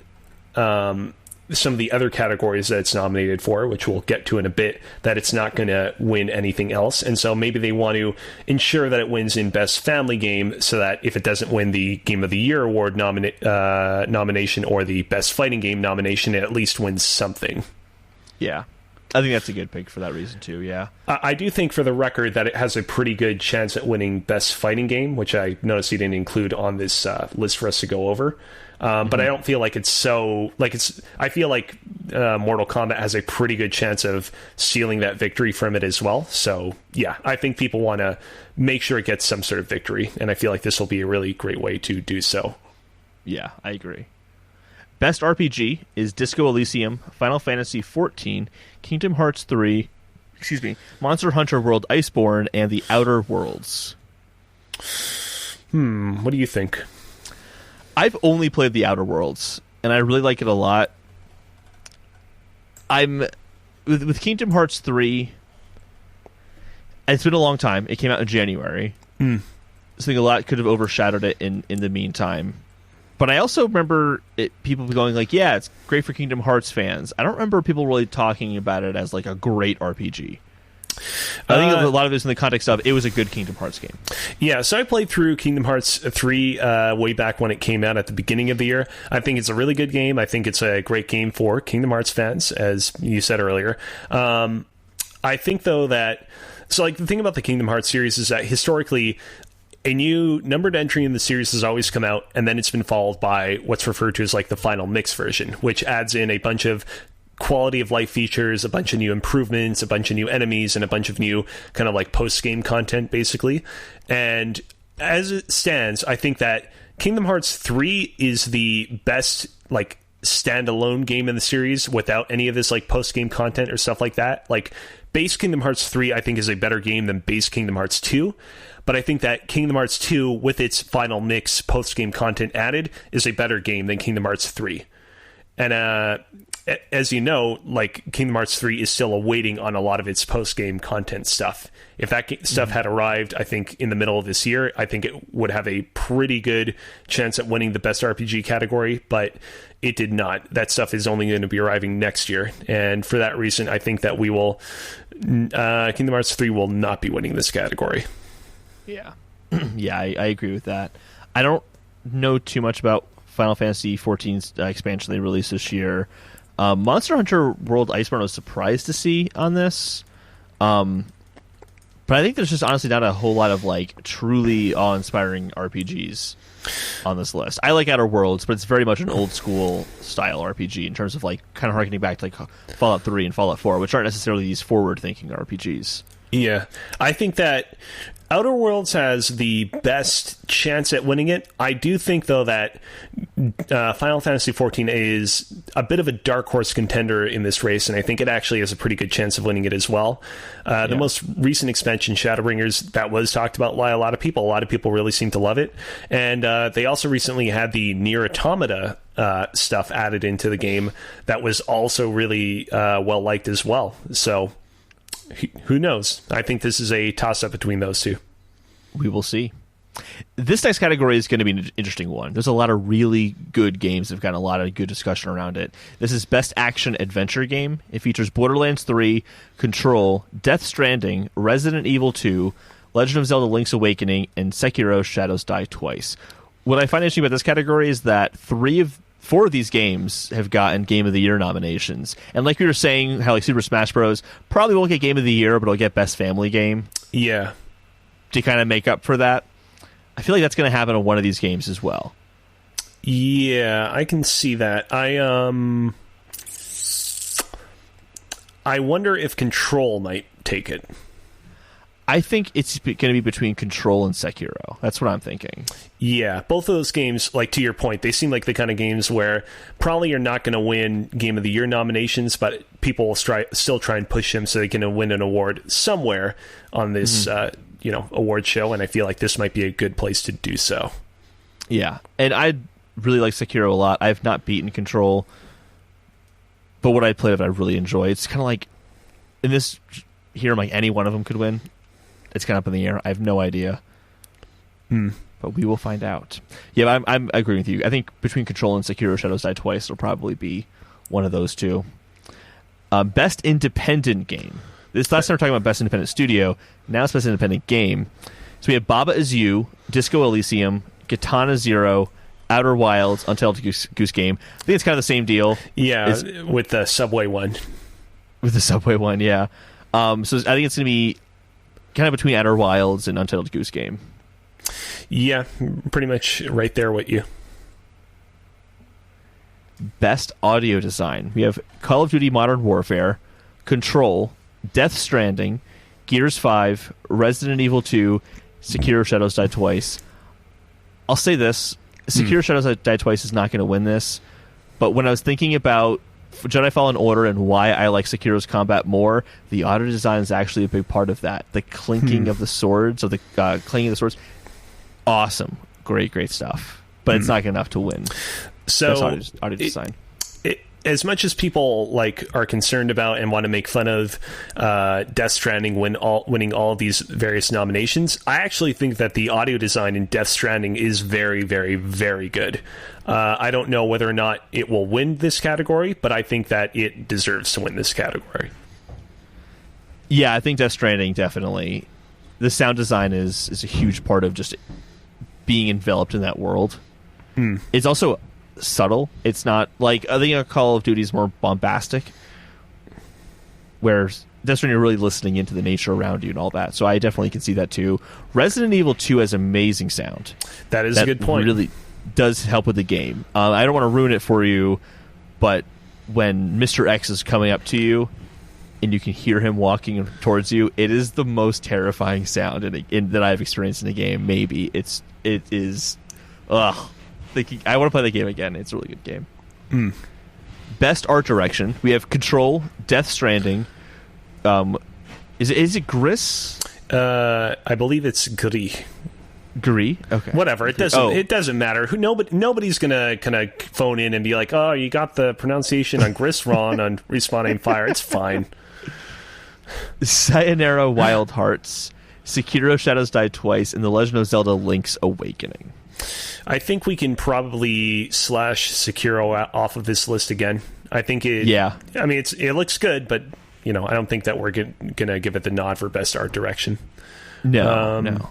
some of the other categories that it's nominated for, which we'll get to in a bit, that it's not going to win anything else. And so maybe they want to ensure that it wins in Best Family Game so that if it doesn't win the Game of the Year award nomination or the Best Fighting Game nomination, it at least wins something. Yeah. I think that's a good pick for that reason, too, yeah. I do think, for the record, that it has a pretty good chance at winning Best Fighting Game, which I noticed you didn't include on this list for us to go over. But I don't feel like it's so... I feel like Mortal Kombat has a pretty good chance of sealing that victory from it as well. So, yeah, I think people want to make sure it gets some sort of victory, and I feel like this will be a really great way to do so. Yeah, I agree. Best RPG is Disco Elysium, Final Fantasy XIV, Kingdom Hearts 3, Monster Hunter World Iceborne, and The Outer Worlds. What do you think? I've only played The Outer Worlds, and I really like it a lot. I'm with Kingdom Hearts 3. It's been a long time. It came out in January. So I think a lot could have overshadowed it in the meantime. But I also remember people going like, yeah, it's great for Kingdom Hearts fans. I don't remember people really talking about it as like a great RPG. I think a lot of it is in the context of it was a good Kingdom Hearts game. Yeah, so I played through Kingdom Hearts 3 way back when it came out at the beginning of the year. I think it's a really good game. I think it's a great game for Kingdom Hearts fans, as you said earlier. I think, though, that... So, like, the thing about the Kingdom Hearts series is that historically... a new numbered entry in the series has always come out, and then it's been followed by what's referred to as like the final mix version, which adds in a bunch of quality of life features, a bunch of new improvements, a bunch of new enemies, and a bunch of new kind of like post-game content, basically. And as it stands, I think that Kingdom Hearts 3 is the best like standalone game in the series without any of this like post-game content or stuff like that. Like base Kingdom Hearts 3, I think, is a better game than base Kingdom Hearts 2. But I think that Kingdom Hearts 2, with its final mix post-game content added, is a better game than Kingdom Hearts 3. And as you know, like Kingdom Hearts 3 is still awaiting on a lot of its post-game content stuff. If that stuff had arrived, I think, in the middle of this year, I think it would have a pretty good chance at winning the Best RPG category, but it did not. That stuff is only going to be arriving next year. And for that reason, I think that Kingdom Hearts 3 will not be winning this category. Yeah. Yeah, I agree with that. I don't know too much about Final Fantasy XIV's expansion they released this year. Monster Hunter World Iceborne I was surprised to see on this. But I think there's just honestly not a whole lot of like truly awe-inspiring RPGs on this list. I like Outer Worlds, but it's very much an old school style RPG in terms of like kind of harkening back to like Fallout 3 and Fallout 4, which aren't necessarily these forward-thinking RPGs. Yeah. I think that Outer Worlds has the best chance at winning it. I do think, though, that Final Fantasy XIV is a bit of a dark horse contender in this race, and I think it actually has a pretty good chance of winning it as well. The most recent expansion, Shadowbringers, that was talked about by a lot of people. A lot of people really seem to love it. And they also recently had the Nier Automata stuff added into the game that was also really well-liked as well. So... who knows? I think this is a toss-up between those two. We will see. This next category is going to be an interesting one. There's a lot of really good games that have gotten a lot of good discussion around it. This is Best Action Adventure Game. It features Borderlands 3, Control, Death Stranding, Resident Evil 2, Legend of Zelda Link's Awakening, and Sekiro Shadows Die Twice. What I find interesting about this category is that 4 of these games have gotten Game of the Year nominations. And like we were saying, how like Super Smash Bros. Probably won't get Game of the Year, but it'll get Best Family Game. Yeah. To kind of make up for that. I feel like that's going to happen on one of these games as well. Yeah, I can see that. I wonder if Control might take it. I think it's going to be between Control and Sekiro. That's what I'm thinking. Yeah, both of those games, like to your point, they seem like the kind of games where probably you're not going to win Game of the Year nominations, but people will still try and push them so they can win an award somewhere on this award show, and I feel like this might be a good place to do so. Yeah, and I really like Sekiro a lot. I've not beaten Control, but what I played of it I really enjoy. It's kind of like, in this here, like any one of them could win. It's kind of up in the air. I have no idea. But we will find out. Yeah, I'm agreeing with you. I think between Control and Sekiro Shadows Die Twice, it'll probably be one of those two. Best Independent Game. This last time we were talking about Best Independent Studio. Now it's Best Independent Game. So we have Baba Is You, Disco Elysium, Katana Zero, Outer Wilds, Untitled Goose Game. I think it's kind of the same deal. Yeah, with the Subway one. With the Subway one, yeah. So I think it's going to be kind of between Outer Wilds and Untitled Goose Game. Yeah, pretty much right there with you. Best Audio Design. We have Call of Duty Modern Warfare, Control, Death Stranding, Gears 5, Resident Evil 2, Sekiro Shadows Die Twice. I'll say this. Sekiro Shadows Die Twice is not going to win this, But when I was thinking about Jedi Fallen Order and why I like Sekiro's combat more, the auto design is actually a big part of that. The clinking of the swords, or the clanging of the swords, awesome, great stuff. But it's not good enough to win. So auto design. As much as people are concerned about and want to make fun of Death Stranding winning all of these various nominations, I actually think that the audio design in Death Stranding is very, very, very good. I don't know whether or not it will win this category, but I think that it deserves to win this category. Yeah, I think Death Stranding definitely. The sound design is a huge part of just being enveloped in that world. It's also subtle. It's not like, I think Call of Duty is more bombastic, where that's when you're really listening into the nature around you and all that. So I definitely can see that too. Resident Evil 2 has amazing sound. That is a good point. Really does help with the game. I don't want to ruin it for you, but when Mr. X is coming up to you and you can hear him walking towards you, it is the most terrifying sound that I've experienced in a game. Maybe it is. Ugh. I want to play the game again. It's a really good game. Best art direction. We have Control, Death Stranding. Is it Gris? I believe it's Gris. Gris? Okay. Whatever. It doesn't. It doesn't matter. Nobody's gonna kind of phone in and be like, "Oh, you got the pronunciation on Gris wrong on Respawn Aim Fire." It's fine. Sayonara Wild Hearts, Sekiro Shadows Die Twice, and The Legend of Zelda Link's Awakening. I think we can probably slash Sekiro off of this list again. I think it. Yeah. I mean, it looks good, but I don't think that we're gonna give it the nod for best art direction. No.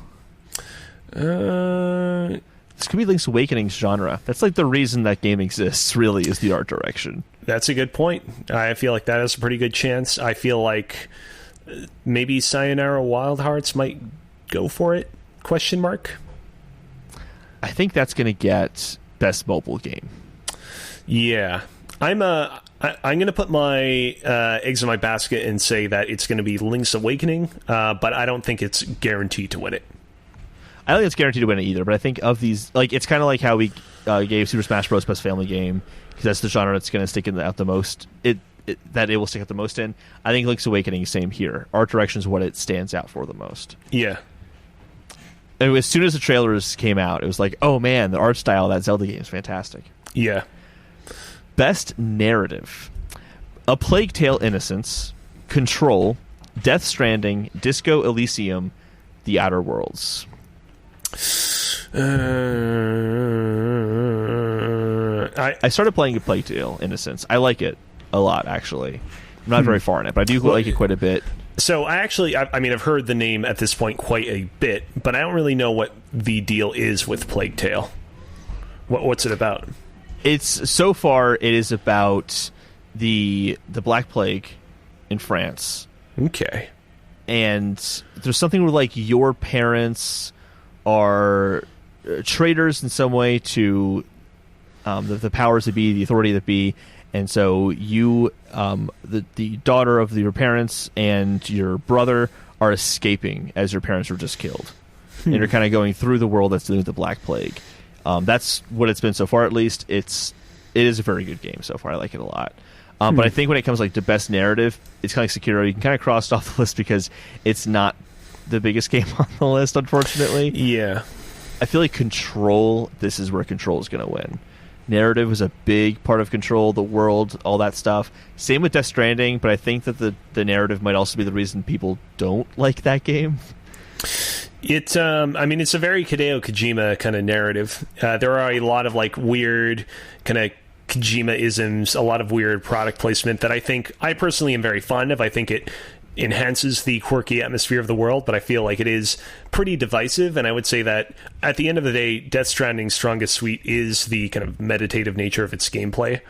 This could be Link's Awakening's genre. That's like the reason that game exists. Really, is the art direction. That's a good point. I feel like that has a pretty good chance. I feel like maybe Sayonara Wild Hearts might go for it? ? I think that's going to get best mobile game. Yeah, I'm going to put my eggs in my basket and say that it's going to be Link's Awakening, but I don't think it's guaranteed to win it. I don't think it's guaranteed to win it either, but I think of these, it's kind of like how we gave Super Smash Bros. Best family game, because that's the genre that's going to stick out the most. That it will stick out the most in. I think Link's Awakening is same here. Art direction is what it stands out for the most. Yeah. And as soon as the trailers came out, it was like, oh man, the art style of that Zelda game is fantastic. Yeah. Best narrative. A Plague Tale: Innocence, Control, Death Stranding, Disco Elysium, The Outer Worlds. I started playing A Plague Tale: Innocence. I like it a lot, actually. I'm not very far in it, but I do like it quite a bit. So I've heard the name at this point quite a bit, but I don't really know what the deal is with Plague Tale. What's it about? So far it is about the Black Plague in France. Okay. And there's something where your parents are traitors in some way to the powers that be, the authority that be. And so you, the daughter of your parents and your brother are escaping as your parents were just killed. And you're kind of going through the world that's dealing with the Black Plague. That's what it's been so far, at least. It is a very good game so far. I like it a lot. But I think when it comes to best narrative, it's kind of like Sekiro. You can kind of cross it off the list because it's not the biggest game on the list, unfortunately. Yeah. I feel like Control, this is where Control is going to win. Narrative was a big part of Control, the world, all that stuff. Same with Death Stranding, but I think that the narrative might also be the reason people don't like that game. It's a very Hideo Kojima kind of narrative. There are a lot of weird kind of Kojima-isms, a lot of weird product placement that I personally am very fond of. I think it enhances the quirky atmosphere of the world, but I feel like it is pretty divisive, and I would say that at the end of the day, Death Stranding's strongest suite is the kind of meditative nature of its gameplay.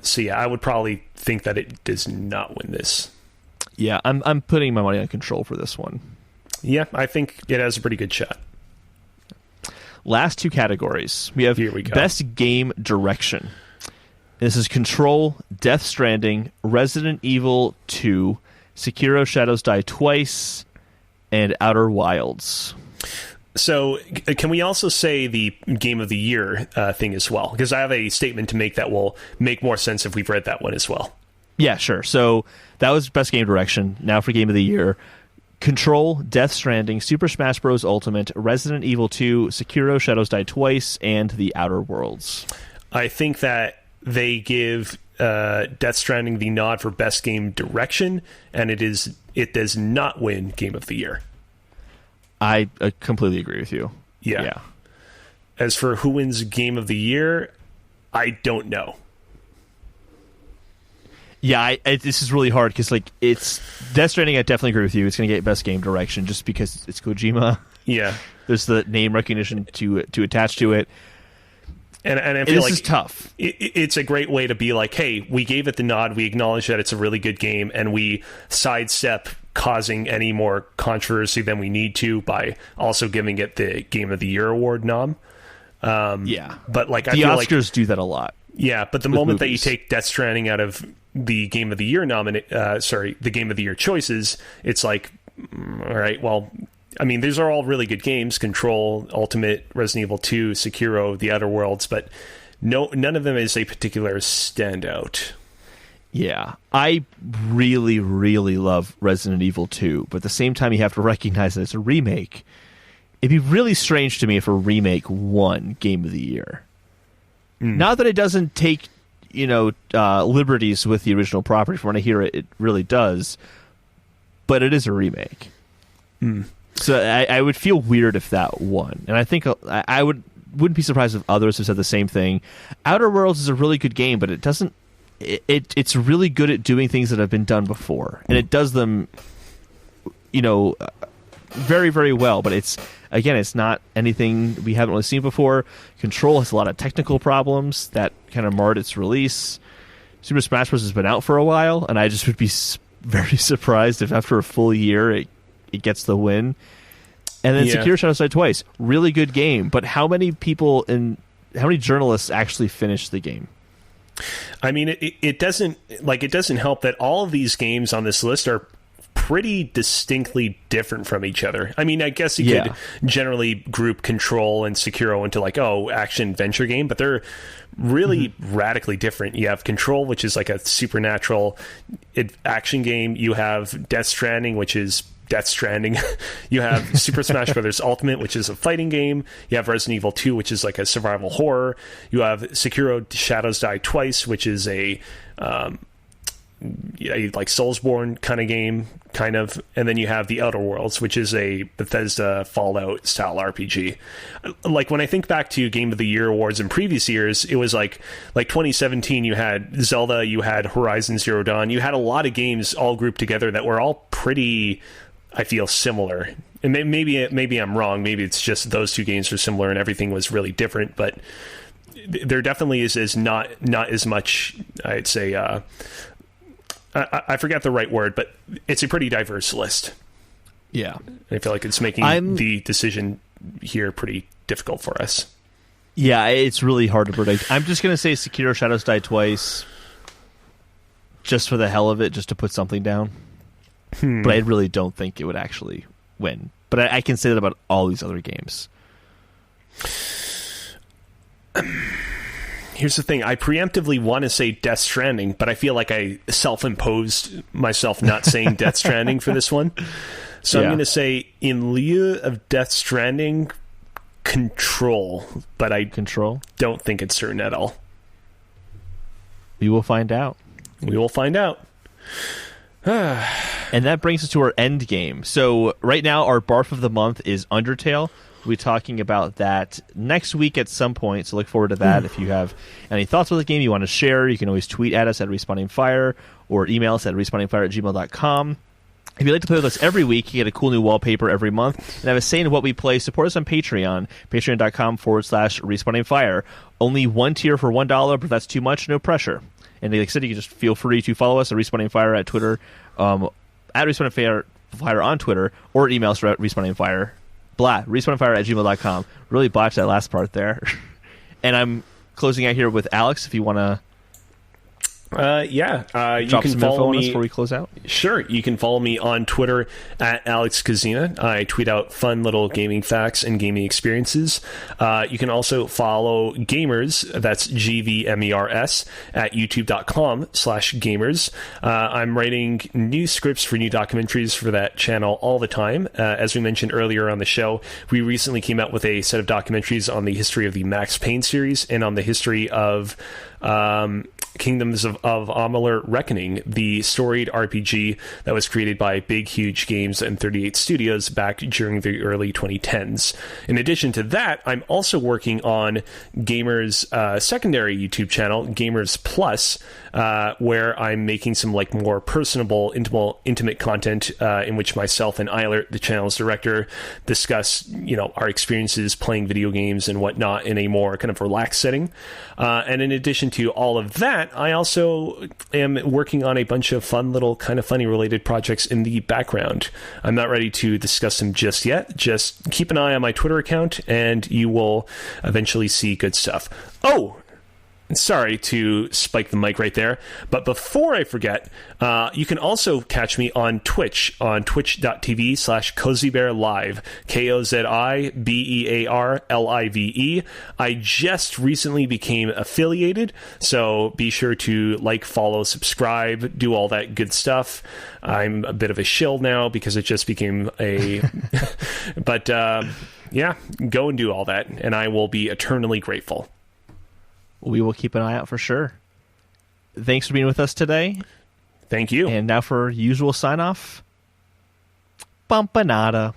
So yeah, I would probably think that it does not win this. Yeah, I'm putting my money on Control for this one. Yeah, I think it has a pretty good shot. Last two categories. Here we go. Best Game Direction. This is Control, Death Stranding, Resident Evil 2, Sekiro Shadows Die Twice, and Outer Wilds. So can we also say the Game of the Year thing as well? Because I have a statement to make that will make more sense if we've read that one as well. Yeah, sure. So that was Best Game Direction. Now for Game of the Year. Control, Death Stranding, Super Smash Bros. Ultimate, Resident Evil 2, Sekiro Shadows Die Twice, and The Outer Worlds. I think that they give Death Stranding the nod for Best Game Direction, and it does not win Game of the Year. I completely agree with you. Yeah. As for who wins Game of the Year, I don't know. Yeah, this is really hard because it's Death Stranding. I definitely agree with you. It's going to get Best Game Direction just because it's Kojima. Yeah, there's the name recognition to attach to it, and I feel this is tough. It's a great way to be like, hey, we gave it the nod. We acknowledge that it's a really good game, and we sidestep causing any more controversy than we need to by also giving it the Game of the Year award nom. Yeah, but I the feel Oscars do that a lot. Yeah, but the moment that you take Death Stranding out of the Game of the Year the Game of the Year choices, it's like, all right, well, I mean, these are all really good games: Control, Ultimate, Resident Evil 2, Sekiro, The Outer Worlds, but none of them is a particular standout. Yeah, I really, really love Resident Evil 2, but at the same time, you have to recognize that it's a remake. It'd be really strange to me if a remake won Game of the Year. Not that it doesn't take, liberties with the original property. From when I hear it, it really does. But it is a remake. So I would feel weird if that won. And I think I wouldn't be surprised if others have said the same thing. Outer Worlds is a really good game, but it doesn't. It's really good at doing things that have been done before, and it does them, very, very well. But it's not anything we haven't really seen before. Control has a lot of technical problems that kind of marred its release. Super Smash Bros. Has been out for a while, and I just would be very surprised if after a full year it gets the win. And then Sekiro Shadows Die Twice, really good game, but how many journalists actually finished the game? I mean, it doesn't help that all of these games on this list are pretty distinctly different from each other. I mean, I guess you could generally group Control and Sekiro into action adventure game, but they're really radically different. You have Control, which is like a supernatural action game. You have Death Stranding, which is Death Stranding. You have Super Smash Bros. Ultimate, which is a fighting game. You have Resident Evil 2, which is like a survival horror. You have Sekiro Shadows Die Twice, which is a like Soulsborne kind of game, and then you have The Outer Worlds, which is a Bethesda Fallout style RPG. Like when I think back to Game of the Year awards in previous years, it was like 2017, you had Zelda, you had Horizon Zero Dawn, you had a lot of games all grouped together that were all pretty, I feel, similar. And maybe I'm wrong. Maybe it's just those two games are similar and everything was really different, but there definitely is not as much, I'd say, I forget the right word, but it's a pretty diverse list. Yeah. I feel like it's making the decision here pretty difficult for us. Yeah, it's really hard to predict. I'm just going to say Sekiro Shadows Die Twice just for the hell of it, just to put something down. But I really don't think it would actually win. But I can say that about all these other games. Here's the thing. I preemptively want to say Death Stranding, but I feel like I self-imposed myself not saying Death Stranding for this one. So I'm going to say, in lieu of Death Stranding, Control. But I don't think it's certain at all. We will find out. We will find out. And that brings us to our end game. So right now, our barf of the month is Undertale. We'll be talking about that next week at some point, so look forward to that. If you have any thoughts on the game you want to share, you can always tweet at us at Respawning Fire or email us at respawningfire@gmail.com. If you'd like to play with us every week, you get a cool new wallpaper every month and have a say in what we play. Support us on Patreon, patreon.com/respawningfire. Only one tier for $1, but if that's too much, no pressure. And like I said, you can just feel free to follow us at Respawning Fire at Twitter, at Respawning Fire on Twitter, or email us at respawningfire. respawningfire@gmail.com. Really botched that last part there. And I'm closing out here with Alyx, if you want to You Drop can some follow info on us me before we close out. Sure, you can follow me on Twitter at Alyx Kazina. I tweet out fun little gaming facts and gaming experiences. You can also follow Gamers, that's GVMERS, at youtube.com/gamers. I'm writing new scripts for new documentaries for that channel all the time. As we mentioned earlier on the show, we recently came out with a set of documentaries on the history of the Max Payne series and on the history of Kingdoms of Amalur Reckoning, the storied RPG that was created by Big Huge Games and 38 Studios back during the early 2010s. In addition to that, I'm also working on Gamers' secondary YouTube channel, Gamers Plus, where I'm making some like more personable, intimate content in which myself and Eilert, the channel's director, discuss our experiences playing video games and whatnot in a more kind of relaxed setting. And in addition to all of that, I also am working on a bunch of fun little kind of funny related projects in the background. I'm not ready to discuss them just yet. Just keep an eye on my Twitter account and you will eventually see good stuff. Oh, sorry to spike the mic right there, but before I forget, you can also catch me on Twitch, on twitch.tv/CozyBearLive, KOZIBEARLIVE. I just recently became affiliated, so be sure to like, follow, subscribe, do all that good stuff. I'm a bit of a shill now because it just became a... but, yeah, go and do all that, and I will be eternally grateful. We will keep an eye out for sure. Thanks for being with us today. Thank you. And now for usual sign-off. Bumpanada.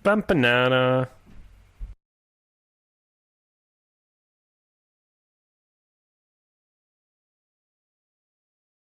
Bumpanada.